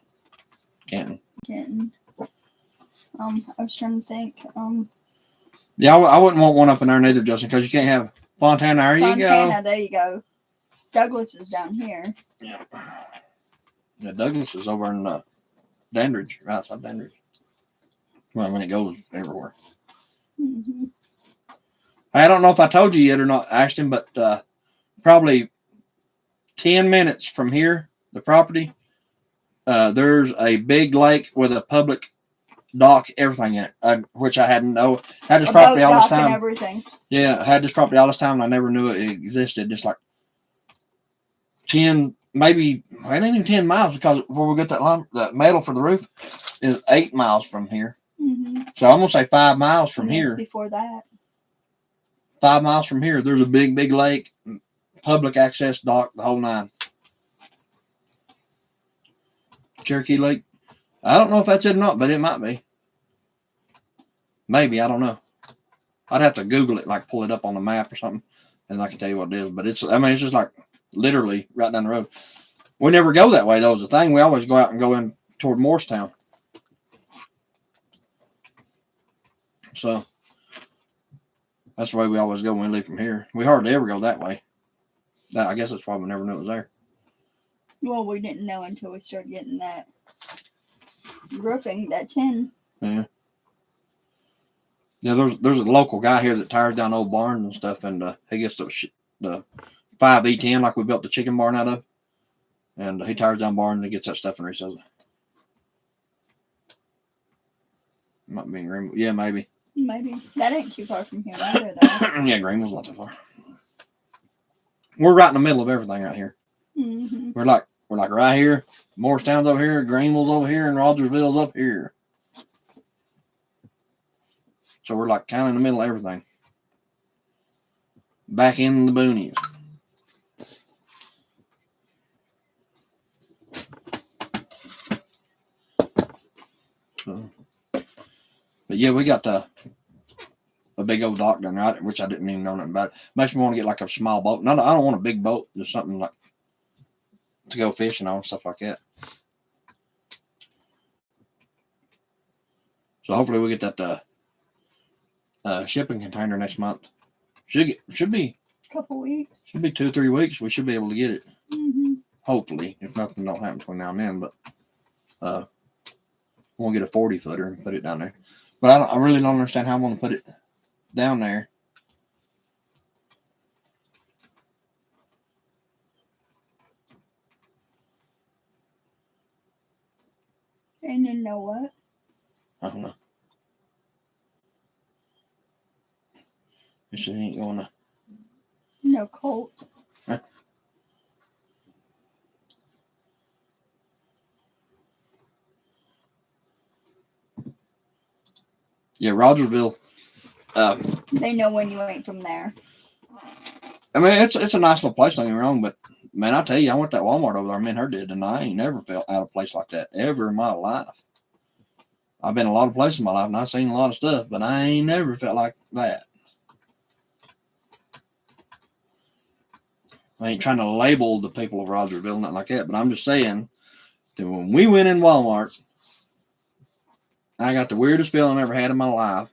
Canton. I was trying to think. Yeah, I wouldn't want one up in there neither, Justin, because you can't have Fontana. There you go. Fontana, there you go. Douglas is down here. Yeah. Yeah, Douglas is over in Dandridge, right outside Dandridge. Well, I mean, it goes everywhere. Mm-hmm. I don't know if I told you yet or not, Ashton, but probably 10 minutes from here, the property, there's a big lake with a public dock, everything in it, which I hadn't know. Had this property all this time. And everything. Yeah, I had this property all this time, and I never knew it existed. Just like 10, maybe, well, it ain't even 10 miles, because where we got that metal for the roof is 8 miles from here. Mm-hmm. So I'm going to say 5 miles from here. Before that. 5 miles from here, there's a big, big lake, public access dock, the whole nine. Cherokee Lake. I don't know if that's it or not, but it might be. Maybe, I don't know. I'd have to Google it, like pull it up on the map or something, and I can tell you what it is. But it's just like literally right down the road. We never go that way, though, is the thing. We always go out and go in toward Morristown. So that's the way we always go when we leave from here. We hardly ever go that way. I guess that's why we never knew it was there. Well, we didn't know until we started getting that roofing, that tin. Yeah. Yeah, there's a local guy here that tears down old barns and stuff, and he gets the 5E10 like we built the chicken barn out of, and he tears down barns and gets that stuff and resells it. Might be in Greenville. Yeah, maybe. Maybe. That ain't too far from here either, though. Yeah, Greenville's not too far. We're right in the middle of everything right here. Mm-hmm. We're like right here. Morristown's over here, Greenville's over here, and Rogersville's up here. So we're like kind of in the middle of everything. Back in the boonies. So, but yeah, we got a big old dock down there, which I didn't even know nothing about. Makes me want to get like a small boat. No, I don't want a big boat. Just something like to go fishing on, stuff like that. So hopefully we get that shipping container next month. Should be a couple weeks. Should be 2 or 3 weeks. We should be able to get it. Mm-hmm. Hopefully, if nothing don't happen between now and then. But we'll get a 40-footer and put it down there. But I really don't understand how I'm going to put it down there. And you know what? I don't know. This ain't going to. No Colt. Huh? Yeah, Rogersville. They know when you ain't from there. I mean, it's a nice little place, don't get me wrong, but man, I tell you, I went to that Walmart over there, me and her did, and I ain't never felt out of place like that ever in my life. I've been a lot of places in my life, and I've seen a lot of stuff, but I ain't never felt like that. I ain't trying to label the people of Rogersville, nothing like that, but I'm just saying that when we went in Walmart, I got the weirdest feeling I ever had in my life.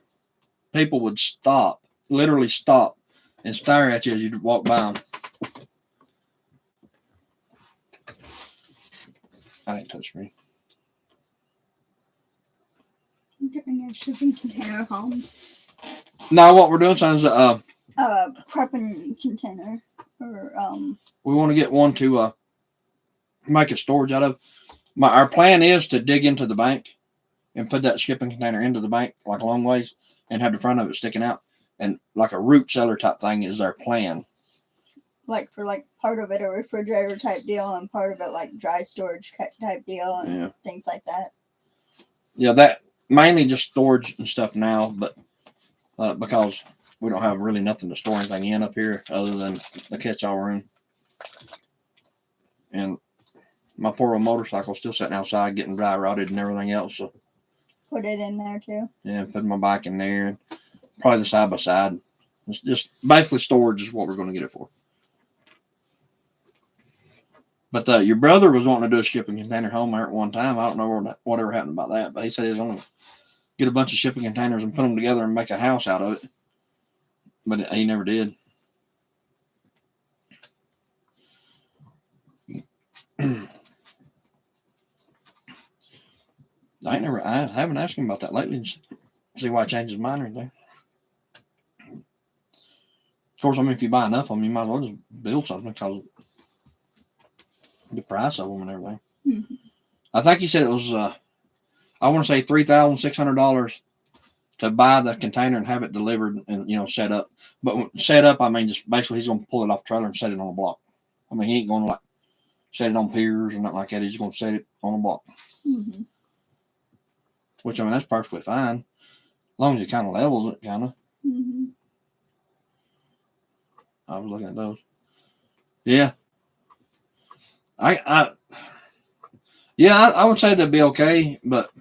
People would stop, literally stop, and stare at you as you walk by them. I ain't touched me. I'm getting a shipping container home. Now, what we're doing, son, is Prepping container. Or, we want to get one to make a storage out of. Our plan is to dig into the bank and put that shipping container into the bank, like a long ways, and have the front of it sticking out. And like a root cellar type thing is our plan. like for like part of it a refrigerator type deal and part of it like dry storage type deal and things like that. Yeah, that mainly just storage and stuff now, but because we don't have really nothing to store anything in up here other than the catch-all room. And my poor old motorcycle still sitting outside getting dry rotted and everything else. So put it in there too. Yeah, put my bike in there and probably the side by side. It's just basically storage is what we're going to get it for. But your brother was wanting to do a shipping container home there at one time. I don't know whatever happened about that, but he said he was going to get a bunch of shipping containers and put them together and make a house out of it. But he never did. I haven't asked him about that lately. See why he changed his mind or anything. Of course, I mean, if you buy enough of them, you might as well just build something because the price of them and everything. Mm-hmm. I think he said it was, I want to say $3,600 to buy the container and have it delivered and, set up. But set up, I mean, just basically he's going to pull it off the trailer and set it on a block. I mean, he ain't going to set it on piers or nothing like that. He's going to set it on a block. Mm-hmm. Which, I mean, that's perfectly fine. As long as it kind of levels it, kind of. Mm-hmm. I was looking at those. Yeah. I would say they'd be okay, but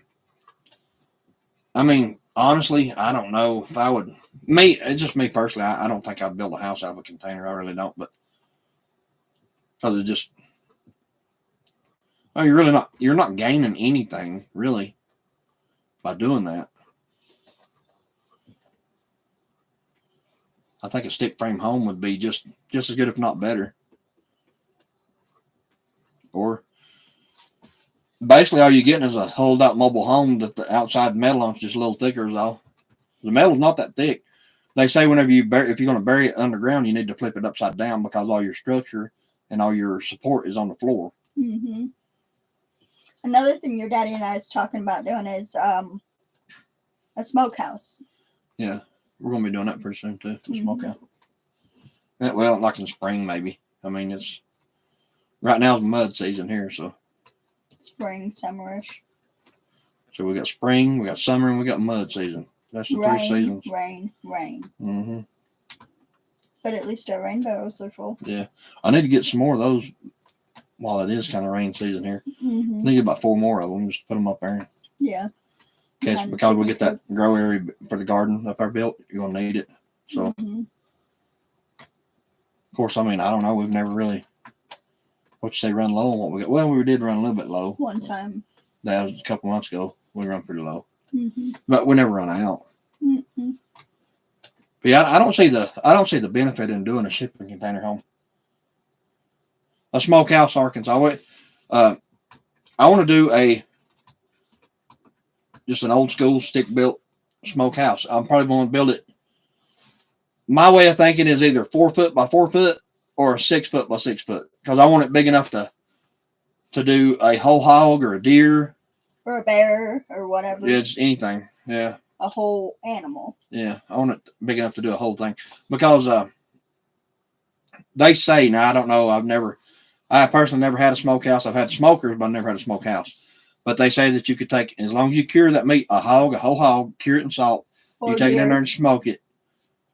I mean, honestly, I don't know if I would. It's just me personally. I don't think I'd build a house out of a container. I really don't, but because it just, oh, you're not gaining anything really by doing that. I think a stick frame home would be just as good, if not better. Or basically, all you're getting is a hulled out mobile home that the outside metal on is just a little thicker is all. The metal's not that thick. They say whenever if you're going to bury it underground, you need to flip it upside down because all your structure and all your support is on the floor. Mm-hmm. Another thing your daddy and I was talking about doing is a smokehouse. Yeah, we're going to be doing that pretty soon too. Mm-hmm. Smokehouse. Yeah, well, like in spring maybe. I mean, it's right now it's mud season here, so. Spring, summerish. So we got spring, we got summer, and we got mud season. That's the rain, 3 seasons. Rain. Mm-hmm. But at least our rainbows are full. Yeah, I need to get some more of those while it is kind of rain season here. Mm-hmm. I need to get about 4 more of them. Just put them up there. Yeah. Because we get that grow area for the garden up our built, you're gonna need it. So, mm-hmm. Of course, I mean, I don't know. We've never really, run low on what we got. Well, we did run a little bit low. One time. That was a couple months ago. We run pretty low. Mm-hmm. But we never run out. Mm-hmm. But yeah, I don't see the benefit in doing a shipping container home. A smokehouse, Arkansas. I want to do just an old school stick built smokehouse. I'm probably going to build it. My way of thinking is either 4 foot by 4 foot or 6 foot by 6 foot because I want it big enough to do a whole hog or a deer or a bear or whatever. Yeah, just anything. Yeah. A whole animal. Yeah, I want it big enough to do a whole thing because they say, now I don't know, I personally never had a smokehouse. I've had smokers, but I never had a smokehouse. But they say that you could take, as long as you cure that meat, a whole hog, cure it in salt, Or you take it in deer. there and smoke it.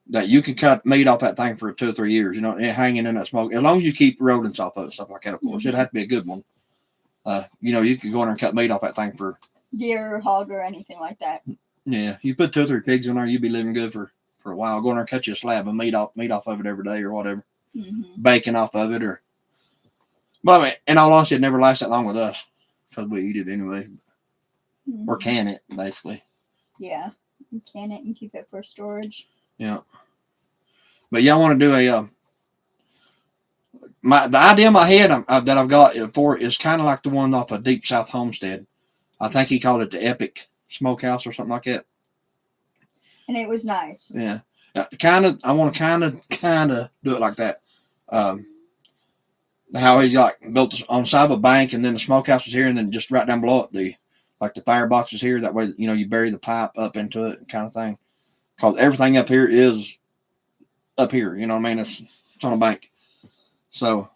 That you can cut meat off that thing for 2 or 3 years, it hanging in that smoke. As long as you keep rodents off of it, stuff like that, of course. It'd have to be a good one. You could go in there and cut meat off that thing for Deer or hog or anything like that. yeah. You put 2 or 3 pigs in there, you'd be living good for a while. Go in there and cut you a slab of meat off of it every day or whatever, bacon off of it But I mean, in all honesty, it never lasts that long with us because we eat it anyway, or can it basically. Yeah, you can it and keep it for storage. Yeah. But yeah, I want to do the idea in my head that I've got for it is kind of like the one off of Deep South Homestead. I think he called it the Epic Smokehouse or something like that. And it was nice. Yeah. I want to kind of do it like that. How he built on the side of a bank, and then the smokehouse was here, and then just right down below it, the firebox is here. That way, you bury the pipe up into it, kind of thing. Because everything up here is up here. You know what I mean? It's on a bank, so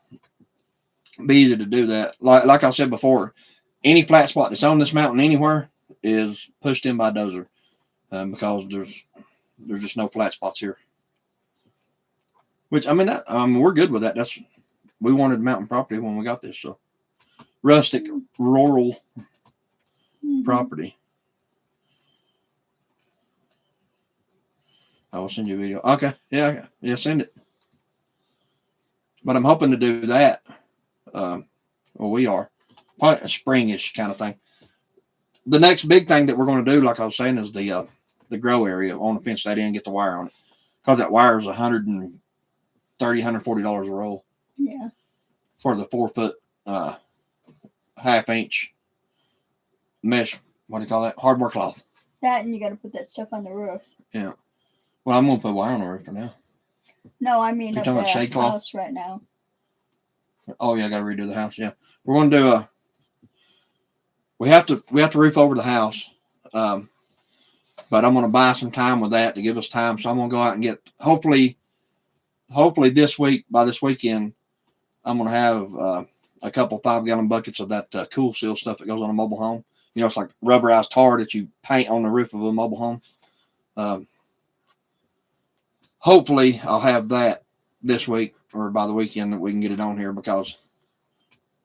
it'd be easy to do that. Like I said before, any flat spot that's on this mountain anywhere is pushed in by a dozer, because there's just no flat spots here. Which we're good with that. We wanted mountain property when we got this, so rustic, rural property. I will send you a video. Okay, yeah, send it. But I'm hoping to do that. We are probably a springish kind of thing. The next big thing that we're going to do, like I was saying, is the grow area. I want to fence that in and get the wire on it, because that wire is $130, $140 a roll. Yeah. For the 4 foot, 1/2 inch mesh. What do you call that? Hardware cloth. That, and you got to put that stuff on the roof. Yeah. Well, I'm gonna put wire on the roof for now. No, I mean You're up talking about the shade cloth? house right now. Oh yeah, I got to redo the house. Yeah, we're gonna do we have to roof over the house, but I'm gonna buy some time with that to give us time. So I'm gonna go out and get hopefully this week, by this weekend, I'm gonna have a couple 5-gallon buckets of that Cool Seal stuff that goes on a mobile home. It's like rubberized tar that you paint on the roof of a mobile home. Hopefully I'll have that this week or by the weekend that we can get it on here, because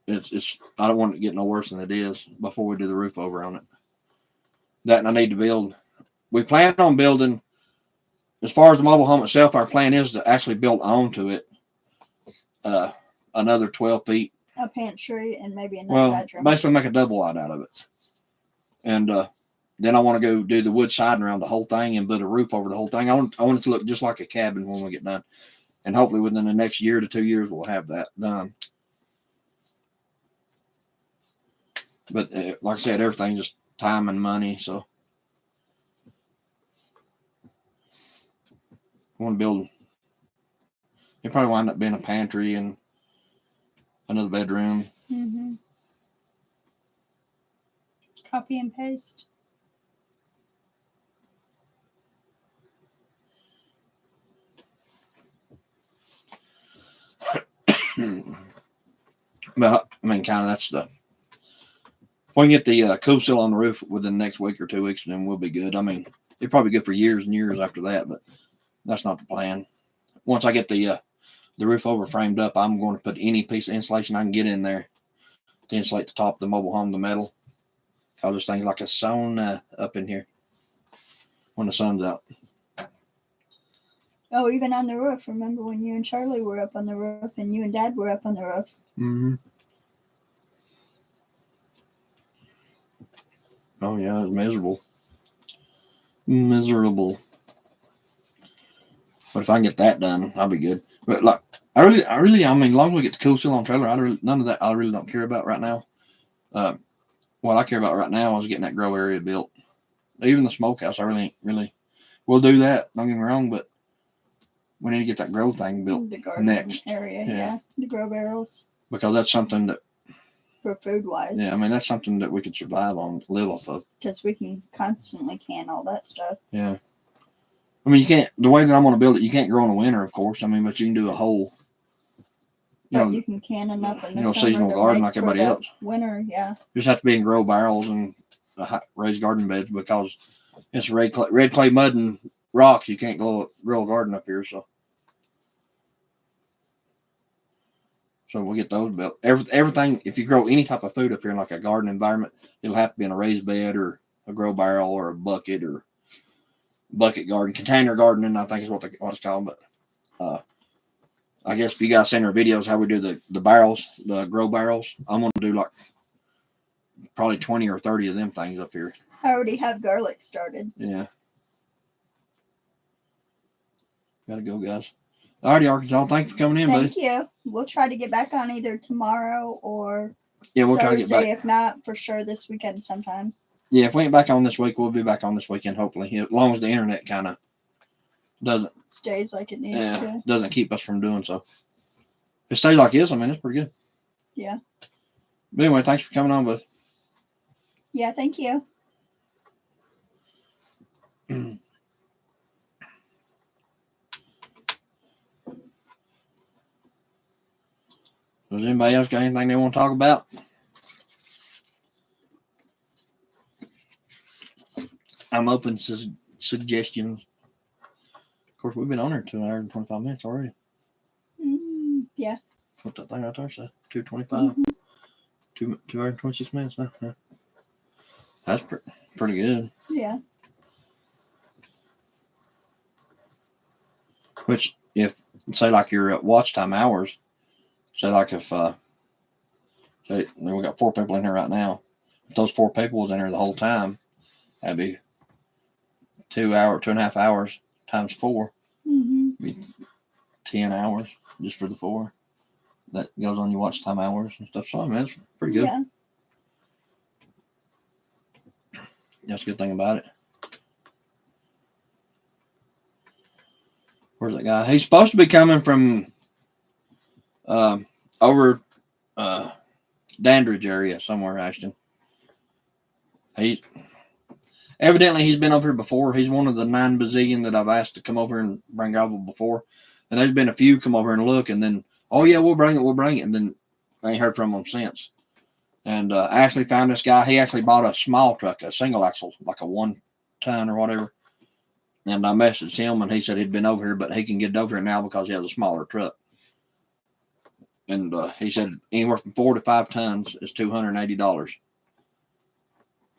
it's I don't want it to get no worse than it is before we do the roof over on it. That, and I need to build. We plan on building, as far as the mobile home itself, our plan is to actually build onto it another 12 feet. A pantry and maybe another bedroom. Basically make a double wide out of it. And then I want to go do the wood siding around the whole thing and put a roof over the whole thing. I want it to look just like a cabin when we get done. And hopefully within the next year to 2 years, we'll have that done. But like I said, everything's just time and money. So I want to build. It probably wind up being a pantry and another bedroom. Copy and paste. But kind of that's the. If we can get the Cool Seal on the roof within the next week or 2 weeks, then we'll be good. It's probably good for years and years after that, but that's not the plan. Once I get the roof over framed up, I'm going to put any piece of insulation I can get in there to insulate the top of the mobile home, the metal. Because there's things like a sauna up in here when the sun's out. Oh, even on the roof. Remember when you and Charlie were up on the roof and you and Dad were up on the roof? Mm-hmm. Oh, yeah, it was miserable. Miserable. But if I can get that done, I'll be good. But I really, as long as we get the Cool Seal on trailer, none of that I really don't care about right now. What I care about right now is getting that grow area built. Even the smokehouse, I really, we'll do that. Don't get me wrong, but we need to get that grow thing built The garden next. area, yeah. The grow barrels. Because that's something that, for food wise. yeah, that's something that we could survive on, live off of. Because we can constantly can all that stuff. Yeah. You can't, the way that I'm going to build it, you can't grow in the winter, of course. But you can do a whole, you can can enough in the summer seasonal garden like everybody else. Winter, yeah. Just have to be in grow barrels and raised garden beds, because It's red clay mud and rocks. You can't grow a garden up here, so we'll get those built. Everything, if you grow any type of food up here in like a garden environment, it'll have to be in a raised bed or a grow barrel or a bucket or bucket garden, container gardening, I think is what it's called. But I guess if you guys send our videos how we do the barrels, the grow barrels, I'm gonna do like probably 20 or 30 of them things up here. I already have garlic started. Yeah. Gotta go, guys. Alrighty, Arkansas. Thanks for coming in, buddy. Thank you. We'll try to get back on either tomorrow or Yeah, we'll try to Thursday. get back. If not, for sure this weekend sometime. Yeah, if we ain't back on this week, we'll be back on this weekend, hopefully. As long as the internet kind of Stays like it needs to. doesn't keep us from doing so. If it stays like this, I mean, it's pretty good. Yeah. But anyway, thanks for coming on, bud. Yeah, thank you. Does anybody else got anything they want to talk about? I'm open to suggestions. Of course, we've been on there 2 hours and 25 minutes already. Yeah. What that thing right there said? 2:25. 2 hours and 26 minutes now. Yeah. That's pretty good. Yeah. Which, if say like your watch time hours, say like if say we got 4 people in here right now, if those 4 people was in here the whole time, that'd be 2.5 hours times 4, be 10 hours just for the 4. That goes on your watch time hours and stuff. So I mean, it's pretty good. Yeah. That's a good thing about it. Where's that guy? He's supposed to be coming from over Dandridge area somewhere, Ashton. Evidently he's been over here before. He's one of the 9 bazillion that I've asked to come over and bring gravel before. And there's been a few come over and look, and then, oh yeah, we'll bring it. And then I ain't heard from them since. And I actually found this guy. He actually bought a small truck, a single axle, like a 1 ton or whatever. And I messaged him, and he said he'd been over here, but he can get over here now because he has a smaller truck. And he said anywhere from 4 to 5 tons is $280.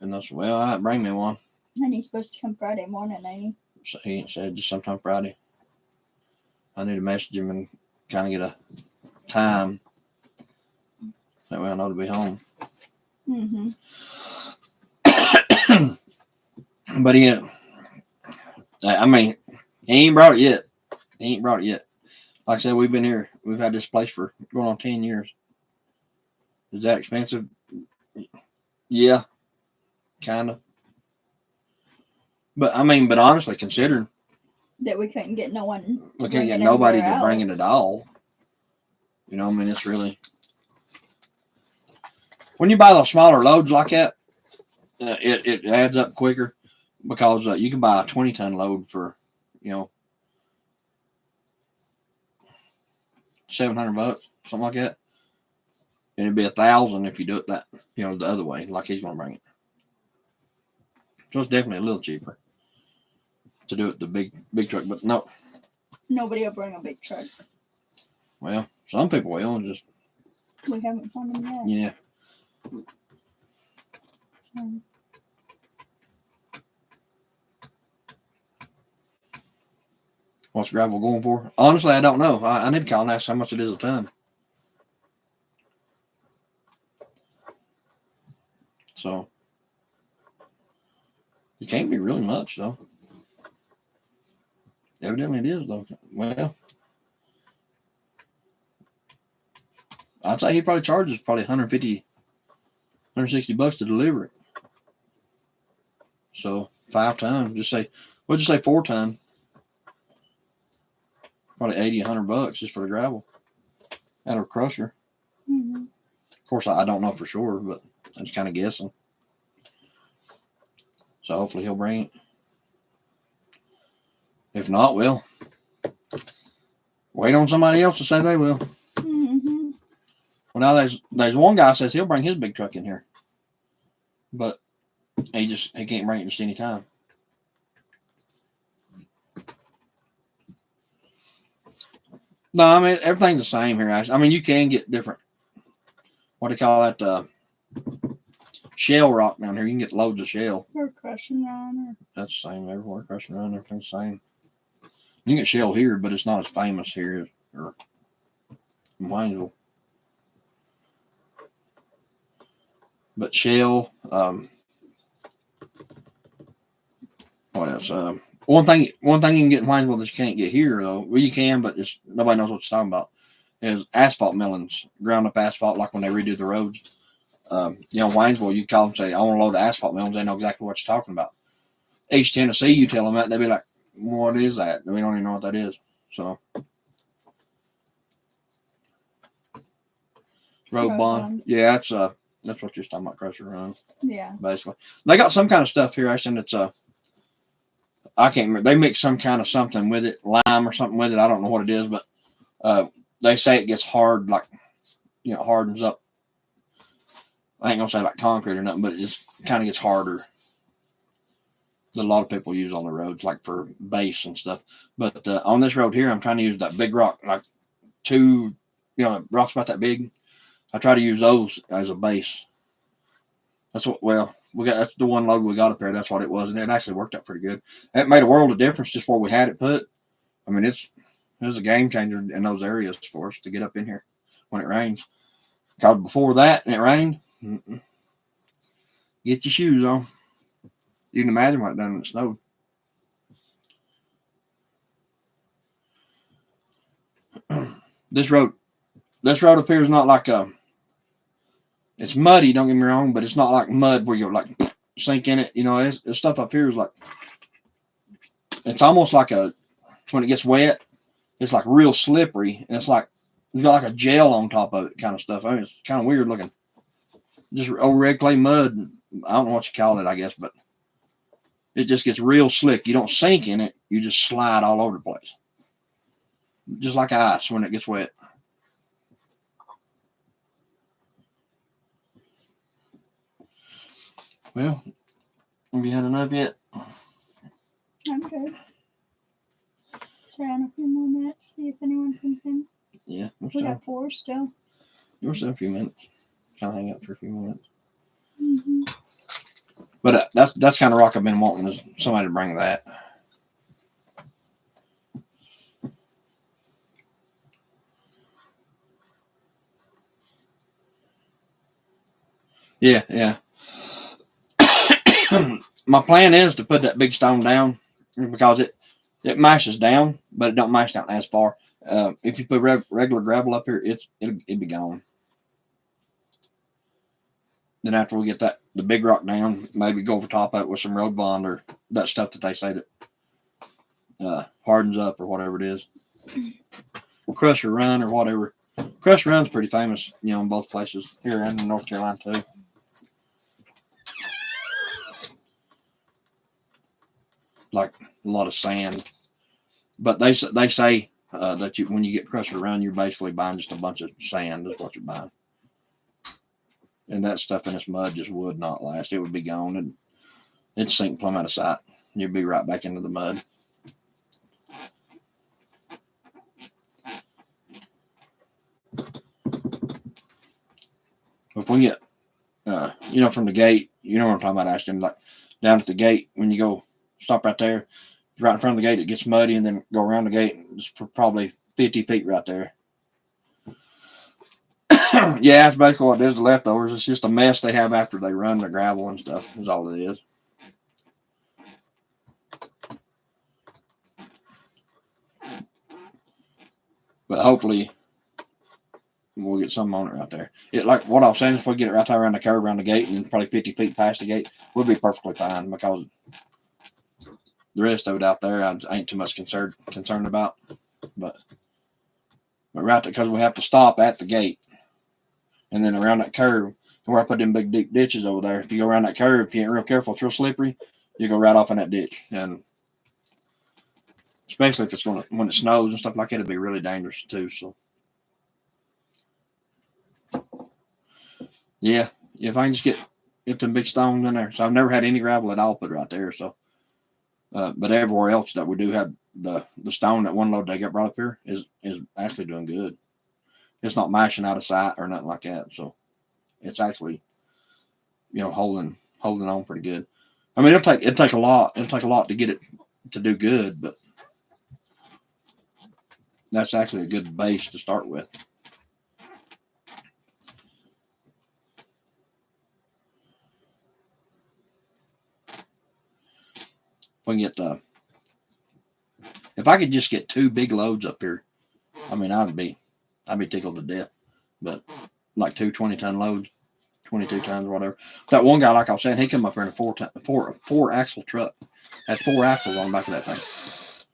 And I said, well, all right, bring me one. And he's supposed to come Friday morning, ain't he? So he said just sometime Friday. I need to message him and kind of get a time. That way I know to be home. But yeah, I mean, he ain't brought it yet. Like I said, we've been here. We've had this place for going on 10 years. Is that expensive? Yeah, kind of. But I mean, honestly, considering that we couldn't get no one. We can't get nobody to bring it at all. You know, I mean, it's really, when you buy those smaller loads like that, it adds up quicker because you can buy a 20-ton load for, $700, something like that. And it'd be $1,000 if you do it that, the other way, like he's going to bring it. So it's definitely a little cheaper to do it the big truck, but no. Nobody will bring a big truck. Well, some people will. Just we haven't found them yet. Yeah. What's gravel going for? Honestly, I don't know. I need to call and ask how much it is a ton. So it can't be really much, though. Evidently it is, though. Well, I'd say he probably charges probably $150, $160 to deliver it. So 5 tons, we'll just say 4 ton. Probably $80, $100 just for the gravel out of a crusher. Of course, I don't know for sure, but I'm just kind of guessing. So hopefully he'll bring it. If not, we'll wait on somebody else to say they will. Well, now there's one guy says he'll bring his big truck in here, but he can't bring it just any time. No, I mean everything's the same here. I mean you can get different. What do you call that? Shell rock down here. You can get loads of shell. Or crushing on, That's the same everywhere. Crushing around, everything's the same. You can get shell here, but it's not as famous here or in Waynesville. But shell, what else? One thing you can get in Waynesville that you can't get here though. Well, you can, but it's nobody knows what you're talking about. Is asphalt melons, ground up asphalt, like when they redo the roads. Waynesville, you call them and say, I want to load the asphalt melons. They know exactly what you're talking about. East Tennessee, you tell them that, they'll be like, what is that? We don't even know what that is. So, road bond. Yeah, that's what you're talking about, crusher run. Yeah. Basically. They got some kind of stuff here, Ashton, that's I can't remember. They mix some kind of something with it, lime or something with it. I don't know what it is, but they say it gets hard, like, hardens up. I ain't gonna say like concrete or nothing, but it just kind of gets harder. That a lot of people use on the roads, like for base and stuff. But on this road here, I'm trying to use that big rock, like two, rocks about that big. I try to use those as a base. That's that's the one load we got up there. That's what it was, and it actually worked out pretty good. It made a world of difference just where we had it put. I mean, it was a game changer in those areas for us to get up in here when it rains. Because before that, and it rained, get your shoes on. You can imagine what it done when it snowed. This road up here is not like it's muddy, don't get me wrong, but it's not like mud where you're like sink in it. This stuff up here is like, it's almost like when it gets wet, it's like real slippery, and it's like it's got like a gel on top of it kind of stuff. I mean, it's kind of weird looking. Just old red clay mud. I don't know what you call it, I guess, but it just gets real slick. You don't sink in it, you just slide all over the place. Just like ice when it gets wet. Well, have you had enough yet? I'm good. Let's around a few more minutes, see if anyone comes in. Yeah. We got 4 still. We're still a few minutes. Kind of hang out for a few minutes. Mm-hmm. But that's kind of rock I've been wanting, is somebody to bring that. Yeah. My plan is to put that big stone down because it mashes down, but it don't mash down as far. If you put regular gravel up here, it'll be gone. Then after we get the big rock down, maybe go over top of it with some road bond or that stuff that they say that hardens up or whatever it is. Crusher Run or whatever. Crusher Run's pretty famous, in both places here and in North Carolina too. Like a lot of sand, but they say that when you get Crusher Run, you're basically buying just a bunch of sand is what you're buying, and that stuff in this mud just would not last. It would be gone, and it'd sink plumb out of sight. You'd be right back into the mud. If we get, from the gate, you know what I'm talking about, Ashton, like down at the gate when you go. Stop right there, right in front of the gate. It gets muddy, and then go around the gate. It's probably 50 feet right there. Yeah, that's basically what it is. The leftovers. It's just a mess they have after they run the gravel and stuff. Is all it is. But hopefully, we'll get something on it right there. Like what I was saying, if we get it right there around the curve, around the gate, and probably 50 feet past the gate, we'll be perfectly fine because. The rest of it out there, I ain't too much concerned about, but right there, because we have to stop at the gate, and then around that curve, where I put them big deep ditches over there. If you go around that curve, if you ain't real careful, it's real slippery. You go right off in that ditch, and especially if it's when it snows and stuff like that, it'd be really dangerous too. So, yeah, if I can just get them big stones in there. So I've never had any gravel at all put right there. So. But everywhere else that we do have the stone, that one load they got brought up here is actually doing good. It's not mashing out of sight or nothing like that. So it's actually, holding on pretty good. I mean, it'll take a lot. It'll take a lot to get it to do good, but that's actually a good base to start with. If we can get if I could just get 2 big loads up here, I mean, I'd be tickled to death. But like 2 20-ton loads, 22 tons, whatever. That one guy, like I was saying, he come up here in a four axle truck. Had 4 axles on the back of that thing.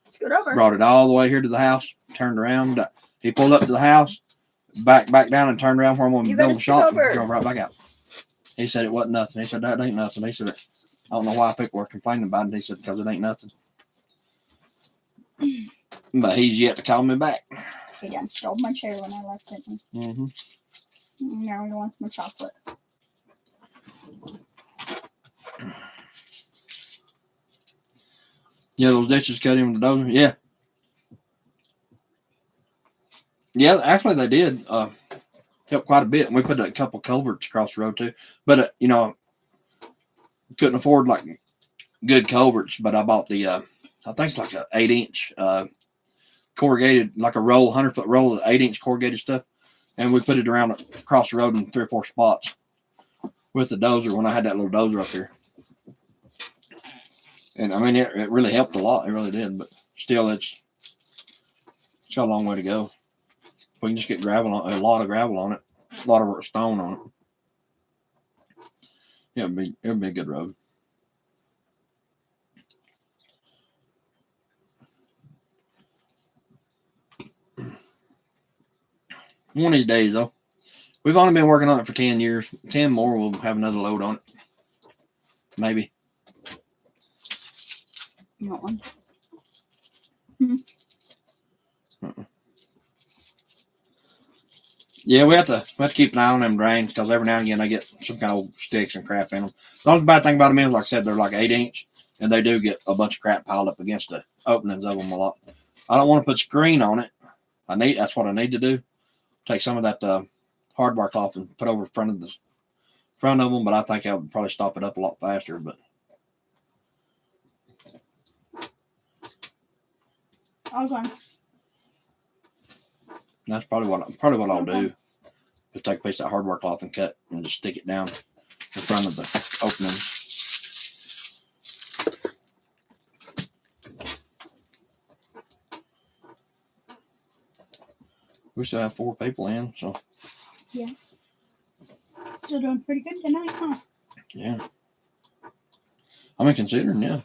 Let's go over. Brought it all the way here to the house. Turned around. He pulled up to the house, back down, and turned around where I'm going to build the shop. And drove right back out. He said it wasn't nothing. He said that ain't nothing. He said I don't know why people are complaining about it. He said because it ain't nothing. But he's yet to call me back. He done stole my chair when I left it. Mm-hmm. Now he wants my chocolate. Yeah, those ditches cut in with the dozer. Yeah. Yeah, actually they did help quite a bit. And we put a couple culverts across the road too. But, couldn't afford like good culverts. But I bought the, I think it's like an 8-inch corrugated, like a 100-foot roll of 8-inch corrugated stuff. And we put it around across the road in 3 or 4 spots with the dozer when I had that little dozer up here. And I mean, it really helped a lot. It really did. But still, it's got a long way to go. We can just get a lot of gravel on it, a lot of stone on it. Yeah, it'd be a good road. One of these days, though. We've only been working on it for 10 years. 10 more, we'll have another load on it. Maybe. You want one? Yeah, we have to keep an eye on them drains because every now and again they get some kind of old sticks and crap in them. The only bad thing about them is, like I said, they're like 8-inch, and they do get a bunch of crap piled up against the openings of them a lot. I don't want to put screen on it. That's what I need to do. Take some of that hardware cloth and put over front of them, but I think I would probably stop it up a lot faster. But Okay. that's probably what I'll do. Just take a piece of hardware cloth and cut and just stick it down in front of the opening. We still have 4 people in, so yeah, still doing pretty good tonight, huh? Yeah. I mean, considering, yeah.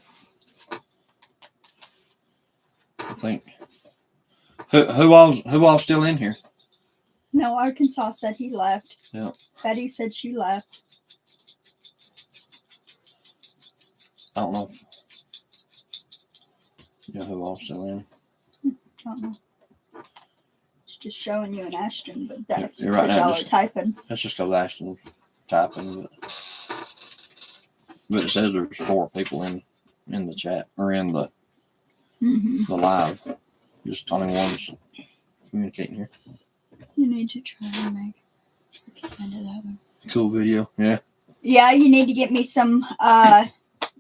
I think. Who all still in here? No, Arkansas said he left. Yeah. Betty said she left. I don't know. Yeah, who all still in? I don't know. It's just showing you an Ashton, but that's You're right because now, y'all are typing. Let's just go Ashton typing. But it says there's 4 people in the chat or in the live. Just only one's communicating here. You need to try and make into that one. Cool video, yeah. Yeah, you need to get me some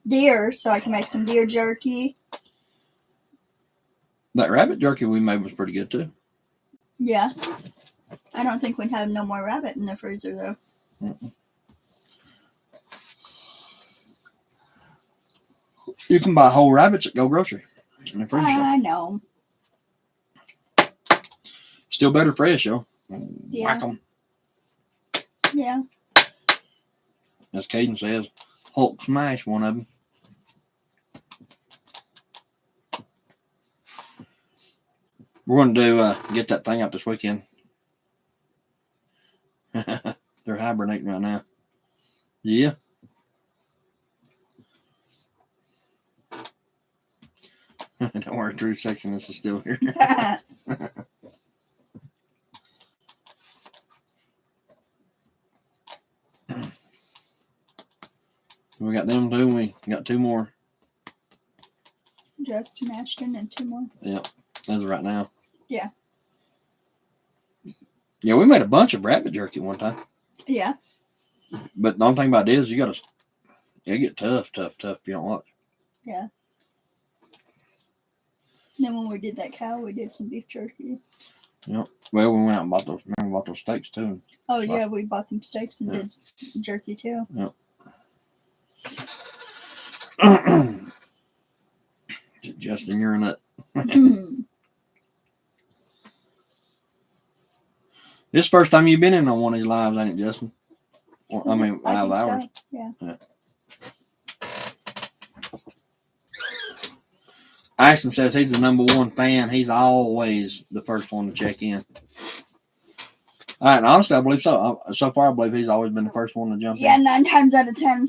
deer so I can make some deer jerky. That rabbit jerky we made was pretty good too. Yeah. I don't think we'd have no more rabbit in the freezer though. Mm-mm. You can buy whole rabbits at Go Grocery in the freezer shop. I know. Still better fresh, yo. Yeah. Whack 'em. Yeah. As Caden says, Hulk smash one of them. We're going to get that thing out this weekend. They're hibernating right now. Yeah. Don't worry, True Sexiness is still here. We got them too. We got 2 more. Justin Ashton and 2 more. Yep, as of right now. Yeah. Yeah, we made a bunch of rabbit jerky one time. Yeah. But the only thing about it is you gotta it get tough if you don't watch. Yeah. Then when we did that cow, we did some beef jerky. Yep. Well, we went out and bought those. Remember, we bought those steaks too. Oh So- yeah, we bought them steaks and Yeah. did jerky too. Justin, you're a nut. This is the first time you've been in on one of these lives, ain't it, Justin? Or, I mean, I live think hours. so. Yeah. Ashton says he's the number one fan. He's always the first one to check in. And honestly, I believe so. So far, I believe he's always been the first one to jump Yeah, in. 9 times out of 10.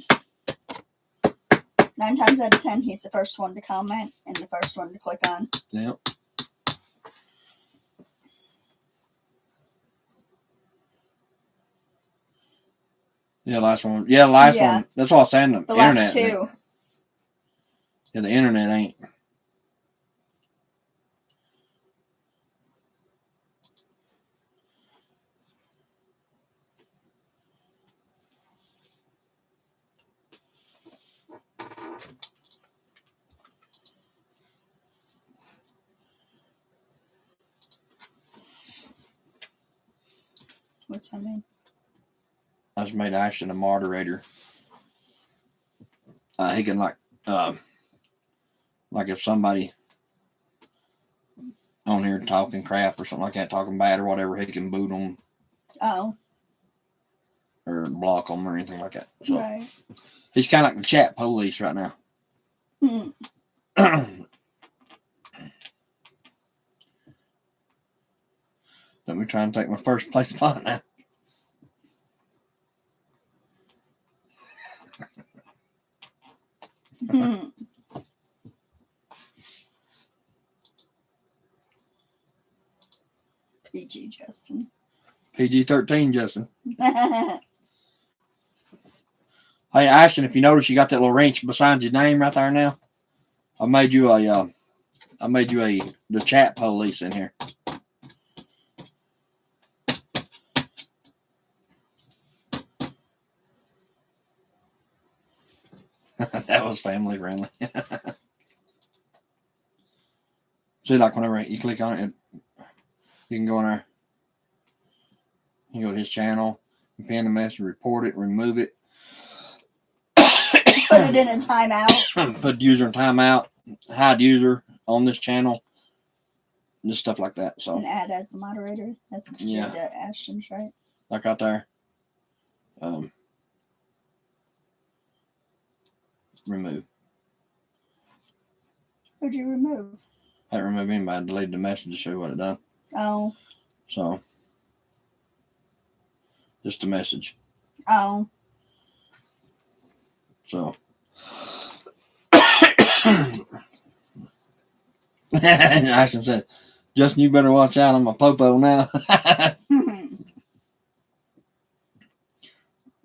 9 times out of 10, he's the first one to comment and the first one to click on. Yep. Yeah, last one. Yeah, last Yeah. one. That's what I'm saying. The The internet. last 2. Yeah, the internet ain't. What's that mean? I just made Ashton a moderator. He can like if somebody on here talking crap or something like that, talking bad or whatever, he can boot them Oh, or block them or anything like that. So right. he's kind of like the chat police right now. Hmm. Let me try and take my first place spot now. PG Justin. PG-13, Justin. Hey, Ashton, if you notice, you got that little wrench beside your name right there now. I made you the chat police in here. That was family friendly. See, like whenever you click on it, you can go in there. You go to his channel, pin the message, report it, remove it. Put it in a timeout. Put user in timeout, hide user on this channel, just stuff like that. So, And add as the moderator. That's what you Yeah. did to Ashton's, right? like out there, remove. Who'd you remove? I didn't remove anybody. I deleted the message to show you what it done. Oh. So, just a message. Oh. So, Ashton said, Justin, you better watch out on my popo now.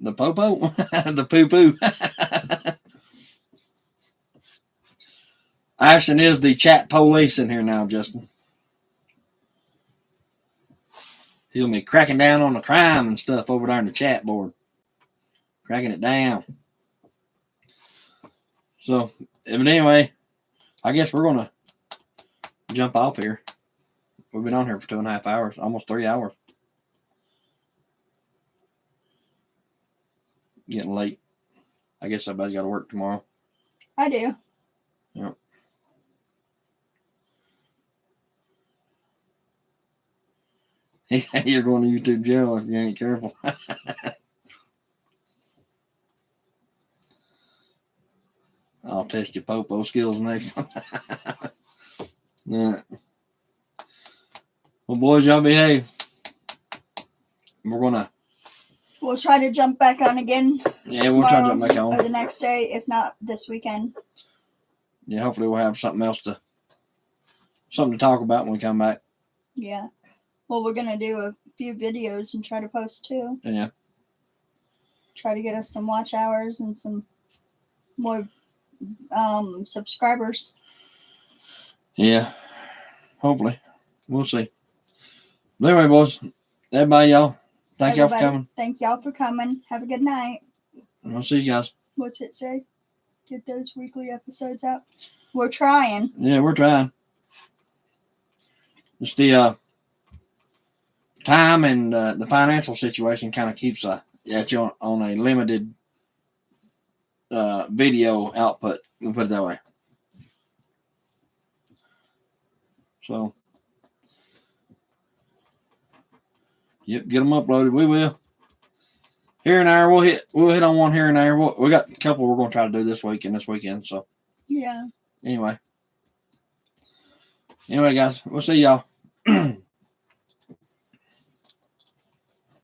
The popo? The poo-poo. Ashton is the chat police in here now, Justin. He'll be cracking down on the crime and stuff over there in the chat board. Cracking it down. So, but anyway, I guess we're going to jump off here. We've been on here for 2.5 hours, almost 3 hours. Getting late. I guess everybody's got to work tomorrow. I do. Yep. You're going to YouTube jail if you ain't careful. I'll test your popo skills next one. All right. Well, boys, y'all behave. We're gonna. We'll try to jump back on again. Yeah, we'll try to jump back Or on. the next day, if not this weekend. Yeah, hopefully we'll have something to talk about when we come back. Yeah. Well, we're gonna do a few videos and try to post too. Yeah. Try to get us some watch hours and some more subscribers. Yeah. Hopefully. We'll see. But anyway, boys, everybody, y'all, thank y'all for Everybody, coming. thank y'all for coming. Have a good night. And we'll see you guys. What's it say? Get those weekly episodes out. We're trying. Yeah, we're trying. Just the time and the financial situation kind of keeps you on a limited video output. We'll put it that way. So, yep, get them uploaded. We will. Here and there, we'll hit on one here and there. We got a couple we're going to try to do this week and this weekend. So, yeah. Anyway, guys, we'll see y'all.